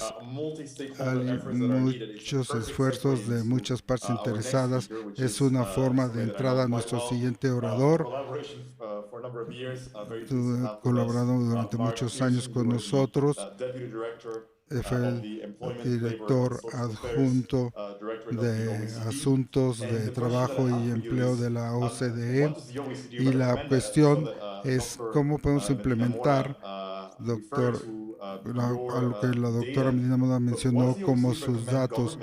Speaker 4: hay muchos esfuerzos de muchas partes interesadas. Es una forma de entrada a nuestro siguiente orador. Tú has colaborado durante muchos años con nosotros. Fue el director adjunto de Asuntos de Trabajo y Empleo de la OCDE. Y la cuestión es cómo podemos implementar, doctor, a lo que la doctora Medina Mora mencionó como sus datos,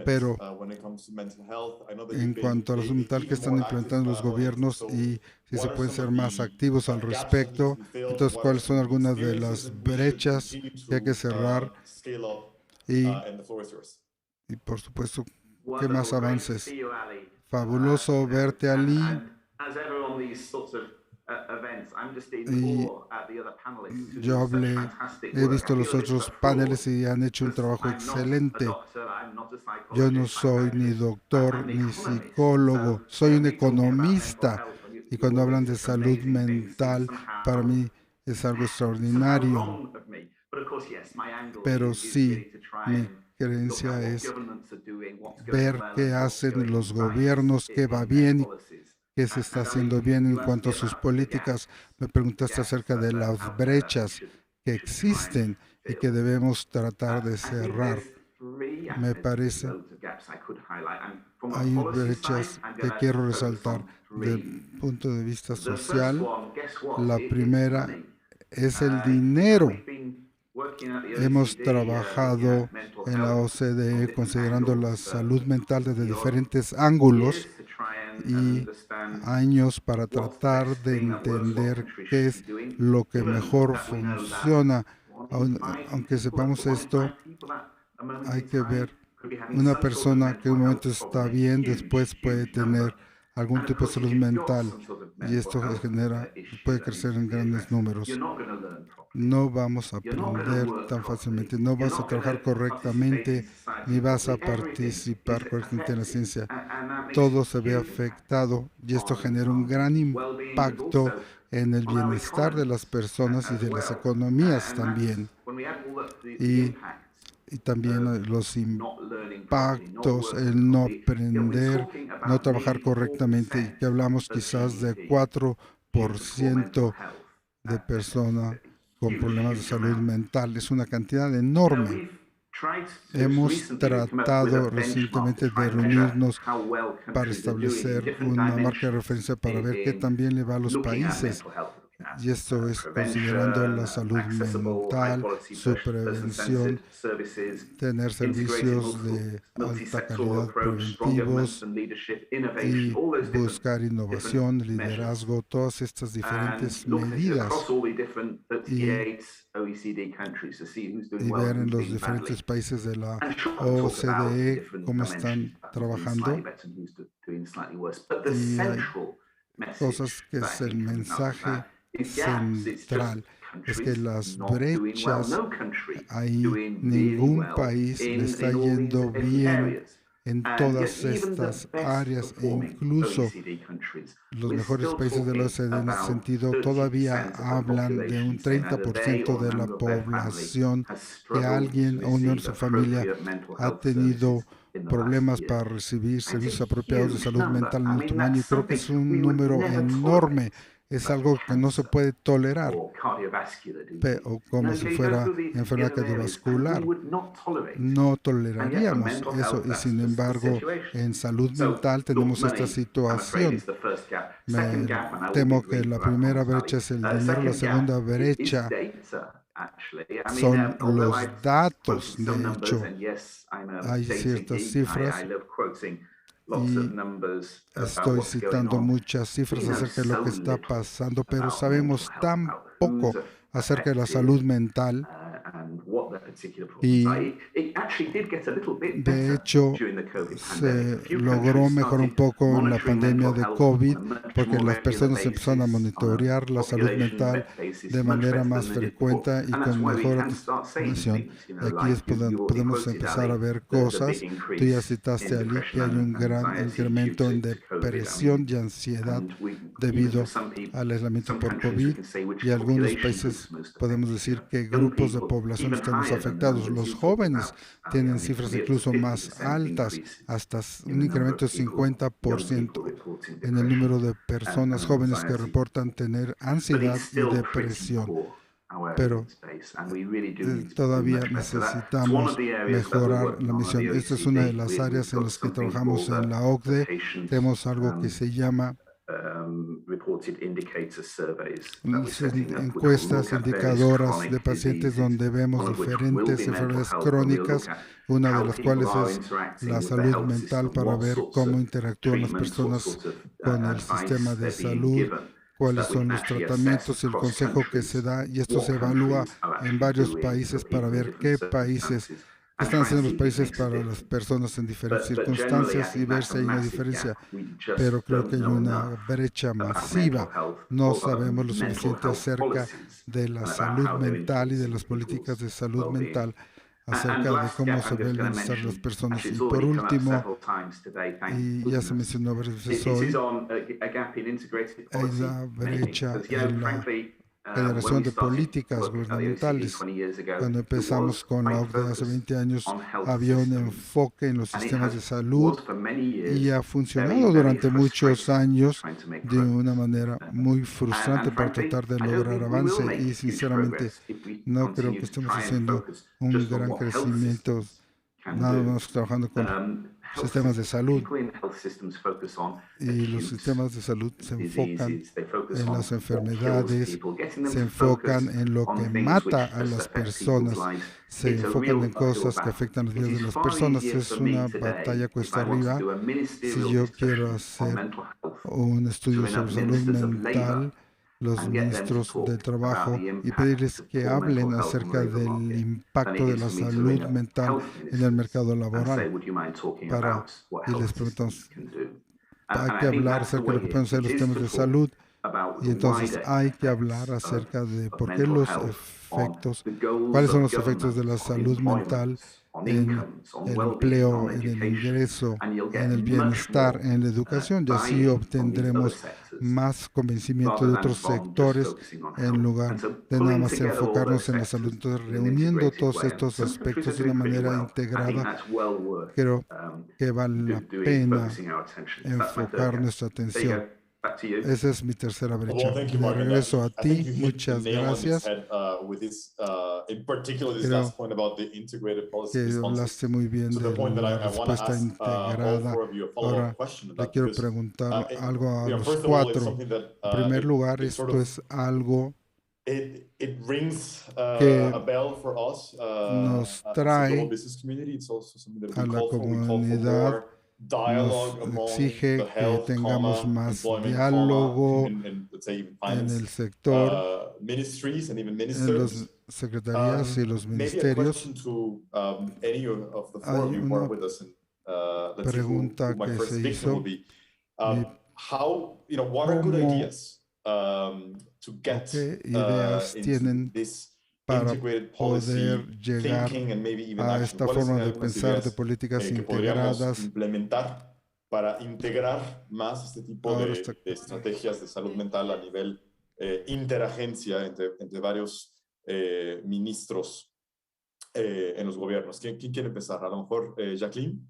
Speaker 4: pero en cuanto a la salud mental que están implementando los gobiernos y si se pueden ser más activos al respecto, entonces cuáles son algunas de las brechas que hay que cerrar y por supuesto, ¿qué más avances? Fabuloso verte, Ali. Y yo he visto los otros paneles y han hecho un trabajo excelente. Yo no soy ni doctor ni psicólogo, soy un economista. Y cuando hablan de salud mental, para mí es algo extraordinario. Pero sí, mi creencia es ver qué hacen los gobiernos, qué va bien, qué se está haciendo bien en cuanto a sus políticas. Me preguntaste acerca de las brechas que existen y que debemos tratar de cerrar. Me parece hay brechas que quiero resaltar desde el punto de vista social. La primera es el dinero. Hemos trabajado en la OCDE considerando la salud mental desde diferentes ángulos y años para tratar de entender qué es lo que mejor funciona. Aunque sepamos esto, hay que ver una persona que en un momento está bien, después puede tener algún tipo de salud mental y esto puede crecer en grandes números. No vamos a aprender tan fácilmente, no vas a trabajar correctamente, ni vas a participar correctamente en la ciencia. Todo se ve afectado y esto genera un gran impacto en el bienestar de las personas y de las economías también. Y también los impactos, el no aprender, no trabajar correctamente, y que hablamos quizás de 4% de personas con problemas de salud mental. Es una cantidad enorme. Hemos tratado recientemente de reunirnos para establecer una marca de referencia para ver qué también le va a los países. Y esto es considerando la salud mental, su prevención, tener servicios de alta calidad preventivos y buscar innovación, liderazgo, todas estas diferentes medidas y ver en los diferentes países de la OCDE cómo están trabajando. Y hay cosas que es el mensaje central, es que las brechas, ahí ningún país le está yendo bien en todas estas áreas e incluso los mejores países de la OCDE en ese sentido todavía hablan de un 30% de la población que alguien o un miembro de su familia ha tenido problemas para recibir servicios apropiados de salud mental en el último año, y creo que es un número enorme. Es algo que no se puede tolerar, o como si fuera enfermedad cardiovascular. No toleraríamos eso, y sin embargo, en salud mental tenemos esta situación. Me temo que la primera brecha es el dinero, la segunda brecha son los datos. De hecho, hay ciertas cifras. Y estoy citando muchas cifras acerca de lo que está pasando, pero sabemos tan poco acerca de la salud mental Y de hecho se logró mejorar un poco en la pandemia de COVID porque las personas empezaron a monitorear la salud mental de manera más frecuente y con mejor atención. Aquí es podemos empezar a ver cosas. Tú ya citaste, Ali, que hay un gran incremento en depresión y ansiedad debido al aislamiento por COVID, y algunos países podemos decir que grupos de población están más afectados. Los jóvenes tienen cifras incluso más altas, hasta un incremento de 50% en el número de personas jóvenes que reportan tener ansiedad y depresión. Pero todavía necesitamos mejorar la misión. Esta es una de las áreas en las que trabajamos en la OCDE. Tenemos algo que se llama encuestas indicadoras de pacientes donde vemos diferentes enfermedades crónicas, una de las cuales es la salud mental, para ver cómo interactúan las personas con el sistema de salud, cuáles son los tratamientos y el consejo que se da, y esto se evalúa en varios países para ver qué países están haciendo los países para las personas en diferentes circunstancias y ver si hay una diferencia. Pero creo que hay una brecha masiva. No sabemos lo suficiente acerca de la salud mental y de las políticas de salud mental, acerca de cómo se ven bienestar las personas. Y por último, y ya se mencionó varias veces hoy, hay una brecha en la generación de políticas gubernamentales. Cuando empezamos con la OCDE hace 20 años, había un enfoque en los sistemas de salud y ha funcionado durante muchos años de una manera muy frustrante para tratar de lograr avance, y sinceramente no creo que estemos haciendo un gran crecimiento nada más trabajando con sistemas de salud. Y los sistemas de salud se enfocan en las enfermedades, se enfocan en lo que mata a las personas, se enfocan en cosas que afectan las vidas de las personas. Es una batalla cuesta arriba. Si yo quiero hacer un estudio sobre salud mental, los ministros del trabajo, y pedirles que hablen acerca del impacto de la salud mental en el mercado laboral. Y les preguntamos, hay que hablar acerca de lo que pueden ser los temas de salud, y entonces hay que hablar acerca de por qué los efectos, cuáles son los efectos de la salud mental en el empleo, en el ingreso, en el bienestar, en la educación, y así obtendremos más convencimiento de otros sectores en lugar de nada más enfocarnos en la salud. Entonces, reuniendo todos estos aspectos de una manera integrada, creo que vale la pena enfocar nuestra atención. Esa es mi tercera brecha. De regreso a ti, muchas gracias. Creo que hablaste muy bien de la respuesta integrada. Ahora le quiero preguntar algo a los cuatro. En primer lugar, esto es algo que nos trae a la comunidad, nos exige que tengamos más diálogo en el sector, en las secretarías y los ministerios. Hay una pregunta que se hizo, ¿qué ideas tienen para poder llegar a esta forma de pensar de políticas integradas,
Speaker 13: para integrar más este tipo de estrategias de salud mental a nivel interagencia entre varios ministros en los gobiernos? ¿Quién quiere empezar? A lo mejor Jacqueline.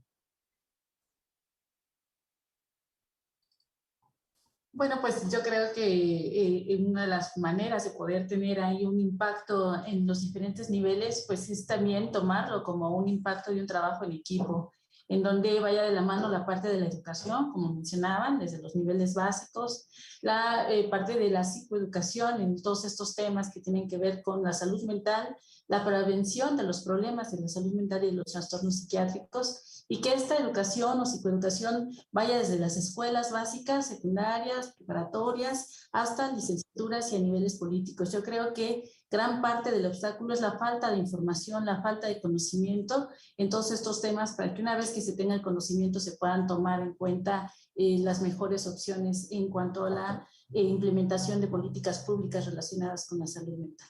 Speaker 17: Bueno, pues yo creo que una de las maneras de poder tener ahí un impacto en los diferentes niveles, pues es también tomarlo como un impacto de un trabajo en equipo. en donde vaya de la mano la parte de la educación, como mencionaban, desde los niveles básicos, la parte de la psicoeducación en todos estos temas que tienen que ver con la salud mental, la prevención de los problemas de la salud mental y de los trastornos psiquiátricos, y que esta educación o psicoeducación vaya desde las escuelas básicas, secundarias, preparatorias, hasta licenciaturas y a niveles políticos. Yo creo que gran parte del obstáculo es la falta de información, la falta de conocimiento en todos estos temas, para que una vez que se tenga el conocimiento se puedan tomar en cuenta las mejores opciones en cuanto a la implementación de políticas públicas relacionadas con la salud mental.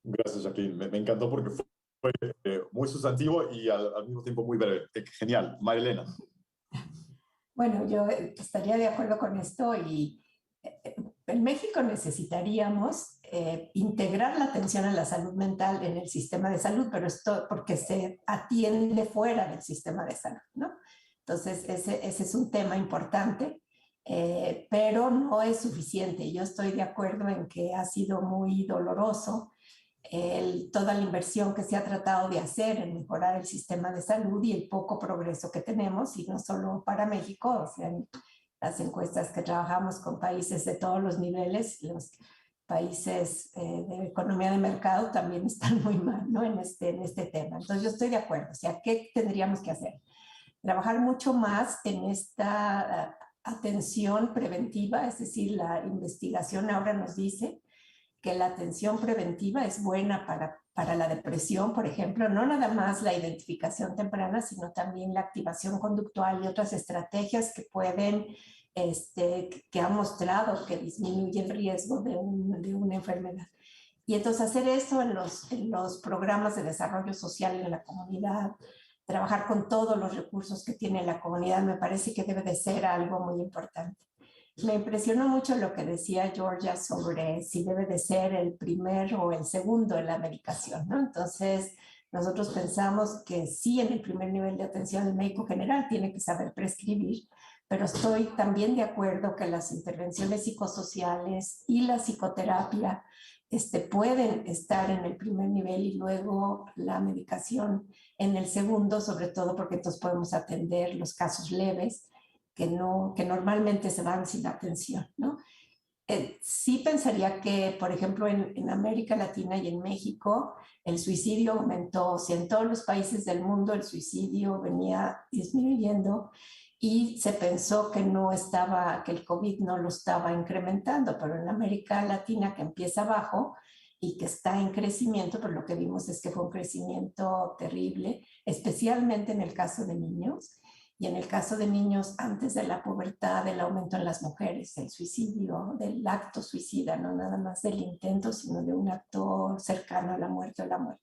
Speaker 13: Gracias, Jacqueline. Me encantó porque fue muy sustantivo y al mismo tiempo muy breve. Genial. Marilena.
Speaker 16: Bueno, yo estaría de acuerdo con esto y en México necesitaríamos integrar la atención a la salud mental en el sistema de salud, pero esto porque se atiende fuera del sistema de salud, ¿no? Entonces, ese es un tema importante, pero no es suficiente. Yo estoy de acuerdo en que ha sido muy doloroso toda la inversión que se ha tratado de hacer en mejorar el sistema de salud y el poco progreso que tenemos, y no solo para México, o sea, en las encuestas que trabajamos con países de todos los niveles, los países de economía de mercado también están muy mal, ¿no? en este tema. Entonces yo estoy de acuerdo, o sea, ¿qué tendríamos que hacer? Trabajar mucho más en esta atención preventiva, es decir, la investigación ahora nos dice que la atención preventiva es buena para la depresión, por ejemplo, no nada más la identificación temprana, sino también la activación conductual y otras estrategias que pueden, que han mostrado que disminuye el riesgo de una enfermedad. Y entonces hacer eso en los programas de desarrollo social en la comunidad, trabajar con todos los recursos que tiene la comunidad, me parece que debe de ser algo muy importante. Me impresionó mucho lo que decía Georgia sobre si debe de ser el primero o el segundo en la medicación, ¿no? Entonces, nosotros pensamos que sí, en el primer nivel de atención el médico general tiene que saber prescribir, pero estoy también de acuerdo que las intervenciones psicosociales y la psicoterapia pueden estar en el primer nivel y luego la medicación en el segundo, sobre todo porque entonces podemos atender los casos leves que normalmente se van sin atención, ¿no? Sí pensaría que, por ejemplo, en América Latina y en México, el suicidio aumentó. O sea, en todos los países del mundo el suicidio venía disminuyendo y se pensó que que el COVID no lo estaba incrementando, pero en América Latina, que empieza bajo y que está en crecimiento, pero lo que vimos es que fue un crecimiento terrible, especialmente en el caso de niños. Y en el caso de niños, antes de la pubertad, el aumento en las mujeres, el suicidio, del acto suicida, no nada más del intento, sino de un acto cercano a la muerte o la muerte.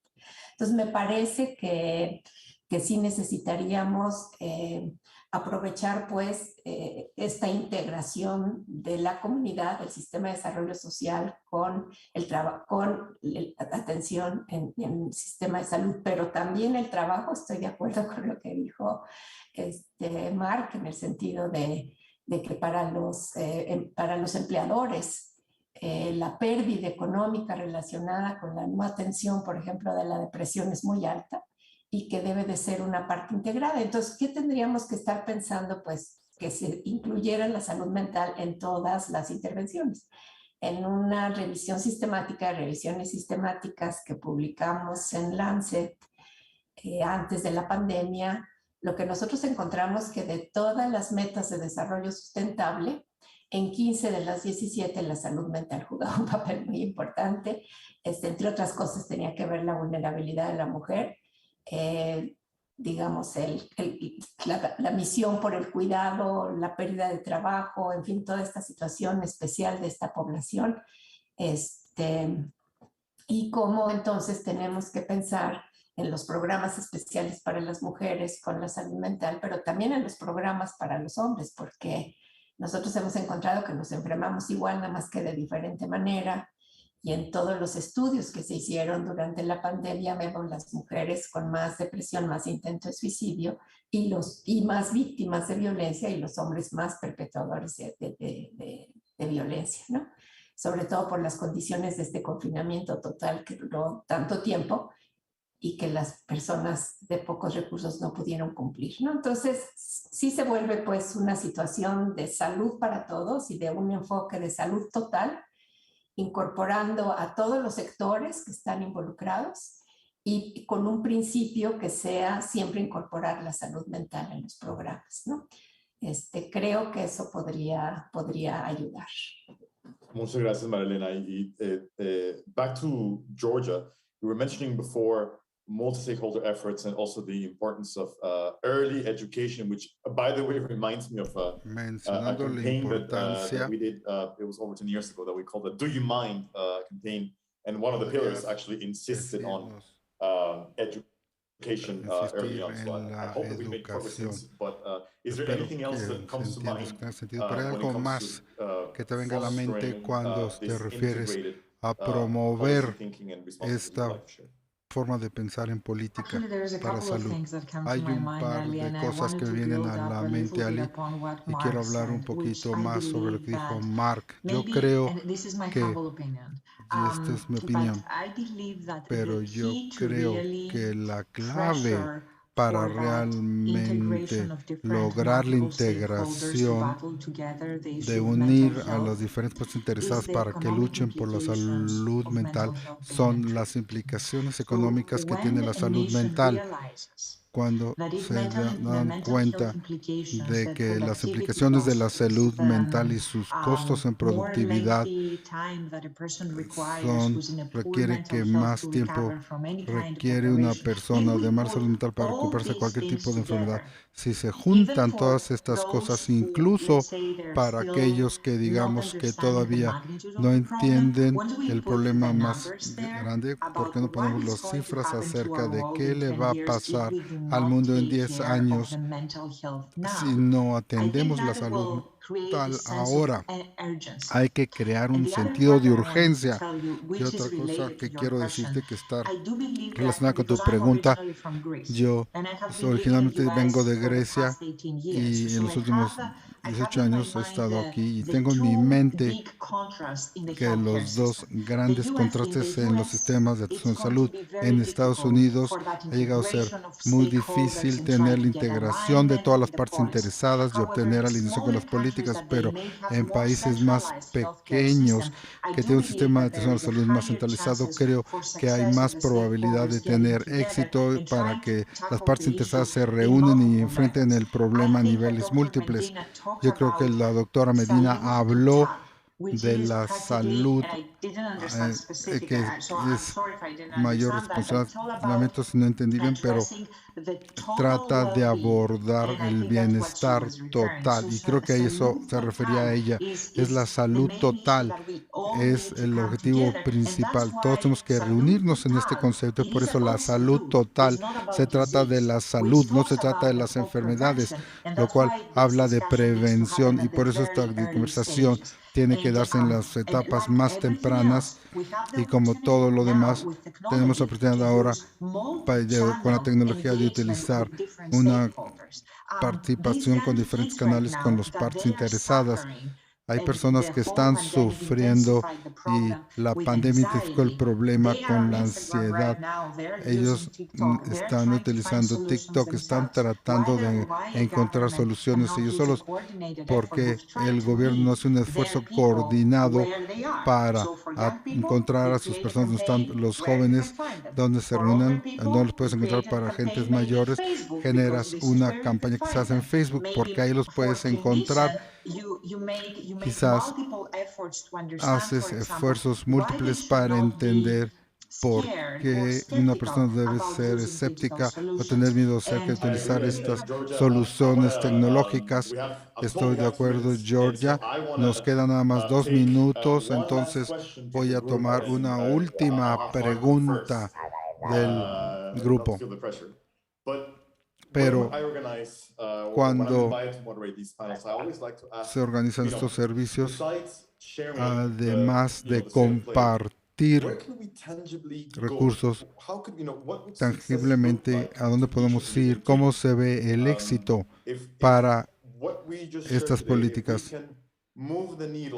Speaker 16: Entonces, me parece que sí necesitaríamos aprovechar, pues, esta integración de la comunidad, del sistema de desarrollo social con la atención en el sistema de salud, pero también el trabajo. Estoy de acuerdo con lo que dijo Mark, en el sentido de que para los empleadores la pérdida económica relacionada con la no atención, por ejemplo, de la depresión es muy alta y que debe de ser una parte integrada. Entonces, ¿qué tendríamos que estar pensando? Pues que se incluyera la salud mental en todas las intervenciones. En una revisión sistemática, revisiones sistemáticas que publicamos en Lancet antes de la pandemia, lo que nosotros encontramos que de todas las metas de desarrollo sustentable, en 15 de las 17 la salud mental jugaba un papel muy importante. Entre otras cosas tenía que ver la vulnerabilidad de la mujer, digamos, la misión por el cuidado, la pérdida de trabajo, en fin, toda esta situación especial de esta población. Y cómo entonces tenemos que pensar en los programas especiales para las mujeres con la salud mental, pero también en los programas para los hombres, porque nosotros hemos encontrado que nos enfermamos igual, nada más que de diferente manera, y en todos los estudios que se hicieron durante la pandemia vemos las mujeres con más depresión, más intento de suicidio y más víctimas de violencia, y los hombres más perpetradores de violencia, ¿no? Sobre todo por las condiciones de este confinamiento total que duró tanto tiempo y que las personas de pocos recursos no pudieron cumplir, ¿no? Entonces, sí se vuelve pues una situación de salud para todos y de un enfoque de salud total, incorporando a todos los sectores que están involucrados y con un principio que sea siempre incorporar la salud mental en los programas, ¿no? Creo que eso podría ayudar.
Speaker 13: Muchas gracias, Marilena. Back to Georgia, you were mentioning before multi-stakeholder efforts and also the importance of early education, which, by the way, reminds me of a campaign that we did. It was over 10 years ago that we called the "Do You Mind" campaign, and one of the pillars actually insisted on education early on. So I hope that we made progress since. But is there anything else that comes to mind
Speaker 4: pero hay algo más que te venga a la mente cuando te refieres a promover esta forma de pensar en política para salud? Hay un par de cosas que vienen a la mente, Ali, y quiero hablar un poquito más sobre lo que dijo Mark. Yo creo que, y esta es mi opinión, pero yo creo que la clave para realmente lograr la integración de unir a las diferentes partes interesadas para que luchen por la salud mental son las implicaciones económicas que tiene la salud mental. Cuando se dan cuenta de que las implicaciones de la salud mental y sus costos en productividad requiere que más tiempo requiere una persona de más salud mental para recuperarse de cualquier tipo de enfermedad. Si se juntan todas estas cosas, incluso para aquellos que digamos que todavía no entienden el problema más grande, ¿por qué no ponemos las cifras acerca de qué le va a pasar al mundo en 10 años si no atendemos la salud mental ahora? Hay que crear un sentido de urgencia. Y otra cosa que quiero decirte que está relacionada con tu pregunta, yo originalmente vengo de Grecia y en los últimos 18 años he estado aquí y tengo en mi mente que los dos grandes contrastes en los sistemas de atención de salud en Estados Unidos ha llegado a ser muy difícil tener la integración de todas las partes interesadas y obtener alineación con las políticas, pero en países más pequeños que tienen un sistema de atención a la salud más centralizado, creo que hay más probabilidad de tener éxito para que las partes interesadas se reúnen y enfrenten el problema a niveles múltiples. Yo creo que la doctora Medina habló de la salud que es mayor responsabilidad. Lamento si no entendí bien, pero trata de abordar el bienestar total y creo que a eso se refería a ella. Es la salud total, es el objetivo principal. Todos tenemos que reunirnos en este concepto y por eso la salud total se trata de la salud, no se trata de las enfermedades, lo cual habla de prevención y por eso esta conversación tiene que darse en las etapas más tempranas y como todo lo demás tenemos la oportunidad ahora con la tecnología de utilizar una participación con diferentes canales con las partes interesadas. Hay personas que están sufriendo y la pandemia identificó el problema con la ansiedad. Ellos están utilizando TikTok, están tratando de encontrar soluciones ellos solos porque el gobierno no hace un esfuerzo coordinado para encontrar a sus personas donde están los jóvenes, donde se reúnen, donde los puedes encontrar para agentes mayores. Generas una campaña que se hace en Facebook porque ahí los puedes encontrar. Quizás haces esfuerzos múltiples para entender por qué una persona debe ser escéptica o tener miedo acerca de utilizar estas soluciones tecnológicas. Estoy de acuerdo, Georgia. Nos quedan nada más 2 minutos, entonces voy a tomar una última pregunta del grupo. Pero cuando se organizan estos servicios, además de compartir recursos tangiblemente, ¿a dónde podemos ir? ¿Cómo se ve el éxito para estas políticas?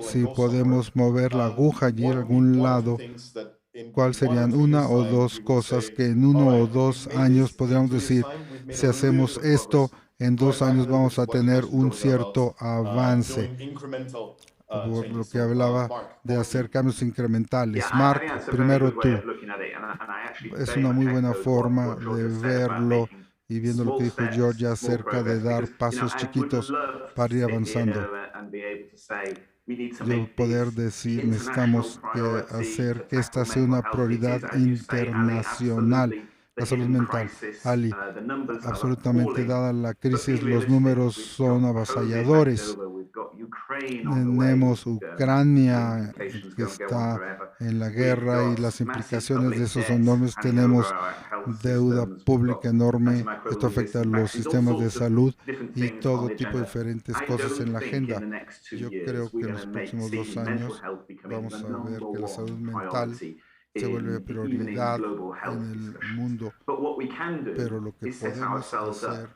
Speaker 4: Si podemos mover la aguja y ir a algún lado ¿cuáles serían una o dos cosas que en 1 o 2 años podríamos decir, si hacemos esto, en 2 años vamos a tener un cierto avance? Por lo que hablaba de hacer cambios incrementales. Mark, primero tú. Es una muy buena forma de verlo y viendo lo que dijo George acerca de dar pasos chiquitos para ir avanzando. Yo poder decir, necesitamos hacer que esta sea una prioridad internacional. La salud mental. Ali, absolutamente dada la crisis, los números son avasalladores. Tenemos Ucrania que está en la guerra y las implicaciones de esos enormes. Tenemos deuda pública enorme. Esto afecta a los sistemas de salud y todo tipo de diferentes cosas en la agenda. Yo creo que en los próximos 2 años vamos a ver que la salud mental se vuelve prioridad en el mundo, pero lo que podemos hacer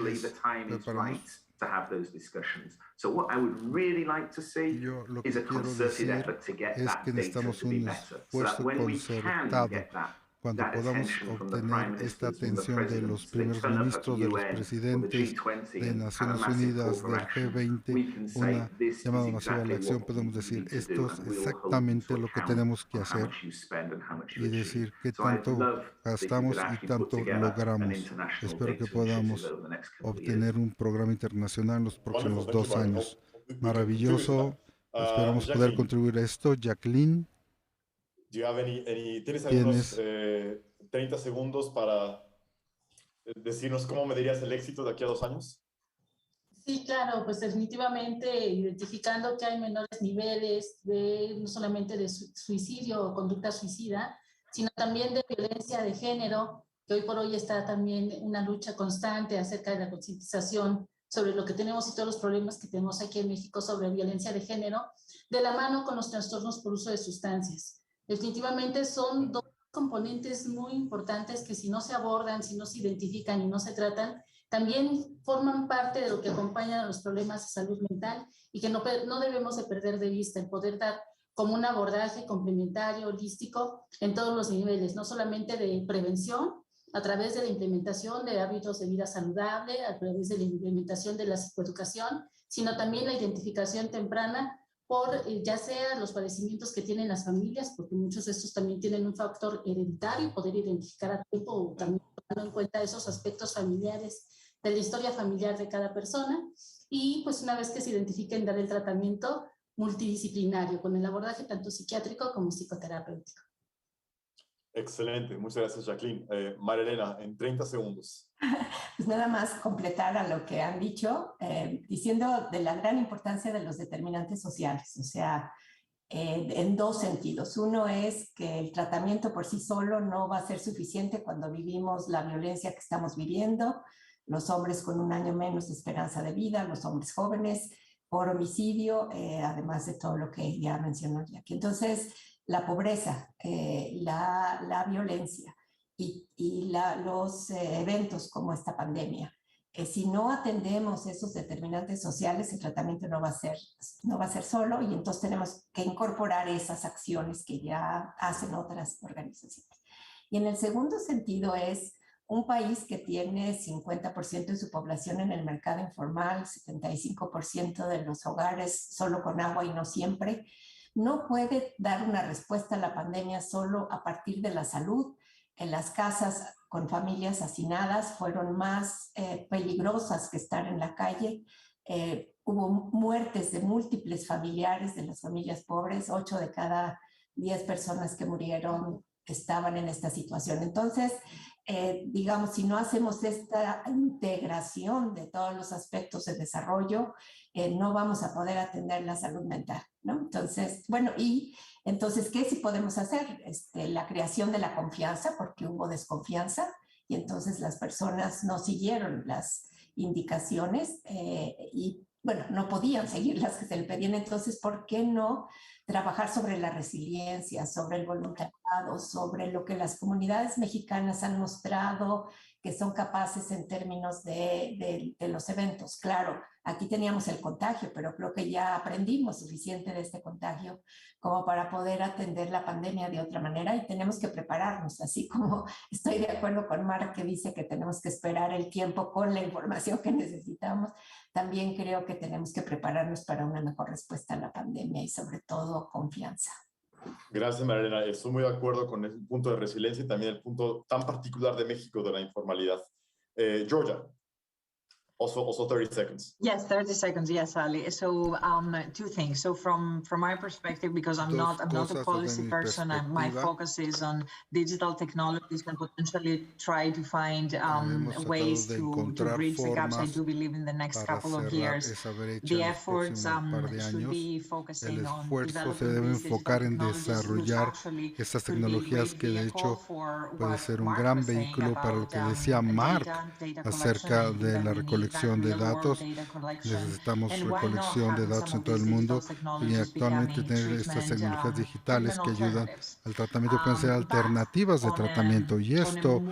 Speaker 4: es prepararnos. Yo lo que quiero decir es que necesitamos un esfuerzo concertado. Cuando podamos obtener esta atención de los primeros ministros, de los presidentes de Naciones Unidas, del G20, una llamada masiva a la acción, podemos decir, esto es exactamente lo que tenemos que hacer y decir qué tanto gastamos y tanto logramos. Espero que podamos obtener un programa internacional en los próximos 2 años. Maravilloso. Esperamos poder contribuir a esto. Jacqueline.
Speaker 13: ¿Tienes algunos 30 segundos para decirnos cómo medirías el éxito de aquí a 2 años?
Speaker 17: Sí, claro, pues definitivamente identificando que hay menores niveles de no solamente de suicidio o conducta suicida, sino también de violencia de género, que hoy por hoy está también una lucha constante acerca de la concientización sobre lo que tenemos y todos los problemas que tenemos aquí en México sobre violencia de género, de la mano con los trastornos por uso de sustancias. Definitivamente son 2 componentes muy importantes que si no se abordan, si no se identifican y no se tratan, también forman parte de lo que acompaña a los problemas de salud mental y que no debemos de perder de vista el poder dar como un abordaje complementario, holístico, en todos los niveles, no solamente de prevención, a través de la implementación de hábitos de vida saludable, a través de la implementación de la psicoeducación, sino también la identificación temprana por ya sea los padecimientos que tienen las familias, porque muchos de estos también tienen un factor hereditario, poder identificar a tiempo o también tomando en cuenta esos aspectos familiares de la historia familiar de cada persona, y pues una vez que se identifiquen, dar el tratamiento multidisciplinario con el abordaje tanto psiquiátrico como psicoterapéutico.
Speaker 13: Excelente, muchas gracias Jacqueline. María Elena, en 30 segundos.
Speaker 16: Pues nada más completar a lo que han dicho, diciendo de la gran importancia de los determinantes sociales, o sea, en 2 sentidos. Uno es que el tratamiento por sí solo no va a ser suficiente cuando vivimos la violencia que estamos viviendo, los hombres con 1 año menos de esperanza de vida, los hombres jóvenes por homicidio, además de todo lo que ya mencionó Jackie. Entonces, la pobreza, la violencia y los eventos como esta pandemia. Si no atendemos esos determinantes sociales, el tratamiento no va a ser solo, y entonces tenemos que incorporar esas acciones que ya hacen otras organizaciones. Y en el segundo sentido es un país que tiene 50% de su población en el mercado informal, 75% de los hogares solo con agua y no siempre, no puede dar una respuesta a la pandemia solo a partir de la salud. En las casas con familias hacinadas fueron más peligrosas que estar en la calle. Hubo muertes de múltiples familiares de las familias pobres, 8 de cada 10 personas que murieron estaban en esta situación. Entonces, digamos, si no hacemos esta integración de todos los aspectos de desarrollo, no vamos a poder atender la salud mental, ¿no? Entonces, bueno, y entonces, ¿qué sí podemos hacer? La creación de la confianza, porque hubo desconfianza y entonces las personas no siguieron las indicaciones y, bueno, no podían seguir las que se le pedían. Entonces, ¿por qué no trabajar sobre la resiliencia, sobre el voluntariado, sobre lo que las comunidades mexicanas han mostrado que son capaces en términos de los eventos? Claro, aquí teníamos el contagio, pero creo que ya aprendimos suficiente de este contagio como para poder atender la pandemia de otra manera y tenemos que prepararnos, así como estoy de acuerdo con Marc que dice que tenemos que esperar el tiempo con la información que necesitamos, también creo que tenemos que prepararnos para una mejor respuesta a la pandemia y sobre todo confianza.
Speaker 13: Gracias, María. Estoy muy de acuerdo con el punto de resiliencia y también el punto tan particular de México de la informalidad. Georgia. Also 30 seconds.
Speaker 18: Yes, 30 seconds. Yes, Ali. So two things. So from my perspective, because I'm not a policy person, and my focus is on digital technologies and potentially try to find ways to bridge the gaps. I do believe in the next couple of years, the efforts should be focusing on
Speaker 4: se debe enfocar en desarrollar estas tecnologías que de hecho puede ser un gran vehículo para lo que decía Marc acerca de la recolección de datos. Necesitamos recolección de datos en todo el mundo y actualmente tener estas tecnologías digitales que ayudan al tratamiento, pueden ser alternativas de tratamiento y esto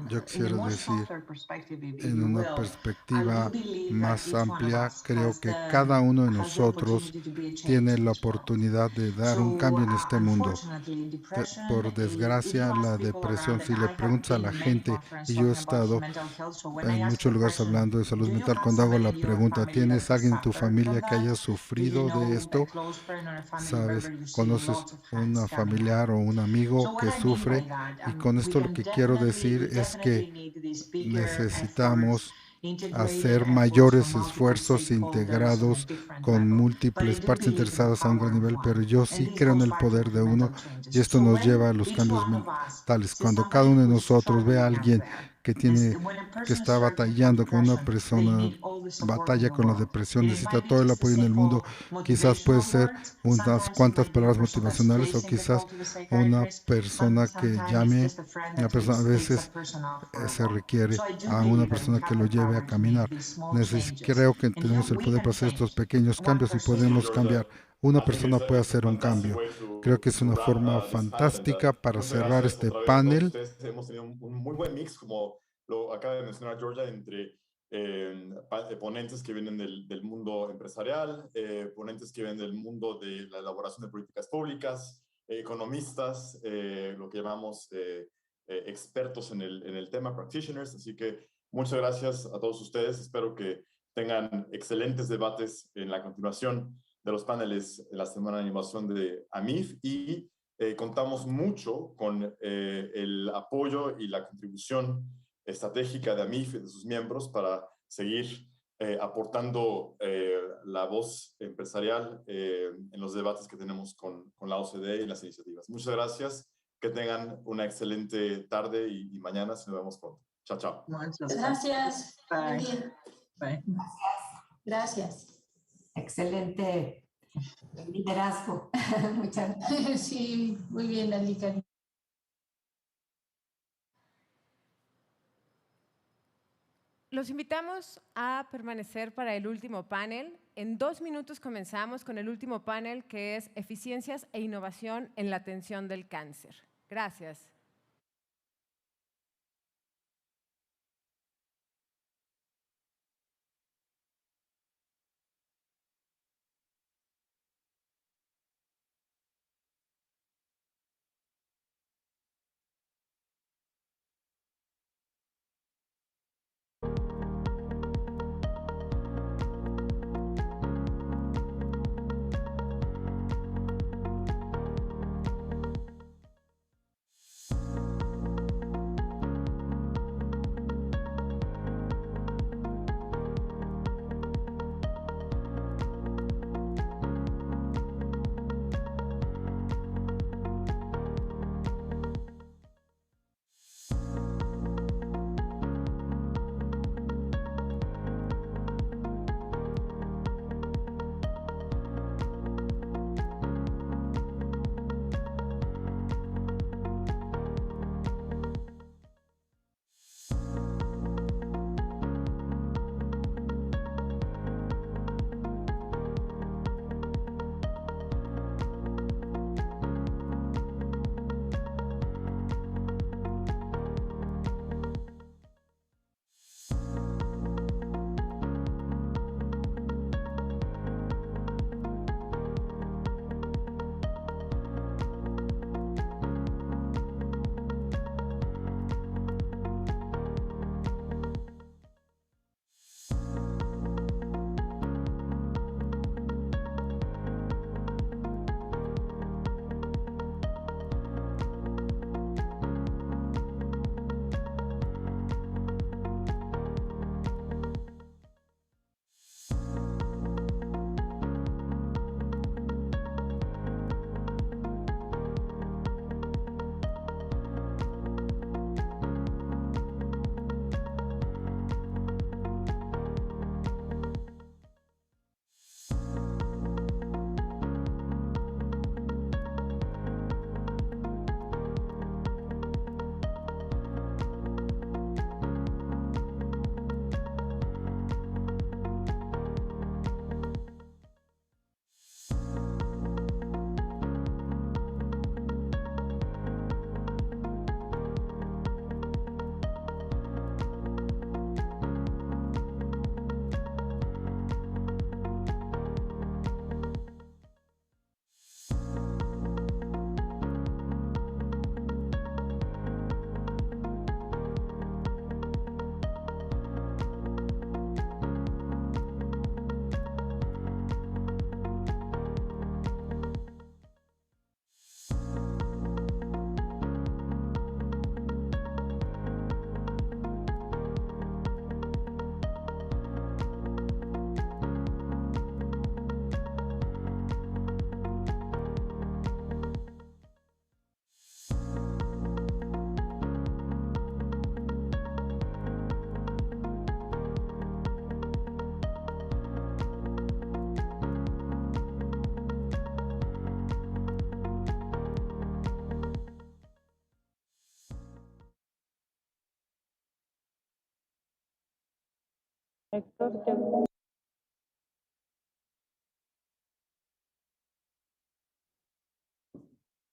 Speaker 4: yo quisiera decir, en una perspectiva más amplia, creo que cada uno de nosotros tiene la oportunidad de dar un cambio en este mundo. Por desgracia, la depresión, si le preguntas a la gente, y yo he estado en muchos lugares hablando de salud mental, cuando hago la pregunta, ¿tienes alguien en tu familia que haya sufrido de esto? ¿Sabes? ¿Conoces un familiar o un amigo que sufre? Y con esto lo que quiero decir es que necesitamos hacer mayores esfuerzos integrados con múltiples partes interesadas a un gran nivel, pero yo sí creo en el poder de uno y esto nos lleva a los cambios mentales. Cuando cada uno de nosotros ve a alguien que está batallando con una persona, batalla con la depresión, necesita todo el apoyo en el mundo, quizás puede ser unas cuantas palabras motivacionales o quizás una persona que llame, una persona, a veces se requiere a una persona que lo lleve a caminar. Creo que tenemos el poder para hacer estos pequeños cambios y podemos cambiar. Una persona puede hacer un cambio. Creo que es una forma fantástica para cerrar este panel.
Speaker 13: Hemos tenido un muy buen mix, como lo acaba de mencionar Georgia, entre ponentes que vienen del mundo empresarial, ponentes que vienen del mundo de la elaboración de políticas públicas, economistas, lo que llamamos expertos en el tema, practitioners. Así que muchas gracias a todos ustedes. Espero que tengan excelentes debates en la continuación de los paneles en la Semana de Innovación de AMIF y contamos mucho con el apoyo y la contribución estratégica de AMIF y de sus miembros para seguir aportando la voz empresarial en los debates que tenemos con la OCDE y las iniciativas. Muchas gracias, que tengan una excelente tarde y mañana nos vemos pronto. Chao, chao.
Speaker 17: Gracias.
Speaker 18: Bye. Bye.
Speaker 17: Gracias.
Speaker 16: Excelente liderazgo. Muchas gracias.
Speaker 17: Sí, muy bien, Alica.
Speaker 6: Los invitamos a permanecer para el último panel. En 2 minutos comenzamos con el último panel, que es Eficiencias e Innovación en la Atención del Cáncer. Gracias.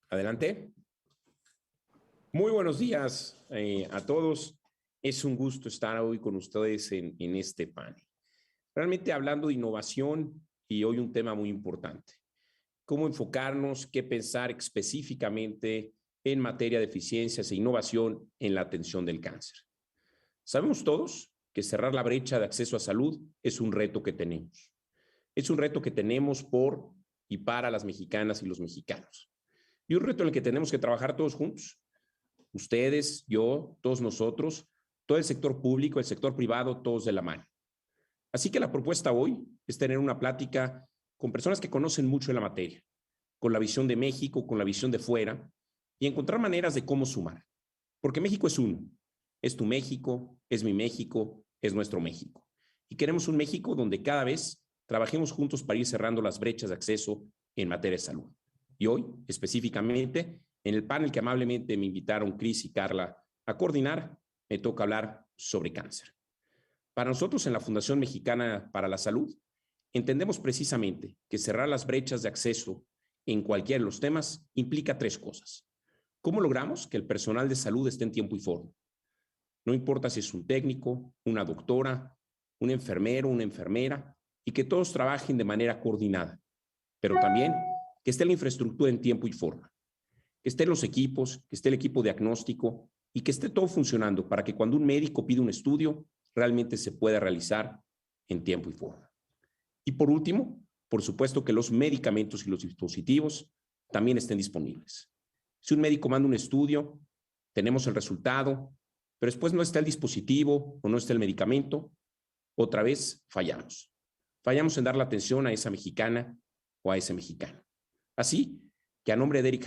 Speaker 19: Adelante. Muy buenos días a todos. Es un gusto estar hoy con ustedes en este panel. Realmente hablando de innovación y hoy un tema muy importante. Cómo enfocarnos, qué pensar específicamente en materia de eficiencias e innovación en la atención del cáncer. Sabemos todos que cerrar la brecha de acceso a salud es un reto que tenemos. Es un reto que tenemos por y para las mexicanas y los mexicanos. Y un reto en el que tenemos que trabajar todos juntos. Ustedes, yo, todos nosotros, todo el sector público, el sector privado, todos de la mano. Así que la propuesta hoy es tener una plática con personas que conocen mucho en la materia, con la visión de México, con la visión de fuera, y encontrar maneras de cómo sumar. Porque México es uno. Es tu México, es mi México, es nuestro México. Y queremos un México donde cada vez trabajemos juntos para ir cerrando las brechas de acceso en materia de salud. Y hoy, específicamente, en el panel que amablemente me invitaron Cris y Carla a coordinar, me toca hablar sobre cáncer. Para nosotros en la Fundación Mexicana para la Salud, entendemos precisamente que cerrar las brechas de acceso en cualquiera de los temas implica tres cosas. ¿Cómo logramos que el personal de salud esté en tiempo y forma? No importa si es un técnico, una doctora, un enfermero, una enfermera, y que todos trabajen de manera coordinada, pero también que esté la infraestructura en tiempo y forma, que estén los equipos, que esté el equipo diagnóstico y que esté todo funcionando para que cuando un médico pide un estudio, realmente se pueda realizar en tiempo y forma. Y por último, por supuesto que los medicamentos y los dispositivos también estén disponibles. Si un médico manda un estudio, tenemos el resultado, pero después no está el dispositivo o no está el medicamento, otra vez fallamos. Fallamos en dar la atención a esa mexicana o a ese mexicano. Así que a nombre de Eric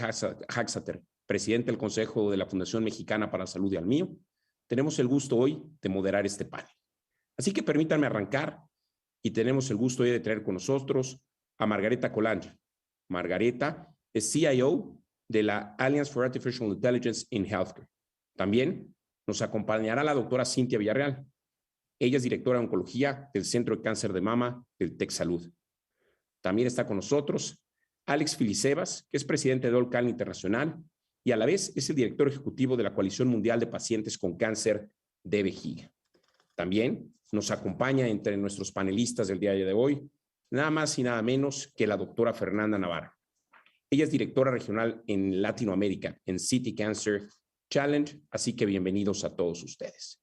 Speaker 19: Haxater, presidente del Consejo de la Fundación Mexicana para la Salud y al mío, tenemos el gusto hoy de moderar este panel. Así que permítanme arrancar y tenemos el gusto hoy de traer con nosotros a Margareta Colanja. Margareta es CIO de la Alliance for Artificial Intelligence in Healthcare. También nos acompañará la doctora Cintia Villarreal. Ella es directora de oncología del Centro de Cáncer de Mama del TEC Salud. También está con nosotros Alex Filisevas, que es presidente de OLCAN Internacional y a la vez es el director ejecutivo de la Coalición Mundial de Pacientes con Cáncer de Vejiga. También nos acompaña entre nuestros panelistas del día de hoy, nada más y nada menos que la doctora Fernanda Navarro. Ella es directora regional en Latinoamérica, en City Cancer Challenge, así que bienvenidos a todos ustedes.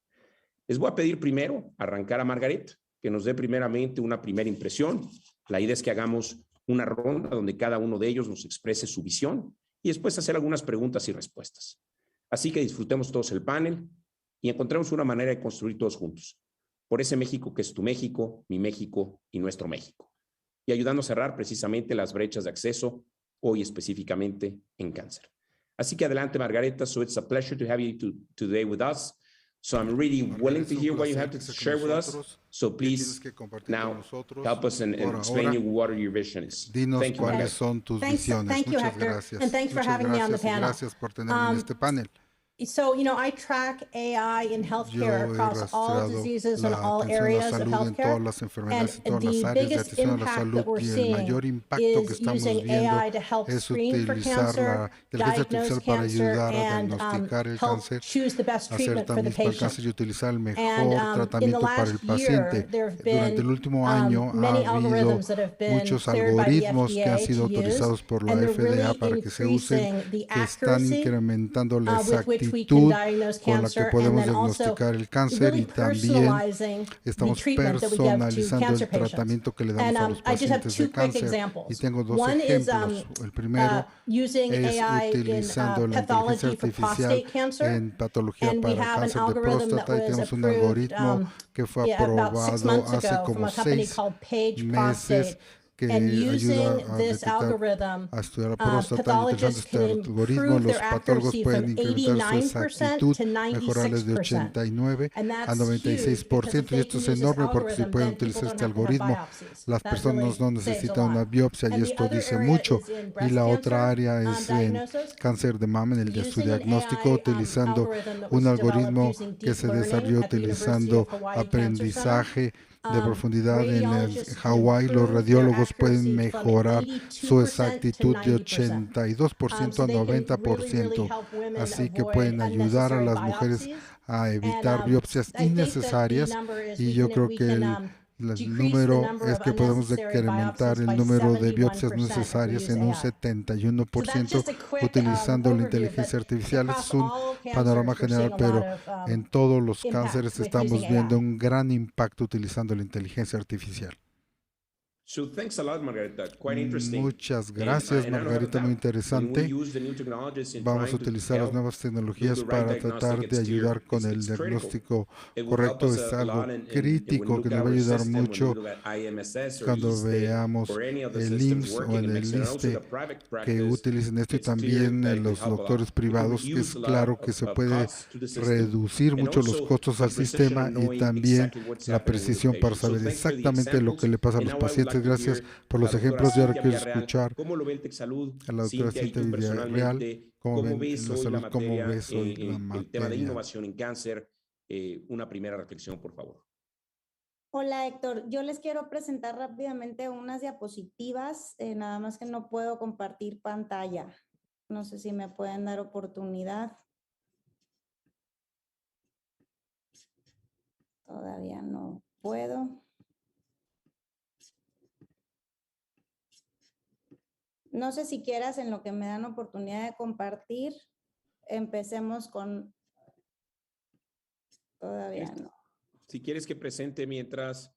Speaker 19: Les voy a pedir primero arrancar a Margaret, que nos dé primeramente una primera impresión. La idea es que hagamos una ronda donde cada uno de ellos nos exprese su visión y después hacer algunas preguntas y respuestas. Así que disfrutemos todos el panel y encontremos una manera de construir todos juntos, por ese México que es tu México, mi México y nuestro México, y ayudando a cerrar precisamente las brechas de acceso, hoy específicamente en cáncer. Así que adelante, Margareta. So it's a pleasure to have you today with us. So I'm really willing to hear what you have to share with us. So please now help us in explaining what your vision is.
Speaker 4: Dinos cuáles son tus visiones. Muchas gracias.
Speaker 20: And thanks for having me on the panel.
Speaker 4: Gracias por tenerme en este panel.
Speaker 20: So, I track AI in healthcare across all diseases and all areas of healthcare. And the biggest impact that we're seeing is using AI to help screen for cancer, diagnose cancer, and help choose the best treatment for the patient. And in the last year, there have been many algorithms that have been cleared by the FDA to use, and they're really increasing the accuracy with which we can diagnose cancer,
Speaker 4: con la que podemos diagnosticar el cáncer y también estamos personalizando el tratamiento que le damos a los pacientes de cáncer. Y tengo dos ejemplos. El primero es utilizando la inteligencia artificial en patología para cáncer de próstata y tenemos un algoritmo que fue aprobado hace como 6 meses que ayuda a detectar, a estudiar la próstata. Utilizando este algoritmo, los patólogos pueden incrementar su exactitud, mejorarles de 89 a 96%. Y esto es enorme porque si pueden utilizar este algoritmo, las personas no necesitan una biopsia y esto dice mucho. Y la otra área es en cáncer de mama, en el de su diagnóstico, utilizando un algoritmo que se desarrolló utilizando aprendizaje de profundidad en Hawái, los radiólogos pueden mejorar su exactitud de 82% a 90%, así que pueden ayudar a las mujeres a evitar biopsias innecesarias, y yo creo que el número es que podemos decrementar el número de biopsias necesarias en un 71% utilizando la inteligencia artificial. Es un panorama general, pero en todos los cánceres estamos viendo un gran impacto utilizando la inteligencia artificial. Muchas gracias, Margarita, muy interesante. Vamos a utilizar las nuevas tecnologías para tratar de ayudar con el diagnóstico correcto. Es algo crítico que nos va a ayudar mucho cuando veamos el IMSS o en el ISSSTE que utilicen esto, y también en los doctores privados, que es claro que se puede reducir mucho los costos al sistema y también la precisión para saber exactamente lo que le pasa a los pacientes. Gracias por los ejemplos. Y ahora quiero escuchar a la doctora Cintia Villarreal. ¿Cómo ven la salud? ¿Cómo ves hoy la materia?
Speaker 19: Tema de innovación en cáncer, una primera reflexión, por favor.
Speaker 21: Hola, Héctor. Yo les quiero presentar rápidamente unas diapositivas, nada más que no puedo compartir pantalla. No sé si me pueden dar oportunidad. Todavía no puedo. No sé si quieras, en lo que me dan oportunidad de compartir, empecemos con... Todavía no.
Speaker 19: Si quieres que presente mientras,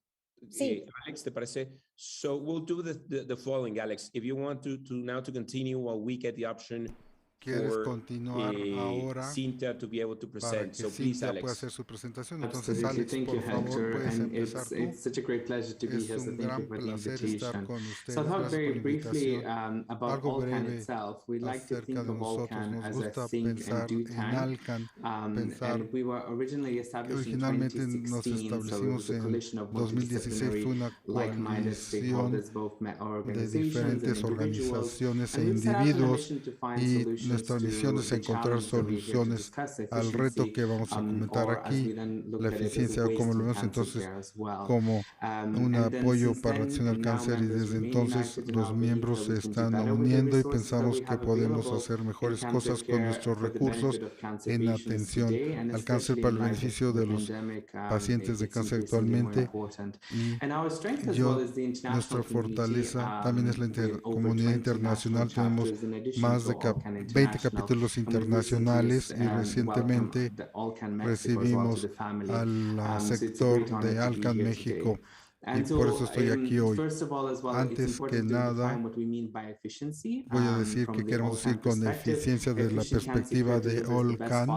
Speaker 21: sí.
Speaker 19: Alex, ¿te parece? So we'll do the following, Alex. If you want to now to continue while we get the option
Speaker 4: ¿Quieres continuar ahora
Speaker 19: Cintia to be able to present?
Speaker 4: para que
Speaker 19: So please,
Speaker 4: Cintia
Speaker 19: Alex.
Speaker 4: pueda hacer su presentación? Entonces, Alex, por favor, puedes empezar tú. Es un gran placer estar con ustedes. Gracias por la invitación. Algo breve acerca de nosotros. Nos gusta pensar en Alcan, originalmente nos establecimos en 2016, fue una coalición de diferentes organizaciones e individuos, y nuestra misión es encontrar soluciones al reto que vamos a comentar aquí, la eficiencia, como lo vemos entonces como un apoyo para la acción al cáncer, y desde entonces los miembros se están uniendo y pensamos que podemos hacer mejores cosas con nuestros recursos en atención al cáncer para el beneficio de los pacientes de cáncer actualmente. Y nuestra fortaleza también es la comunidad internacional. Tenemos más de 20 capítulos internacionales y recientemente recibimos al sector de Alcan México. Y por eso estoy aquí hoy. Antes que nada, voy a decir que queremos decir con eficiencia desde la perspectiva de Alcan.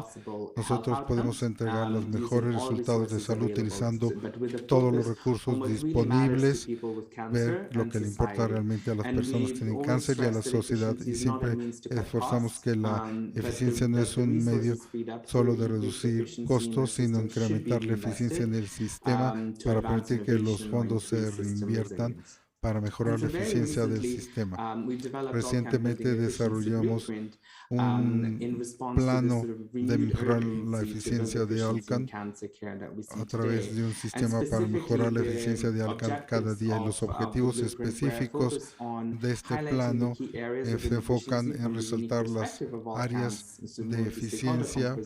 Speaker 4: Nosotros podemos entregar los mejores resultados de salud utilizando todos los recursos disponibles, ver lo que le importa realmente a las personas que tienen cáncer y a la sociedad. Y siempre esforzamos que la eficiencia no es un medio solo de reducir costos, sino incrementar la eficiencia en el sistema para permitir que los fondos se reinviertan para mejorar la eficiencia del sistema. Recientemente desarrollamos un plano de mejorar la eficiencia de Alcan a través de un sistema para mejorar la eficiencia de Alcan cada día. Y los objetivos específicos de este plano se enfocan en resaltar las áreas de eficiencia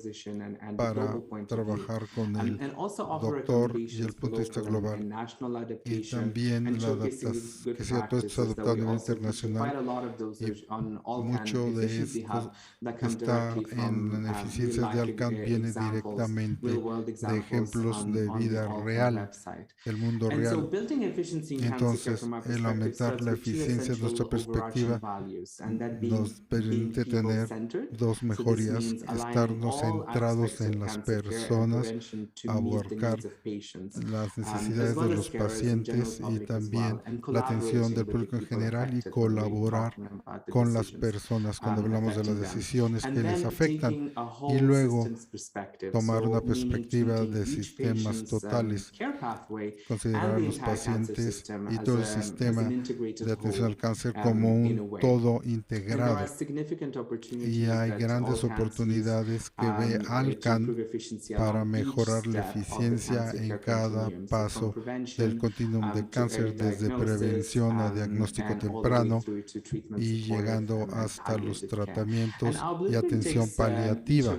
Speaker 4: para trabajar con el doctor y el punto de vista global. Y también la adaptación, que sea todo esto adoptado a nivel internacional, y mucho de esto que está en la eficiencia de Alcan viene directamente de ejemplos de vida real, del mundo real. Entonces, el aumentar la eficiencia de nuestra perspectiva nos permite tener dos mejorías: estarnos centrados en las personas, abarcar las necesidades de los pacientes y también la atención del público en general y colaborar con las personas cuando hablamos de las decisiones que les afectan, y luego tomar una perspectiva de sistemas totales, considerar a los pacientes y todo el sistema de atención al cáncer como un todo integrado. Y hay grandes oportunidades que ve Alcan para mejorar la eficiencia en cada paso del continuum de cáncer, desde prevención a diagnóstico temprano y llegando hasta los tratamientos y atención paliativa.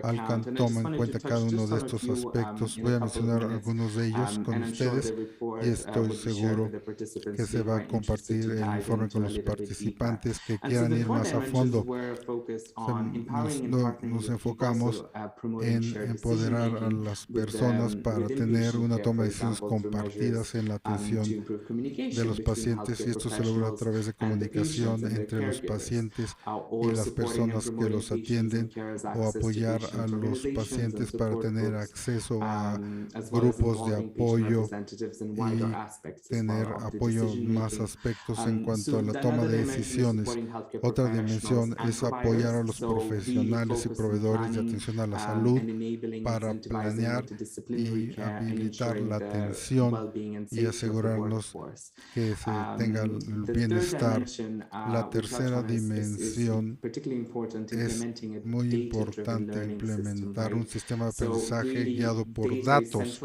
Speaker 4: Alcan toma en cuenta cada uno de estos aspectos. Voy a mencionar algunos de ellos con ustedes y estoy seguro que se va a compartir el informe con los participantes que quieran ir más a fondo. Nos enfocamos en empoderar a las personas para tener una toma de decisiones compartidas en la atención de los pacientes, y esto se logra a través de comunicación entre los pacientes y las personas que los atienden, o apoyar a los pacientes para tener acceso a grupos de apoyo y tener apoyo en más aspectos en cuanto a la toma de decisiones. Otra dimensión es apoyar a los profesionales y proveedores de atención a la salud para planear y habilitar la atención y asegurarnos que se tenga el bienestar. La tercera dimensión es muy importante implementar un sistema de aprendizaje guiado por datos.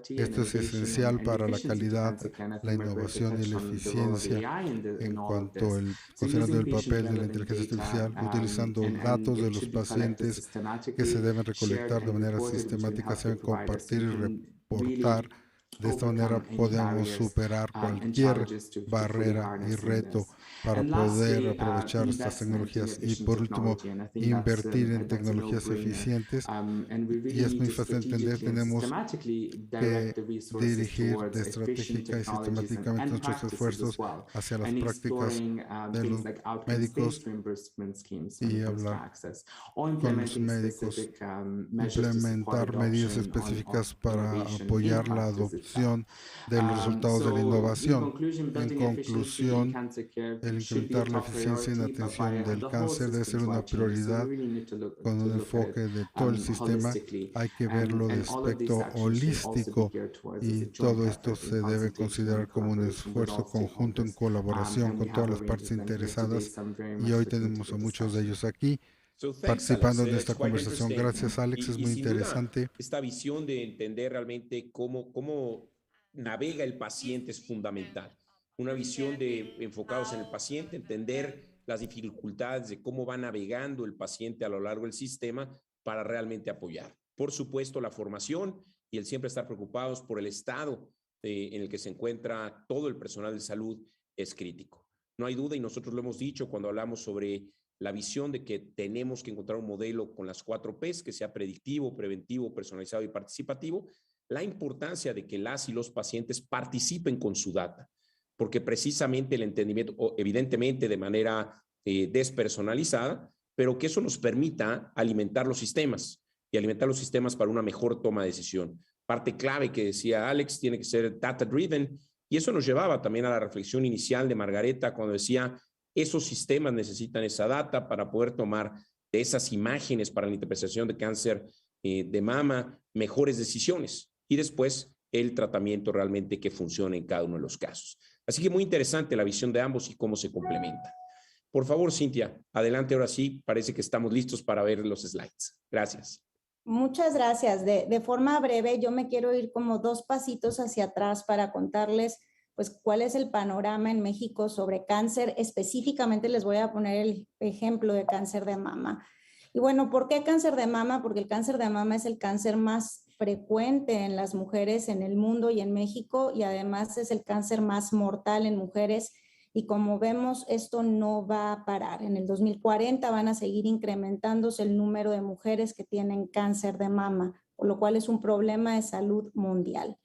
Speaker 4: Esto es esencial para la calidad, la innovación y la eficiencia en cuanto al considerando el papel de la inteligencia artificial, utilizando datos de los pacientes que se deben recolectar de manera sistemática, se deben compartir y reportar. De esta manera podemos superar cualquier barrera y reto para poder aprovechar estas tecnologías. Y por último, invertir en tecnologías eficientes. Y es muy fácil de entender, tenemos que dirigir estratégica y sistemáticamente nuestros esfuerzos hacia las prácticas de los médicos y hablar con los médicos, implementar medidas específicas para apoyar la adopción de los resultados de la innovación. En conclusión, el incrementar la eficiencia en la atención del cáncer debe ser una prioridad con un enfoque de todo el sistema. Hay que verlo de aspecto holístico, y todo esto se debe considerar como un esfuerzo conjunto en colaboración con todas las partes interesadas, y hoy tenemos a muchos de ellos aquí participando en esta conversación. Gracias, Alex, es muy interesante.
Speaker 19: Esta visión de entender realmente cómo navega el paciente es fundamental. Una visión de enfocados en el paciente, entender las dificultades de cómo va navegando el paciente a lo largo del sistema para realmente apoyar. Por supuesto, la formación y el siempre estar preocupados por el estado en el que se encuentra todo el personal de salud es crítico. No hay duda, y nosotros lo hemos dicho cuando hablamos sobre la visión de que tenemos que encontrar un modelo con las 4 Ps, que sea predictivo, preventivo, personalizado y participativo, la importancia de que las y los pacientes participen con su data, porque precisamente el entendimiento, evidentemente de manera despersonalizada, pero que eso nos permita alimentar los sistemas y alimentar los sistemas para una mejor toma de decisión. Parte clave que decía Alex tiene que ser data-driven, y eso nos llevaba también a la reflexión inicial de Margareta cuando decía esos sistemas necesitan esa data para poder tomar de esas imágenes para la interpretación de cáncer de mama mejores decisiones, y después el tratamiento realmente que funcione en cada uno de los casos. Así que muy interesante la visión de ambos y cómo se complementa. Por favor, Cintia, adelante ahora sí, parece que estamos listos para ver los slides. Gracias.
Speaker 21: Muchas gracias. De forma breve, yo me quiero ir como 2 pasitos hacia atrás para contarles pues cuál es el panorama en México sobre cáncer. Específicamente les voy a poner el ejemplo de cáncer de mama. Y bueno, ¿por qué cáncer de mama? Porque el cáncer de mama es el cáncer más frecuente en las mujeres en el mundo y en México, y además es el cáncer más mortal en mujeres. Y como vemos, esto no va a parar. En el 2040 van a seguir incrementándose el número de mujeres que tienen cáncer de mama, por lo cual es un problema de salud mundial.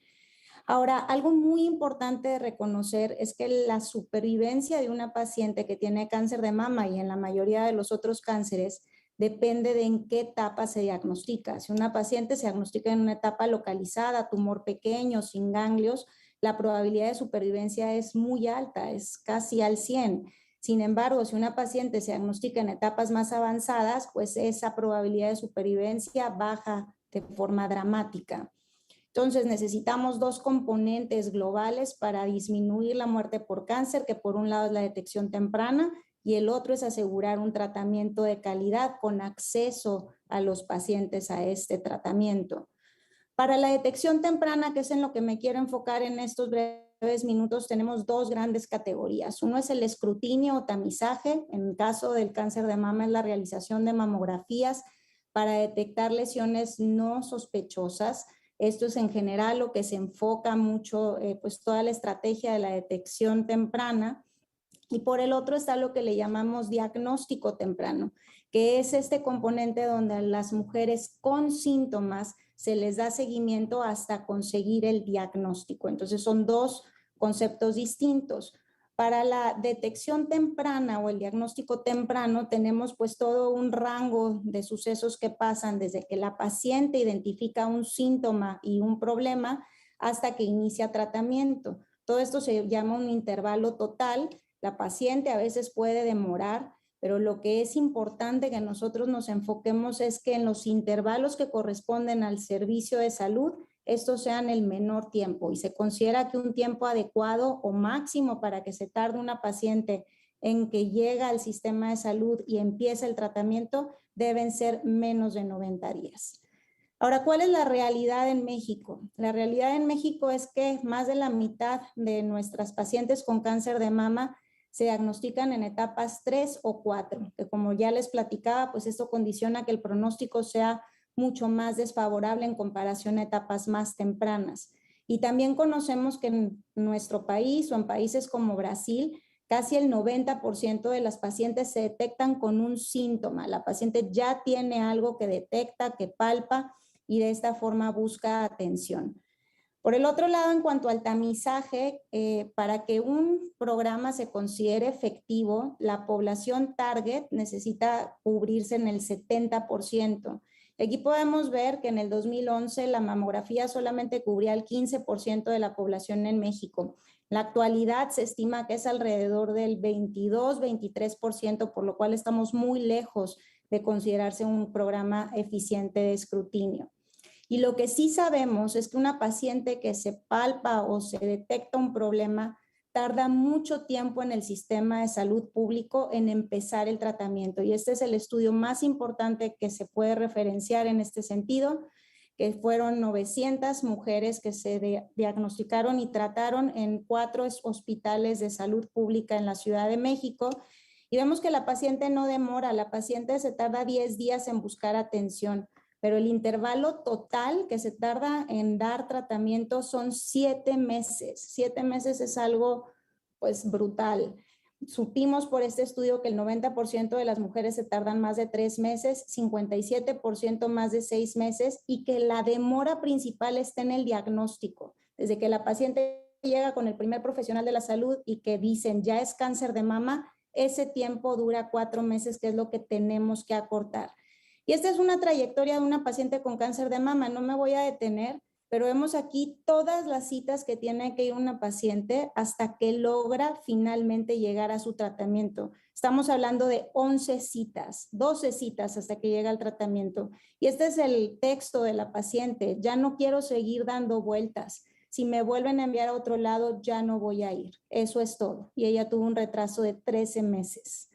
Speaker 21: Ahora, algo muy importante de reconocer es que la supervivencia de una paciente que tiene cáncer de mama, y en la mayoría de los otros cánceres, depende de en qué etapa se diagnostica. Si una paciente se diagnostica en una etapa localizada, tumor pequeño, sin ganglios, la probabilidad de supervivencia es muy alta, es casi al 100%. Sin embargo, si una paciente se diagnostica en etapas más avanzadas, pues esa probabilidad de supervivencia baja de forma dramática. Entonces, necesitamos dos componentes globales para disminuir la muerte por cáncer, que por un lado es la detección temprana y el otro es asegurar un tratamiento de calidad con acceso a los pacientes a este tratamiento. Para la detección temprana, que es en lo que me quiero enfocar en estos breves minutos, tenemos dos grandes categorías. Uno es el escrutinio o tamizaje. En el caso del cáncer de mama es la realización de mamografías para detectar lesiones no sospechosas. Esto es en general lo que se enfoca mucho, pues toda la estrategia de la detección temprana. Y por el otro está lo que le llamamos diagnóstico temprano, que es este componente donde a las mujeres con síntomas se les da seguimiento hasta conseguir el diagnóstico. Entonces son dos conceptos distintos. Para la detección temprana o el diagnóstico temprano tenemos pues todo un rango de sucesos que pasan desde que la paciente identifica un síntoma y un problema hasta que inicia tratamiento. Todo esto se llama un intervalo total. La paciente a veces puede demorar, pero lo que es importante que nosotros nos enfoquemos es que en los intervalos que corresponden al servicio de salud, estos sean el menor tiempo y se considera que un tiempo adecuado o máximo para que se tarde una paciente en que llega al sistema de salud y empieza el tratamiento deben ser menos de 90 días. Ahora, ¿cuál es la realidad en México? La realidad en México es que más de la mitad de nuestras pacientes con cáncer de mama se diagnostican en etapas 3 o 4, que como ya les platicaba, pues esto condiciona que el pronóstico sea mucho más desfavorable en comparación a etapas más tempranas. Y también conocemos que en nuestro país o en países como Brasil, casi el 90% de las pacientes se detectan con un síntoma. La paciente ya tiene algo que detecta, que palpa y de esta forma busca atención. Por el otro lado, en cuanto al tamizaje, para que un programa se considere efectivo, la población target necesita cubrirse en el 70%. Aquí podemos ver que en el 2011 la mamografía solamente cubría el 15% de la población en México. En la actualidad se estima que es alrededor del 22-23%, por lo cual estamos muy lejos de considerarse un programa eficiente de escrutinio. Y lo que sí sabemos es que una paciente que se palpa o se detecta un problema tarda mucho tiempo en el sistema de salud público en empezar el tratamiento. Y este es el estudio más importante que se puede referenciar en este sentido, que fueron 900 mujeres que se diagnosticaron y trataron en 4 hospitales de salud pública en la Ciudad de México. Y vemos que la paciente no demora, la paciente se tarda 10 días en buscar atención, pero el intervalo total que se tarda en dar tratamiento son 7 meses. 7 meses es algo pues brutal. Supimos por este estudio que el 90% de las mujeres se tardan más de 3 meses, 57% más de 6 meses y que la demora principal está en el diagnóstico. Desde que la paciente llega con el primer profesional de la salud y que dicen ya es cáncer de mama, ese tiempo dura 4 meses, que es lo que tenemos que acortar. Y esta es una trayectoria de una paciente con cáncer de mama. No me voy a detener, pero vemos aquí todas las citas que tiene que ir una paciente hasta que logra finalmente llegar a su tratamiento. Estamos hablando de 11 citas, 12 citas hasta que llega al tratamiento. Y este es el texto de la paciente. Ya no quiero seguir dando vueltas. Si me vuelven a enviar a otro lado, ya no voy a ir. Eso es todo. Y ella tuvo un retraso de 13 meses.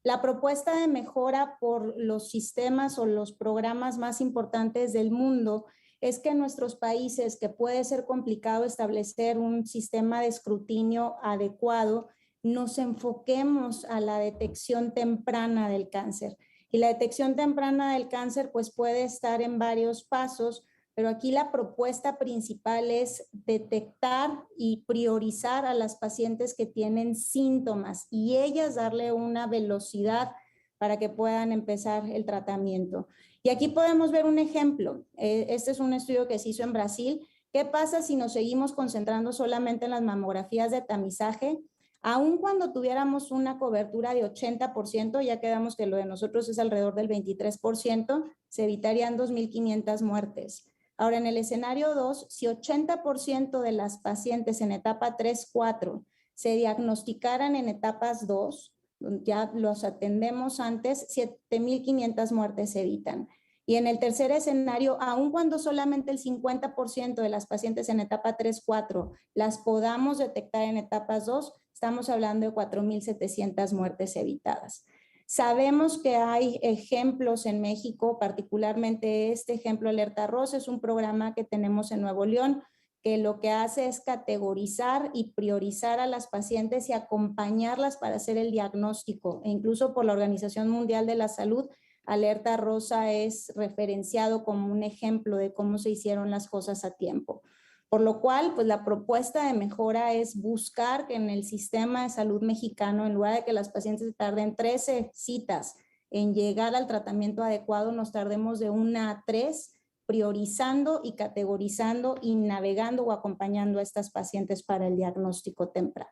Speaker 21: La propuesta de mejora por los sistemas o los programas más importantes del mundo es que en nuestros países, que puede ser complicado establecer un sistema de escrutinio adecuado, nos enfoquemos a la detección temprana del cáncer. Y la detección temprana del cáncer pues puede estar en varios pasos, pero aquí la propuesta principal es detectar y priorizar a las pacientes que tienen síntomas y ellas darle una velocidad para que puedan empezar el tratamiento. Y aquí podemos ver un ejemplo. Este es un estudio que se hizo en Brasil. ¿Qué pasa si nos seguimos concentrando solamente en las mamografías de tamizaje? Aun cuando tuviéramos una cobertura de 80%, ya quedamos que lo de nosotros es alrededor del 23%, se evitarían 2.500 muertes. Ahora, en el escenario 2, si 80% de las pacientes en etapa 3-4 se diagnosticaran en etapas 2, ya los atendemos antes, 7.500 muertes se evitan. Y en el tercer escenario, aun cuando solamente el 50% de las pacientes en etapa 3-4 las podamos detectar en etapas 2, estamos hablando de 4.700 muertes evitadas. Sabemos que hay ejemplos en México, particularmente este ejemplo Alerta Rosa, es un programa que tenemos en Nuevo León, que lo que hace es categorizar y priorizar a las pacientes y acompañarlas para hacer el diagnóstico. E incluso por la Organización Mundial de la Salud, Alerta Rosa es referenciado como un ejemplo de cómo se hicieron las cosas a tiempo. Por lo cual, pues la propuesta de mejora es buscar que en el sistema de salud mexicano, en lugar de que las pacientes tarden 13 citas en llegar al tratamiento adecuado, nos tardemos de 1 a 3, priorizando y categorizando y navegando o acompañando a estas pacientes para el diagnóstico temprano.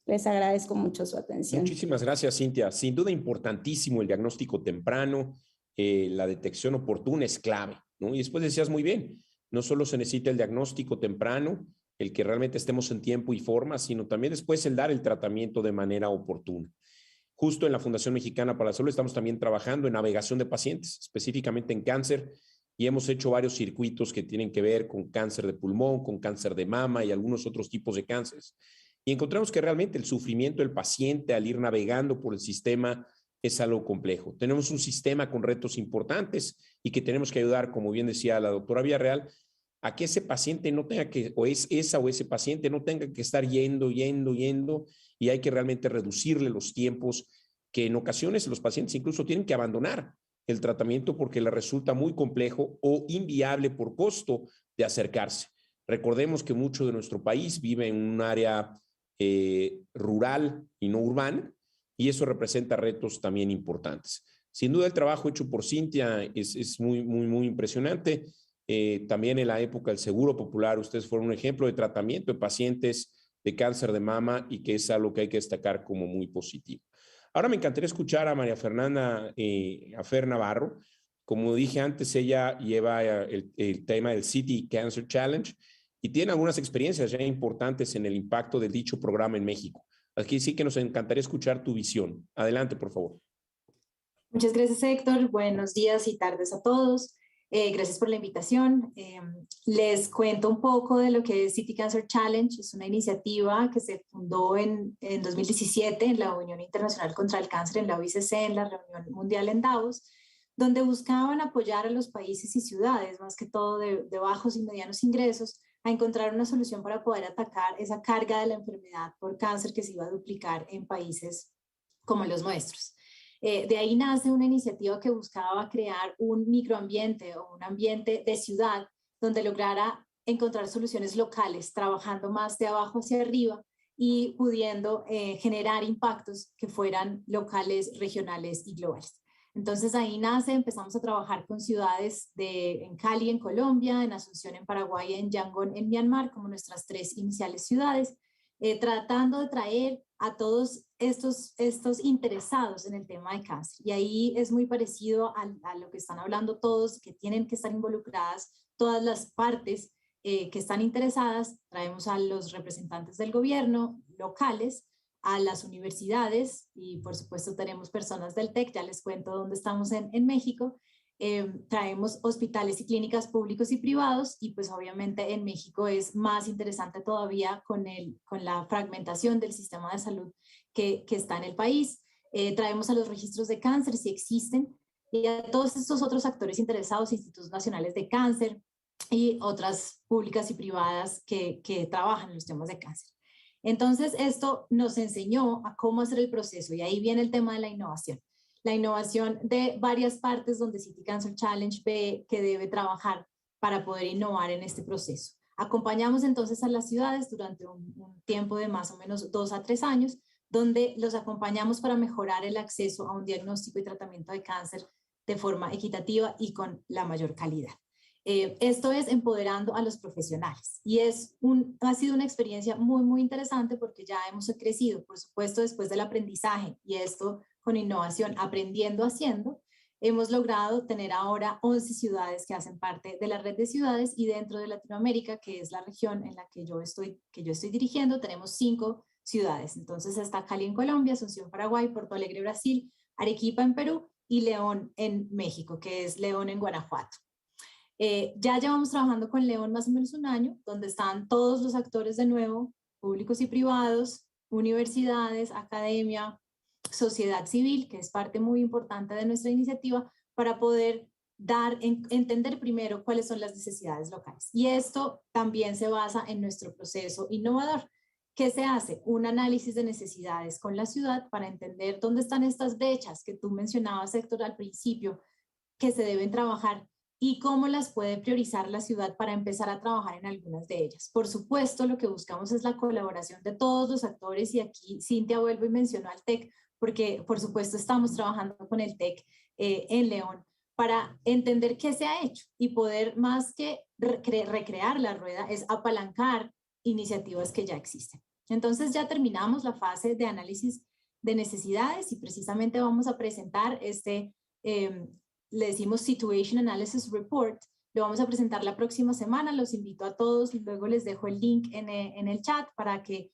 Speaker 21: Les agradezco mucho su atención.
Speaker 19: Muchísimas gracias, Cintia. Sin duda importantísimo el diagnóstico temprano, la detección oportuna es clave, ¿no? Y después decías muy bien, no solo se necesita el diagnóstico temprano, el que realmente estemos en tiempo y forma, sino también después el dar el tratamiento de manera oportuna. Justo en la Fundación Mexicana para la Salud estamos también trabajando en navegación de pacientes, específicamente en cáncer, y hemos hecho varios circuitos que tienen que ver con cáncer de pulmón, con cáncer de mama y algunos otros tipos de cánceres. Y encontramos que realmente el sufrimiento del paciente al ir navegando por el sistema es algo complejo. Tenemos un sistema con retos importantes y que tenemos que ayudar, como bien decía la doctora Villarreal, a que ese paciente no tenga que, o ese paciente no tenga que estar yendo, y hay que realmente reducirle los tiempos que en ocasiones los pacientes incluso tienen que abandonar el tratamiento porque les resulta muy complejo o inviable por costo de acercarse. Recordemos que mucho de nuestro país vive en un área rural y no urbana, y eso representa retos también importantes. Sin duda el trabajo hecho por Cintia es muy impresionante. También en la época del Seguro Popular, ustedes fueron un ejemplo de tratamiento de pacientes de cáncer de mama y que es algo que hay que destacar como muy positivo. Ahora me encantaría escuchar a María Fernanda Afer Navarro. Como dije antes, ella lleva el tema del City Cancer Challenge y tiene algunas experiencias ya importantes en el impacto de dicho programa en México. Aquí sí que nos encantaría escuchar tu visión. Adelante, por favor.
Speaker 1: Muchas gracias, Héctor. Buenos días y tardes a todos. Gracias por la invitación. Les cuento un poco de lo que es City Cancer Challenge. Es una iniciativa que se fundó en 2017 en la Unión Internacional contra el Cáncer, en la OICC, en la reunión mundial en Davos, donde buscaban apoyar a los países y ciudades, más que todo de bajos y medianos ingresos, a encontrar una solución para poder atacar esa carga de la enfermedad por cáncer que se iba a duplicar en países como los nuestros. De ahí nace una iniciativa que buscaba crear un microambiente o un ambiente de ciudad donde lograra encontrar soluciones locales, trabajando más de abajo hacia arriba y pudiendo generar impactos que fueran locales, regionales y globales. Entonces ahí nace, empezamos a trabajar con ciudades en Cali, en Colombia, en Asunción, en Paraguay, en Yangon, en Myanmar, como nuestras 3 iniciales ciudades, tratando de traer a todos estos interesados en el tema de cáncer. Y ahí es muy parecido a lo que están hablando todos, que tienen que estar involucradas todas las partes que están interesadas. Traemos a los representantes del gobierno locales, a las universidades y por supuesto tenemos personas del TEC, ya les cuento dónde estamos en México. Traemos hospitales y clínicas públicos y privados y pues obviamente en México es más interesante todavía con la fragmentación del sistema de salud que está en el país. Traemos a los registros de cáncer si existen y a todos estos otros actores interesados, institutos nacionales de cáncer y otras públicas y privadas que trabajan en los temas de cáncer. Entonces esto nos enseñó a cómo hacer el proceso y ahí viene el tema de la innovación. La innovación de varias partes donde City Cancer Challenge ve que debe trabajar para poder innovar en este proceso. Acompañamos entonces a las ciudades durante un tiempo de más o menos 2 a 3 años, donde los acompañamos para mejorar el acceso a un diagnóstico y tratamiento de cáncer de forma equitativa y con la mayor calidad. Esto es empoderando a los profesionales y ha sido una experiencia muy interesante porque ya hemos crecido, por supuesto, después del aprendizaje y esto con innovación, aprendiendo haciendo. hemos logrado tener ahora 11 ciudades que hacen parte de la red de ciudades, y dentro de Latinoamérica, que es la región en la que yo estoy dirigiendo, tenemos 5 ciudades. Entonces está Cali en Colombia, Asunción, Paraguay, Porto Alegre, Brasil, Arequipa en Perú y León en México, que es León en Guanajuato. Ya llevamos trabajando con León más o menos un año, donde están todos los actores de nuevo, públicos y privados, universidades, academia, sociedad civil, que es parte muy importante de nuestra iniciativa, para poder entender primero cuáles son las necesidades locales. Y esto también se basa en nuestro proceso innovador. ¿Qué se hace? Un análisis de necesidades con la ciudad para entender dónde están estas brechas que tú mencionabas, Héctor, al principio, que se deben trabajar, y cómo las puede priorizar la ciudad para empezar a trabajar en algunas de ellas. Por supuesto, lo que buscamos es la colaboración de todos los actores, y aquí Cintia vuelve y mencionó al TEC, porque por supuesto estamos trabajando con el TEC en León para entender qué se ha hecho y poder, más que recrear la rueda, es apalancar iniciativas que ya existen. Entonces ya terminamos la fase de análisis de necesidades, y precisamente vamos a presentar le decimos Situation Analysis Report. Lo vamos a presentar la próxima semana. Los invito a todos, luego les dejo el link en el chat para que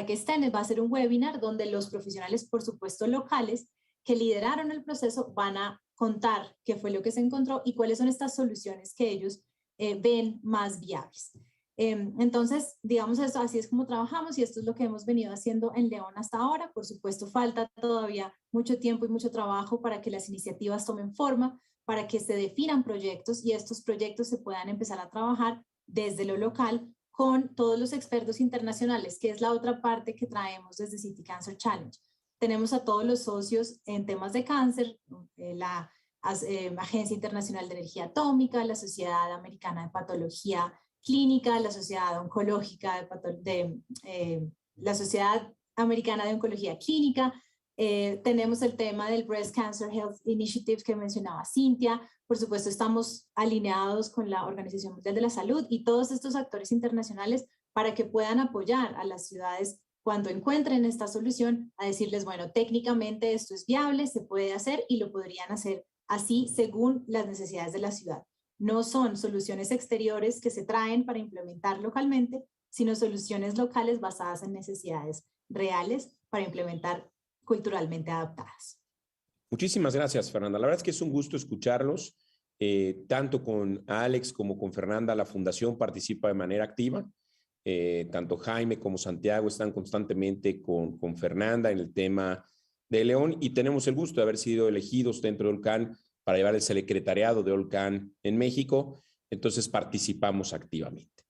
Speaker 1: estén. Va a ser un webinar donde los profesionales, por supuesto locales, que lideraron el proceso, van a contar qué fue lo que se encontró y cuáles son estas soluciones que ellos ven más viables. Entonces, digamos, esto, así es como trabajamos, y esto es lo que hemos venido haciendo en León hasta ahora. Por supuesto, falta todavía mucho tiempo y mucho trabajo para que las iniciativas tomen forma, para que se definan proyectos, y estos proyectos se puedan empezar a trabajar desde lo local con todos los expertos internacionales, que es la otra parte que traemos desde City Cancer Challenge. Tenemos a todos los socios en temas de cáncer, la Agencia Internacional de Energía Atómica, la Sociedad Americana de Patología Clínica, la Sociedad Oncológica la Sociedad Americana de Oncología Clínica. Tenemos el tema del Breast Cancer Health Initiative que mencionaba Cintia. Por supuesto, estamos alineados con la Organización Mundial de la Salud y todos estos actores internacionales para que puedan apoyar a las ciudades cuando encuentren esta solución, a decirles, bueno, técnicamente esto es viable, se puede hacer, y lo podrían hacer así según las necesidades de la ciudad. No son soluciones exteriores que se traen para implementar localmente, sino soluciones locales basadas en necesidades reales para implementar culturalmente adaptadas.
Speaker 19: Muchísimas gracias, Fernanda. La verdad es que es un gusto escucharlos. Tanto con Alex como con Fernanda, la Fundación participa de manera activa. Tanto Jaime como Santiago están constantemente con Fernanda en el tema de León, y tenemos el gusto de haber sido elegidos dentro de Olcan para llevar el secretariado de Olcan en México. Entonces participamos activamente.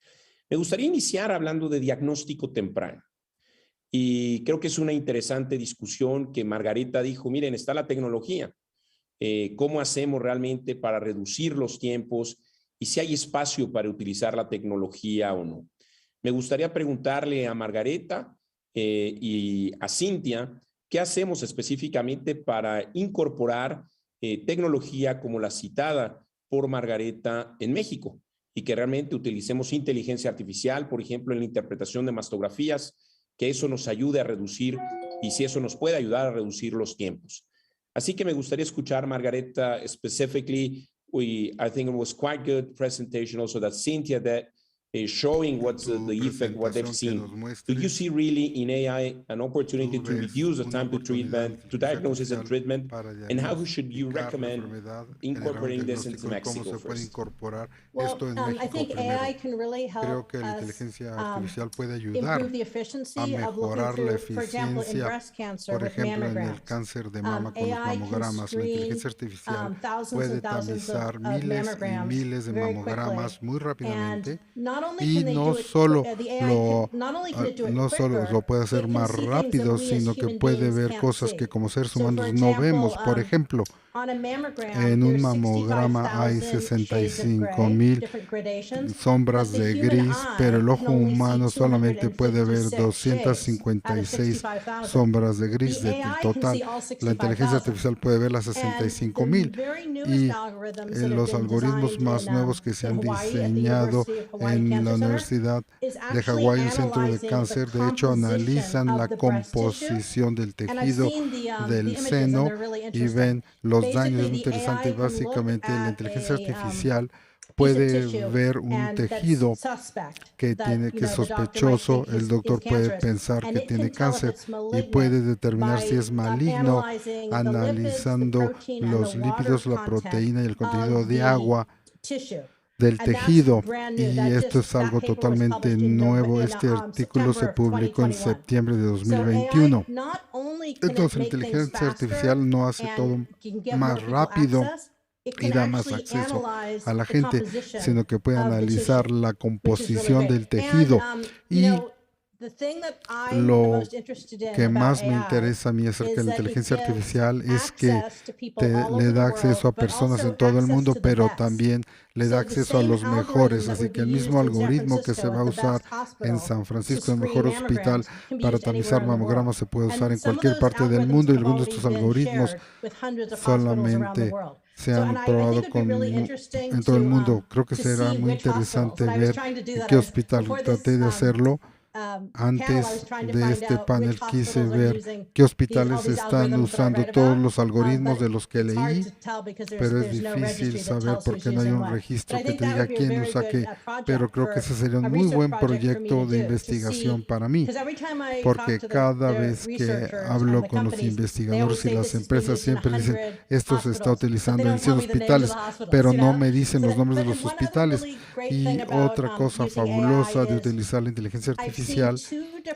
Speaker 19: Me gustaría iniciar hablando de diagnóstico temprano. Y creo que es una interesante discusión que Margarita dijo, miren, está la tecnología. ¿Cómo hacemos realmente para reducir los tiempos y si hay espacio para utilizar la tecnología o no? Me gustaría preguntarle a Margarita y a Cintia, ¿qué hacemos específicamente para incorporar tecnología como la citada por Margarita en México y que realmente utilicemos inteligencia artificial, por ejemplo, en la interpretación de mastografías, que eso nos ayude a reducir y si eso nos puede ayudar a reducir los tiempos? Así que me gustaría escuchar, Margarita, specifically, I think it was quite good presentation also that Cynthia that is showing what's the effect, what they've seen. Do you see really in AI an opportunity to reduce the time to treatment, to diagnosis and treatment, and how should you recommend incorporating this into Mexico first?
Speaker 20: Well, I think AI can really help us improve the efficiency of looking through, for example, in breast cancer with mammograms. AI can screen thousands and thousands of mammograms very quickly. And
Speaker 4: y no solo lo puede hacer más rápido, sino que puede ver cosas que como seres humanos no vemos. Por ejemplo, en un mamograma hay 65,000 sombras de gris, pero el ojo humano solamente puede ver 256 sombras de gris del total. La inteligencia artificial puede ver las 65,000. Y los algoritmos más nuevos que se han diseñado en en la Universidad de Hawái, el Centro de Cáncer, de hecho, analizan la composición del tejido del seno y ven los daños. Es muy interesante. Básicamente, la inteligencia artificial puede ver un tejido que es sospechoso, el doctor puede pensar que tiene cáncer y puede determinar si es maligno analizando los lípidos, la proteína y el contenido de agua del tejido. Y esto es algo totalmente nuevo. Este artículo se publicó en septiembre de 2021. Entonces, la inteligencia artificial no hace todo más rápido y da más acceso a la gente, sino que puede analizar la composición del tejido. Y lo que más me interesa a mí acerca de la inteligencia artificial es que le da acceso a personas en todo el mundo, pero también le da acceso a los mejores. Así que el mismo algoritmo que se va a usar en San Francisco, el mejor hospital para tamizar mamogramas, se puede usar en cualquier parte del mundo, y algunos de estos algoritmos solamente se han probado en todo el mundo. Creo que será muy interesante ver en qué hospital. Traté de hacerlo. Antes de este panel quise ver qué hospitales están usando todos los algoritmos de los que leí, pero es difícil saber porque no hay un registro que te diga quién usa qué. Pero creo que ese sería un muy buen proyecto de investigación para mí, porque cada vez que hablo con los investigadores y las empresas siempre dicen esto se está utilizando en 100 hospitales, pero no me dicen los nombres de los hospitales. Y otra cosa fabulosa de utilizar la inteligencia artificial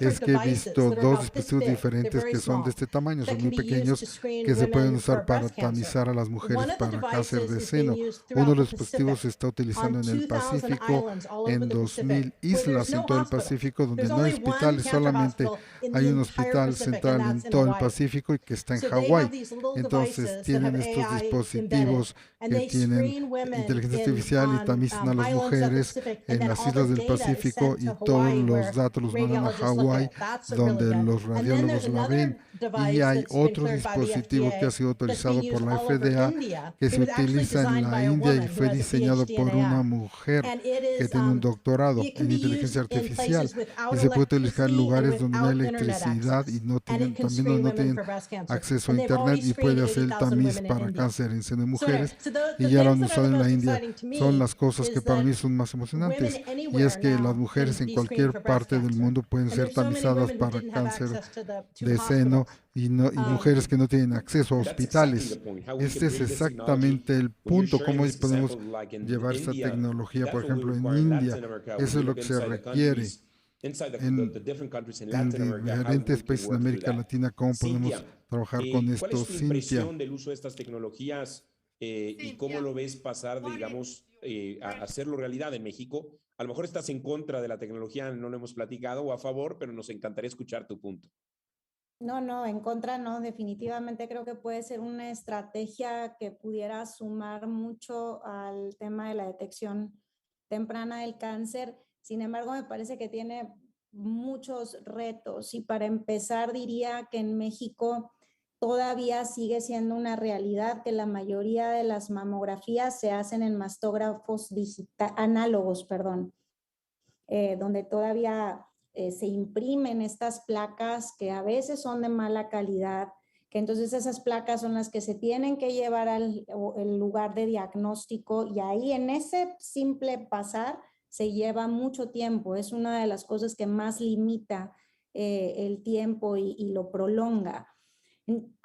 Speaker 4: es que he visto dos dispositivos diferentes que son de este tamaño, son muy pequeños, que se pueden usar para tamizar a las mujeres para cáncer de seno. Uno de los dispositivos se está utilizando en el Pacífico, en 2,000 islas en todo el Pacífico, donde no hay hospitales, solamente hay un hospital central en todo el Pacífico y que está en Hawái. Entonces tienen estos dispositivos que tienen inteligencia artificial y tamizan a las mujeres en las islas del Pacífico, y todos los datos los mandan a Hawái, donde los radiólogos la ven. Y hay otro dispositivo que ha sido autorizado por la FDA que se utiliza en la India y fue diseñado por una mujer que tiene un doctorado en inteligencia artificial, y se puede utilizar en lugares donde no hay electricidad y también donde no tienen acceso a internet, y puede hacer el tamiz para cáncer en seno de mujeres, y ya lo han usado en la India. Son las cosas que para mí son más emocionantes, y es que las mujeres en cualquier parte del mundo pueden ser tamizadas para cáncer de seno, y mujeres que no tienen acceso a hospitales. Este es exactamente el punto, cómo podemos llevar esta tecnología, por ejemplo, en India. Eso es lo que se requiere. En diferentes países de América Latina, ¿cómo podemos trabajar con esto, Cintia?
Speaker 19: Del uso de estas tecnologías y cómo lo ves pasar, digamos, a hacerlo realidad en México. A lo mejor estás en contra de la tecnología, no lo hemos platicado, o a favor, pero nos encantaría escuchar tu punto.
Speaker 21: No, en contra no, definitivamente creo que puede ser una estrategia que pudiera sumar mucho al tema de la detección temprana del cáncer. Sin embargo, me parece que tiene muchos retos, y para empezar diría que en México todavía sigue siendo una realidad que la mayoría de las mamografías se hacen en mastógrafos análogos, donde todavía se imprimen estas placas que a veces son de mala calidad, que entonces esas placas son las que se tienen que llevar al lugar de diagnóstico, y ahí en ese simple pasar se lleva mucho tiempo. Es una de las cosas que más limita el tiempo y lo prolonga.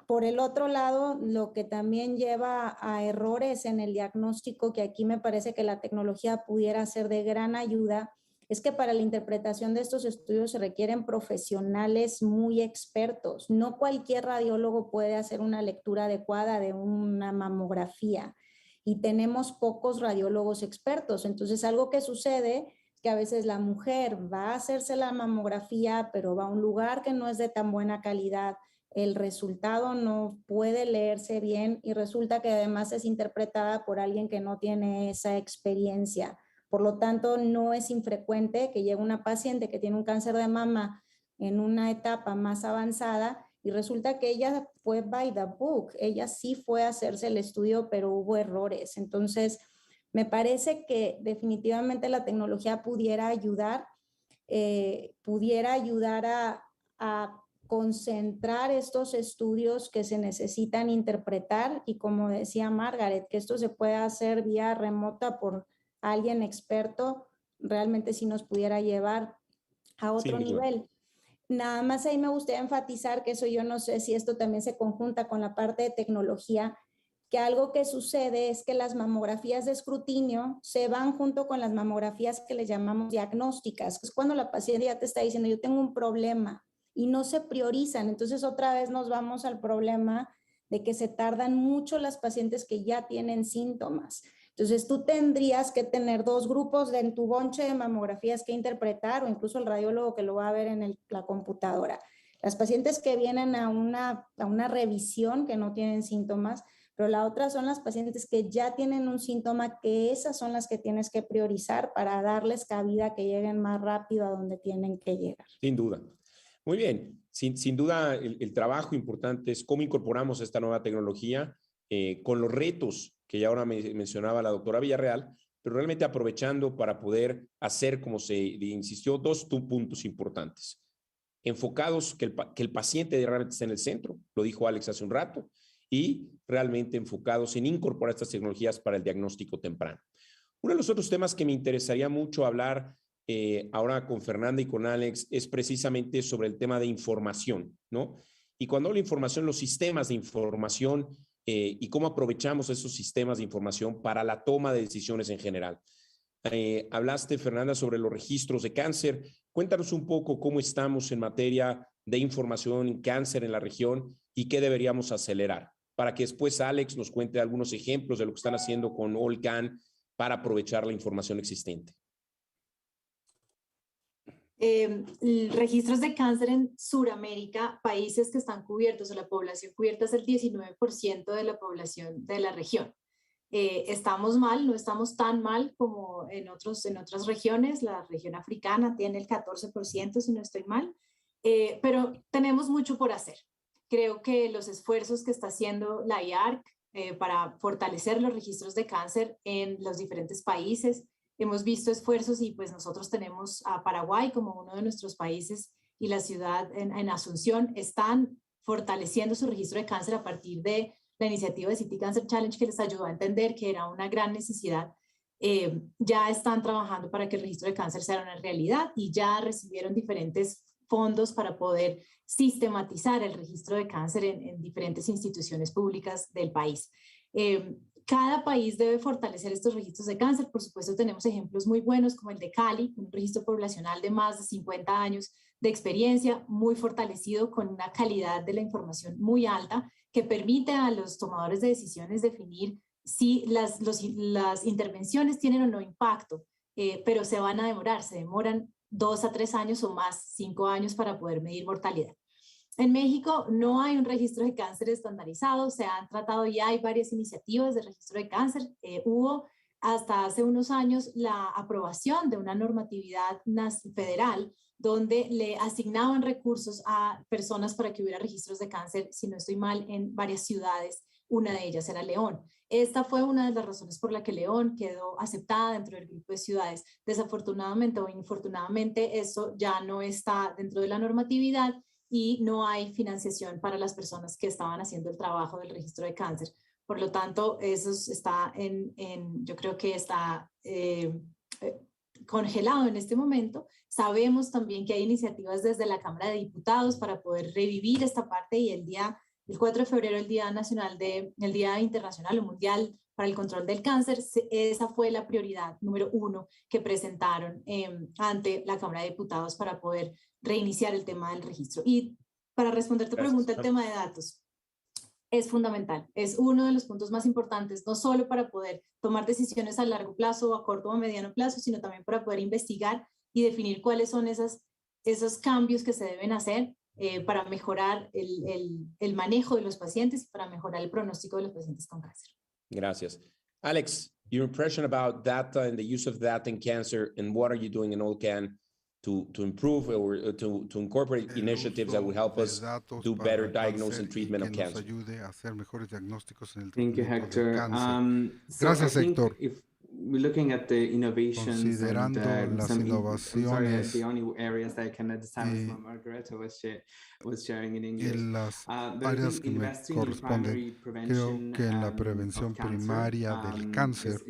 Speaker 21: Por el otro lado, lo que también lleva a errores en el diagnóstico, que aquí me parece que la tecnología pudiera ser de gran ayuda, es que para la interpretación de estos estudios se requieren profesionales muy expertos. No cualquier radiólogo puede hacer una lectura adecuada de una mamografía, y tenemos pocos radiólogos expertos. Entonces, algo que sucede es que a veces la mujer va a hacerse la mamografía, pero va a un lugar que no es de tan buena calidad, el resultado no puede leerse bien, y resulta que además es interpretada por alguien que no tiene esa experiencia. Por lo tanto, no es infrecuente que llegue una paciente que tiene un cáncer de mama en una etapa más avanzada y resulta que ella fue by the book, ella sí fue a hacerse el estudio, pero hubo errores. Entonces, Me parece que definitivamente la tecnología pudiera ayudar a concentrar estos estudios que se necesitan interpretar y, como decía Margaret, que esto se pueda hacer vía remota por alguien experto, realmente sí nos pudiera llevar a otro nivel. Nada más ahí me gustaría enfatizar que eso, yo no sé si esto también se conjunta con la parte de tecnología, que algo que sucede es que las mamografías de escrutinio se van junto con las mamografías que le llamamos diagnósticas, que es cuando la paciente ya te está diciendo yo tengo un problema y no se priorizan. Entonces otra vez nos vamos al problema de que se tardan mucho las pacientes que ya tienen síntomas. Entonces tú tendrías que tener 2 grupos en tu bonche de mamografías que interpretar, o incluso el radiólogo que lo va a ver en la computadora. Las pacientes que vienen a una revisión que no tienen síntomas, pero la otra son las pacientes que ya tienen un síntoma, que esas son las que tienes que priorizar para darles cabida, que lleguen más rápido a donde tienen que llegar.
Speaker 19: Sin duda. Muy bien. Sin duda, el trabajo importante es cómo incorporamos esta nueva tecnología con los retos que ya ahora mencionaba la doctora Villarreal, pero realmente aprovechando para poder hacer, como se insistió, 2 puntos importantes. Enfocados, que el paciente realmente esté en el centro, lo dijo Alex hace un rato, y realmente enfocados en incorporar estas tecnologías para el diagnóstico temprano. Uno de los otros temas que me interesaría mucho hablar ahora con Fernanda y con Alex es precisamente sobre el tema de información, ¿no? Y cuando hablo de información, los sistemas de información y cómo aprovechamos esos sistemas de información para la toma de decisiones en general. Hablaste, Fernanda, sobre los registros de cáncer. Cuéntanos un poco cómo estamos en materia de información en cáncer en la región y qué deberíamos acelerar, para que después Alex nos cuente algunos ejemplos de lo que están haciendo con Allcan para aprovechar la información existente.
Speaker 1: Registros de cáncer en Sudamérica, países que están cubiertos, o la población cubierta es el 19% de la población de la región. Estamos mal, no estamos tan mal como en otras regiones. La región africana tiene el 14%, si no estoy mal, pero tenemos mucho por hacer. Creo que los esfuerzos que está haciendo la IARC para fortalecer los registros de cáncer en los diferentes países, hemos visto esfuerzos y pues nosotros tenemos a Paraguay como uno de nuestros países y la ciudad en Asunción están fortaleciendo su registro de cáncer a partir de la iniciativa de City Cancer Challenge, que les ayudó a entender que era una gran necesidad. Ya están trabajando para que el registro de cáncer sea una realidad y ya recibieron diferentes fondos para poder sistematizar el registro de cáncer en diferentes instituciones públicas del país. Cada país debe fortalecer estos registros de cáncer. Por supuesto, tenemos ejemplos muy buenos como el de Cali, un registro poblacional de más de 50 años de experiencia, muy fortalecido, con una calidad de la información muy alta, que permite a los tomadores de decisiones definir si las intervenciones tienen o no impacto, pero se van a demorar, se demoran 2 a 3 años o más, 5 años para poder medir mortalidad. En México no hay un registro de cáncer estandarizado, se han tratado y hay varias iniciativas de registro de cáncer. Hubo hasta hace unos años la aprobación de una normatividad federal donde le asignaban recursos a personas para que hubiera registros de cáncer, si no estoy mal, en varias ciudades. Una de ellas era León. Esta fue una de las razones por la que León quedó aceptada dentro del grupo de ciudades. Desafortunadamente o infortunadamente, eso ya no está dentro de la normatividad y no hay financiación para las personas que estaban haciendo el trabajo del registro de cáncer. Por lo tanto, eso está yo creo que está congelado en este momento. Sabemos también que hay iniciativas desde la Cámara de Diputados para poder revivir esta parte y el 4 de febrero, el Día Internacional o Mundial para el Control del Cáncer, esa fue la prioridad número 1 que presentaron ante la Cámara de Diputados para poder reiniciar el tema del registro. Y para responder tu pregunta, el tema de datos es fundamental, es uno de los puntos más importantes, no solo para poder tomar decisiones a largo plazo o a corto o mediano plazo, sino también para poder investigar y definir cuáles son esos cambios que se deben hacer para mejorar el manejo de los pacientes y para mejorar el pronóstico de los pacientes con cáncer.
Speaker 19: Gracias. Alex, your impression about data and the use of data in cancer, and what are you doing in Allcan to improve or to incorporate initiatives that will help us do better diagnosis and treatment of cancer?
Speaker 4: Ayude a hacer mejores diagnósticos en el
Speaker 14: Thank you,
Speaker 4: tratamiento del
Speaker 14: Hector.
Speaker 4: cáncer. Gracias, Héctor. considerando las innovaciones y las áreas que me corresponden, creo que en la prevención primaria del cáncer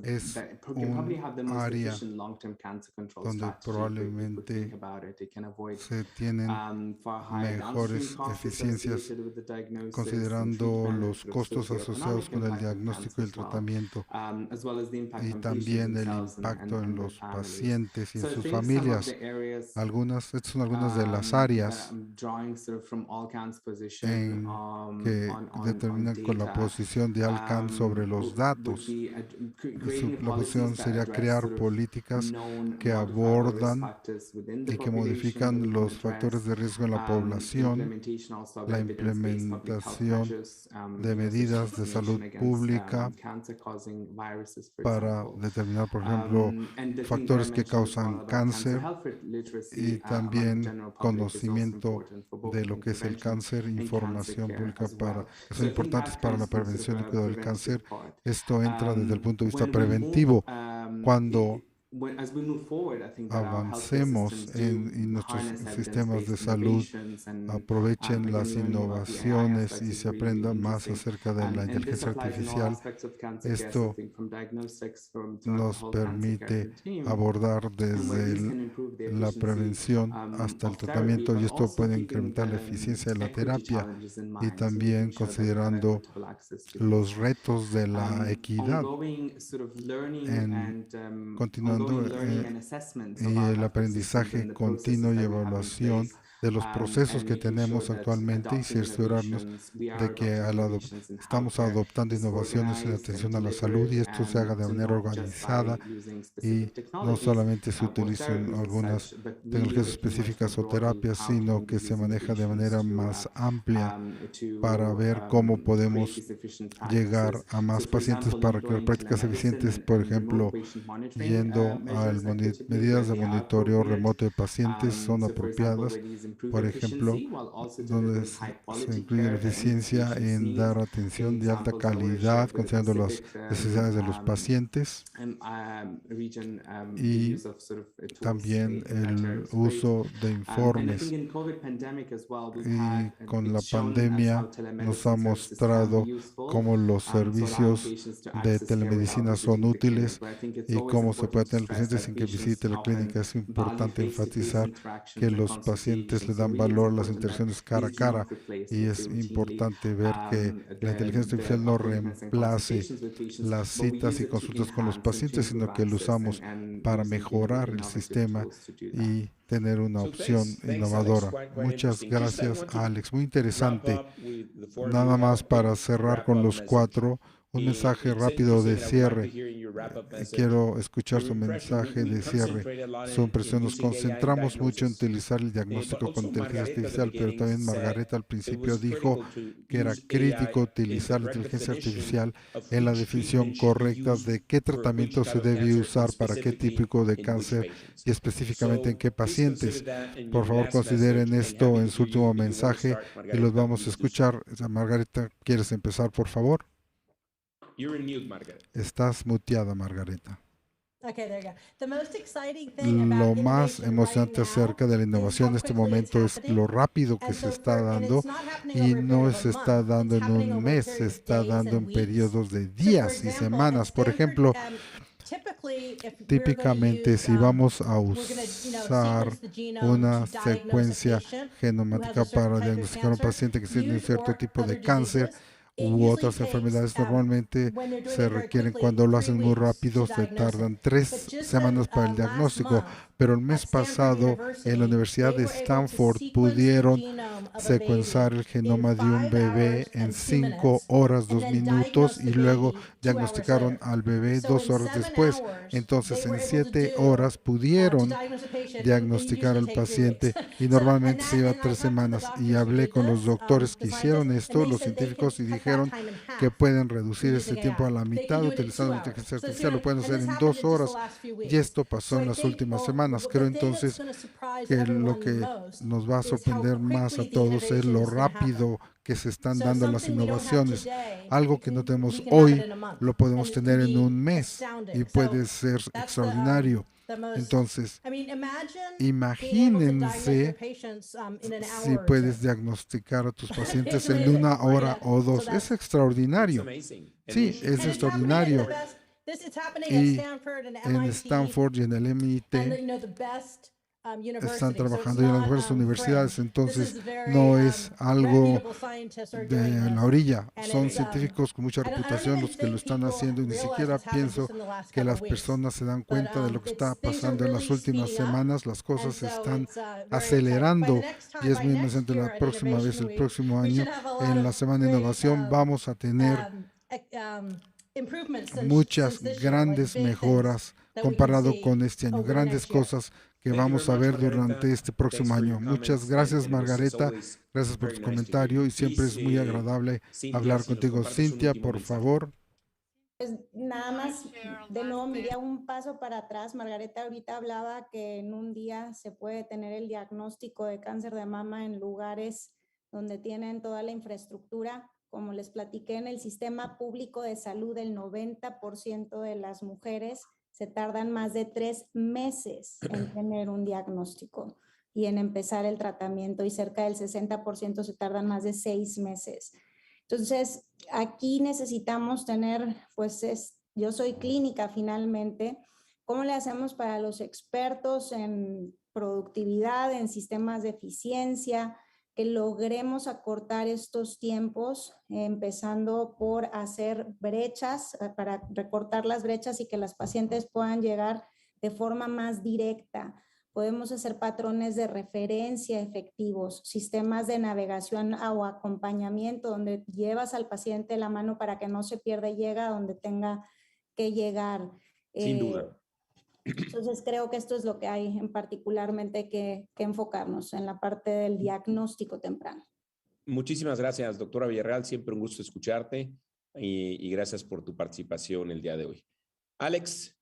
Speaker 4: es un área donde probablemente se tienen mejores eficiencias considerando los costos asociados con el diagnóstico y el tratamiento y también el impacto en los pacientes y en sus familias. Estas son algunas de las áreas en que determinan con la posición de Alcan sobre los datos. La posición sería crear políticas que abordan y que modifican los factores de riesgo en la población, la implementación de medidas de salud pública para determinar, por ejemplo, factores que causan cáncer y también conocimiento de lo que es el cáncer, información pública que son importantes para la prevención y cuidado del cáncer. Esto entra desde el punto de vista preventivo. Cuando avancemos en nuestros sistemas de salud, aprovechen las innovaciones y se aprenda más acerca de la inteligencia artificial. Esto nos permite abordar desde la prevención hasta el tratamiento y esto puede incrementar la eficiencia de la terapia y también considerando los retos de la equidad continuando y el aprendizaje continuo y evaluación de los procesos que tenemos actualmente y cerciorarnos de que estamos adoptando innovaciones en atención a la salud y esto se haga de manera organizada y no solamente se utilicen algunas tecnologías específicas o terapias, sino que se maneja de manera más amplia para ver cómo podemos llegar a más pacientes para crear prácticas eficientes, por ejemplo, yendo a medidas de monitoreo remoto de pacientes son apropiadas. Por ejemplo, donde se incluye la eficiencia en dar atención de alta calidad, considerando las necesidades de los pacientes y también el uso de informes. Y con la pandemia nos ha mostrado cómo los servicios de telemedicina son útiles y cómo se puede atender al paciente sin que visite la clínica. Es importante enfatizar que los pacientes le dan valor a las interacciones cara a cara y es importante ver que la inteligencia artificial no reemplace las citas y consultas con los pacientes, sino que lo usamos para mejorar el sistema y tener una opción innovadora. Muchas gracias, Alex. Muy interesante. Nada más para cerrar con los cuatro. Un mensaje rápido de cierre. Quiero escuchar su mensaje de cierre. Su impresión. Nos concentramos mucho en utilizar el diagnóstico con inteligencia artificial, pero también Margareta al principio dijo que era crítico utilizar la inteligencia artificial en la definición correcta de qué tratamiento se debe usar para qué tipo de cáncer y específicamente en qué pacientes. Por favor, consideren esto en su último mensaje y los vamos a escuchar. Margareta, ¿quieres empezar, por favor? Estás muteada, Margareta. Lo más emocionante acerca de la innovación en este momento es lo rápido que se está dando y no se está dando en un mes, se está dando en periodos de días y semanas. Por ejemplo, típicamente si vamos a usar una secuencia genomática para diagnosticar a un paciente que tiene un cierto tipo de cáncer, u otras enfermedades normalmente se requieren, cuando lo hacen muy rápido, se tardan 3 semanas para el diagnóstico. Pero el mes pasado en la Universidad de Stanford pudieron secuenciar el genoma de un bebé en 5 horas, 2 minutos y luego diagnosticaron al bebé 2 horas después. Entonces en 7 horas pudieron diagnosticar al paciente y normalmente se lleva 3 semanas. Y hablé con los doctores que hicieron esto, los científicos, y dijeron que pueden reducir ese tiempo a la mitad utilizando la inteligencia artificial. Lo pueden hacer en 2 horas y esto pasó en las últimas semanas. Creo entonces que lo que nos va a sorprender más a todos es lo rápido que se están dando las innovaciones. Algo que no tenemos hoy lo podemos tener en un mes y puede ser extraordinario. Entonces, imagínense si puedes diagnosticar a tus pacientes en 1 hora o 2. Es extraordinario. Sí, es extraordinario. Y en Stanford y en el MIT están trabajando en las mejores universidades, entonces no es algo de la orilla. Son científicos con mucha reputación los que lo están haciendo y ni siquiera pienso que las personas se dan cuenta de lo que está pasando en las últimas semanas. Las cosas se están acelerando y es muy interesante. La próxima vez, el próximo año, en la Semana de Innovación, vamos a tener muchas grandes mejoras comparado con este año, grandes cosas que vamos a ver durante este próximo año. Muchas gracias, Margareta. Gracias por tu comentario y siempre es muy agradable hablar contigo. Cintia, por favor.
Speaker 21: Pues nada más, de nuevo, me iría un paso para atrás. Margareta ahorita hablaba que en un día se puede tener el diagnóstico de cáncer de mama en lugares donde tienen toda la infraestructura. Como les platiqué, en el sistema público de salud, el 90% de las mujeres se tardan más de 3 meses en tener un diagnóstico y en empezar el tratamiento, y cerca del 60% se tardan más de 6 meses. Entonces, aquí necesitamos tener, pues yo soy clínica finalmente, ¿cómo le hacemos para los expertos en productividad, en sistemas de eficiencia, que logremos acortar estos tiempos, empezando por hacer brechas, para recortar las brechas y que las pacientes puedan llegar de forma más directa? Podemos hacer patrones de referencia efectivos, sistemas de navegación o acompañamiento donde llevas al paciente la mano para que no se pierda y llega a donde tenga que llegar.
Speaker 19: Sin duda.
Speaker 21: Entonces creo que esto es lo que hay en particularmente que enfocarnos en la parte del diagnóstico temprano.
Speaker 19: Muchísimas gracias, doctora Villarreal. Siempre un gusto escucharte y gracias por tu participación el día de hoy. Alex.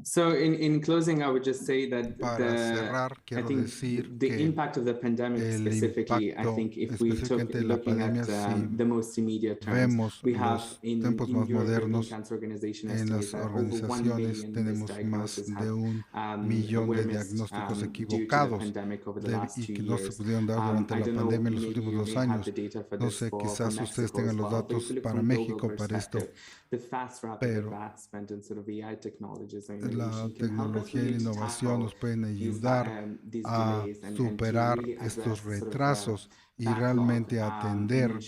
Speaker 3: So in closing, I would just say that
Speaker 4: I think
Speaker 3: the impact of the pandemic specifically, I think if we took looking at the most immediate terms, we have in European Cancer Organization
Speaker 4: en las organizaciones tenemos más de 1 millón de diagnósticos equivocados y que no se pudieron dar durante la pandemia en los últimos 2 años. No sé, quizás ustedes tengan los datos para México para esto, pero la tecnología y la innovación nos pueden ayudar a superar estos retrasos y realmente atender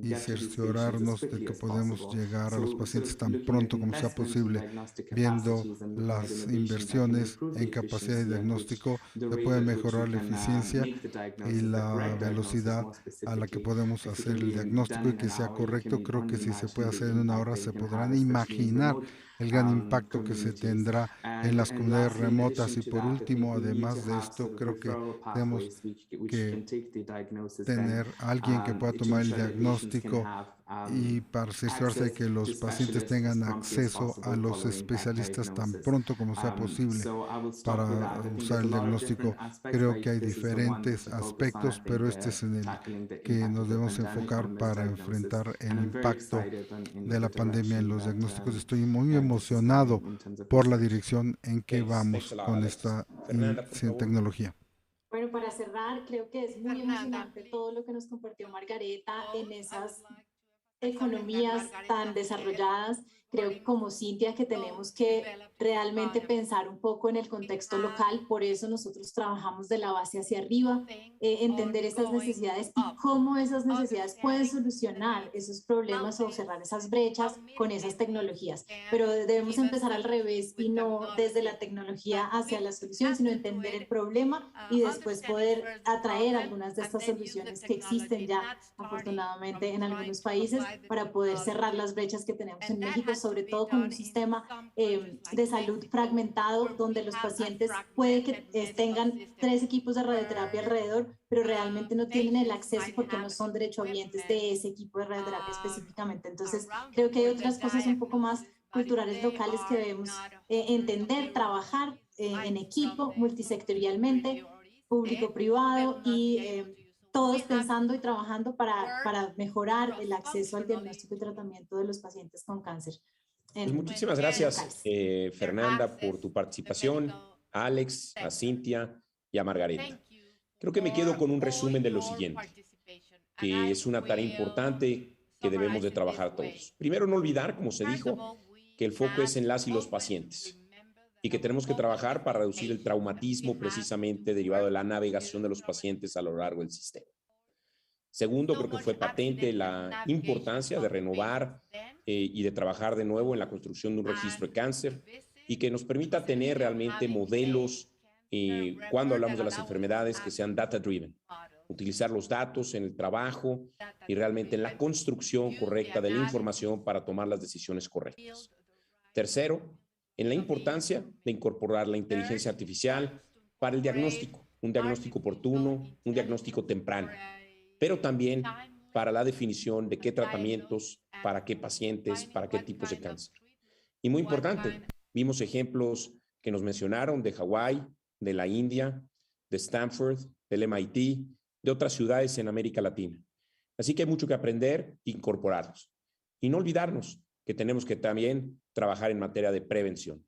Speaker 4: y cerciorarnos de que podemos llegar a los pacientes tan pronto como sea posible. Viendo las inversiones en capacidad de diagnóstico, se puede mejorar la eficiencia y la velocidad a la que podemos hacer el diagnóstico y que sea correcto. Creo que si se puede hacer en 1 hora, se podrán imaginar el gran impacto que se tendrá en las comunidades remotas. Y por último, además de esto, creo que tenemos que tener a alguien que pueda tomar el diagnóstico y para cerciorarse de que los pacientes tengan acceso a los especialistas tan pronto como sea posible para usar el diagnóstico. Creo que hay diferentes aspectos, pero este es en el que nos debemos enfocar para enfrentar el impacto de la pandemia en los diagnósticos. Estoy muy emocionado por la dirección en que vamos con esta tecnología.
Speaker 1: Bueno, para cerrar, creo que es muy emocionante todo lo que nos compartió Margareta en esas economías tan desarrolladas. Creo que como Cintia que tenemos que realmente pensar un poco en el contexto local, por eso nosotros trabajamos de la base hacia arriba, entender estas necesidades y cómo esas necesidades pueden solucionar esos problemas o cerrar esas brechas con esas tecnologías. Pero debemos empezar al revés y no desde la tecnología hacia la solución, sino entender el problema y después poder atraer algunas de estas soluciones que existen ya afortunadamente en algunos países para poder cerrar las brechas que tenemos en México, sobre todo con un sistema de salud fragmentado donde los pacientes puede que tengan 3 equipos de radioterapia alrededor, pero realmente no tienen el acceso porque no son derechohabientes de ese equipo de radioterapia específicamente. Entonces, creo que hay otras cosas un poco más culturales locales que debemos entender, trabajar en equipo, multisectorialmente, público-privado y todos pensando y trabajando para mejorar el acceso al diagnóstico y tratamiento de los pacientes con cáncer.
Speaker 19: Pues muchísimas gracias, Fernanda, por tu participación, a Alex, a Cintia y a Margareta. Creo que me quedo con un resumen de lo siguiente, que es una tarea importante que debemos de trabajar todos. Primero, no olvidar, como se dijo, que el foco es en las y los pacientes y que tenemos que trabajar para reducir el traumatismo precisamente derivado de la navegación de los pacientes a lo largo del sistema. Segundo, creo que fue patente la importancia de renovar y de trabajar de nuevo en la construcción de un registro de cáncer y que nos permita tener realmente modelos cuando hablamos de las enfermedades que sean data-driven. Utilizar los datos en el trabajo y realmente en la construcción correcta de la información para tomar las decisiones correctas. Tercero, en la importancia de incorporar la inteligencia artificial para el diagnóstico, un diagnóstico oportuno, un diagnóstico temprano, pero también para la definición de qué tratamientos, para qué pacientes, para qué tipos de cáncer. Y muy importante, vimos ejemplos que nos mencionaron de Hawái, de la India, de Stanford, del MIT, de otras ciudades en América Latina. Así que hay mucho que aprender e incorporarnos. Y no olvidarnos que tenemos que también trabajar en materia de prevención.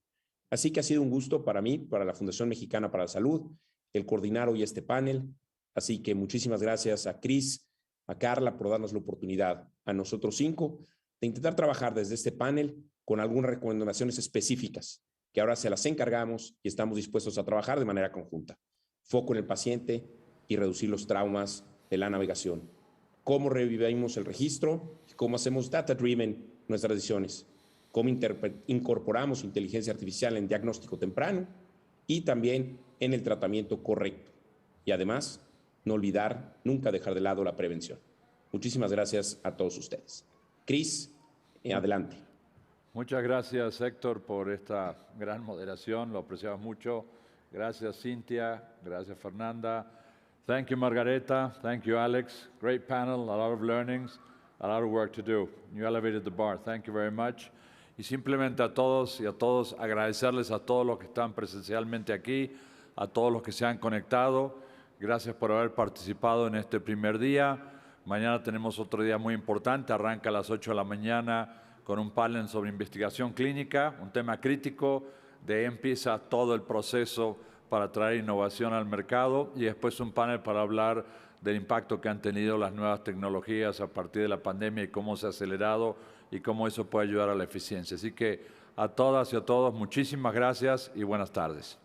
Speaker 19: Así que ha sido un gusto para mí, para la Fundación Mexicana para la Salud, el coordinar hoy este panel. Así que muchísimas gracias a Cris, a Carla por darnos la oportunidad, a nosotros 5, de intentar trabajar desde este panel con algunas recomendaciones específicas que ahora se las encargamos y estamos dispuestos a trabajar de manera conjunta. Foco en el paciente y reducir los traumas de la navegación. Cómo revivimos el registro, cómo hacemos data-driven nuestras decisiones, cómo incorporamos inteligencia artificial en diagnóstico temprano y también en el tratamiento correcto. Y además, no olvidar, nunca dejar de lado la prevención. Muchísimas gracias a todos ustedes. Cris, adelante.
Speaker 2: Muchas gracias, Héctor, por esta gran moderación. Lo apreciamos mucho. Gracias, Cintia. Gracias, Fernanda. Thank you, Margareta. Thank you, Alex. Great panel, a lot of learnings, a lot of work to do. You elevated the bar. Thank you very much. Y simplemente a todos y a todos agradecerles a todos los que están presencialmente aquí, a todos los que se han conectado. Gracias por haber participado en este primer día. Mañana tenemos otro día muy importante. Arranca a las 8 de la mañana con un panel sobre investigación clínica, un tema crítico. De ahí empieza todo el proceso para traer innovación al mercado y después un panel para hablar del impacto que han tenido las nuevas tecnologías a partir de la pandemia y cómo se ha acelerado y cómo eso puede ayudar a la eficiencia. Así que a todas y a todos, muchísimas gracias y buenas tardes.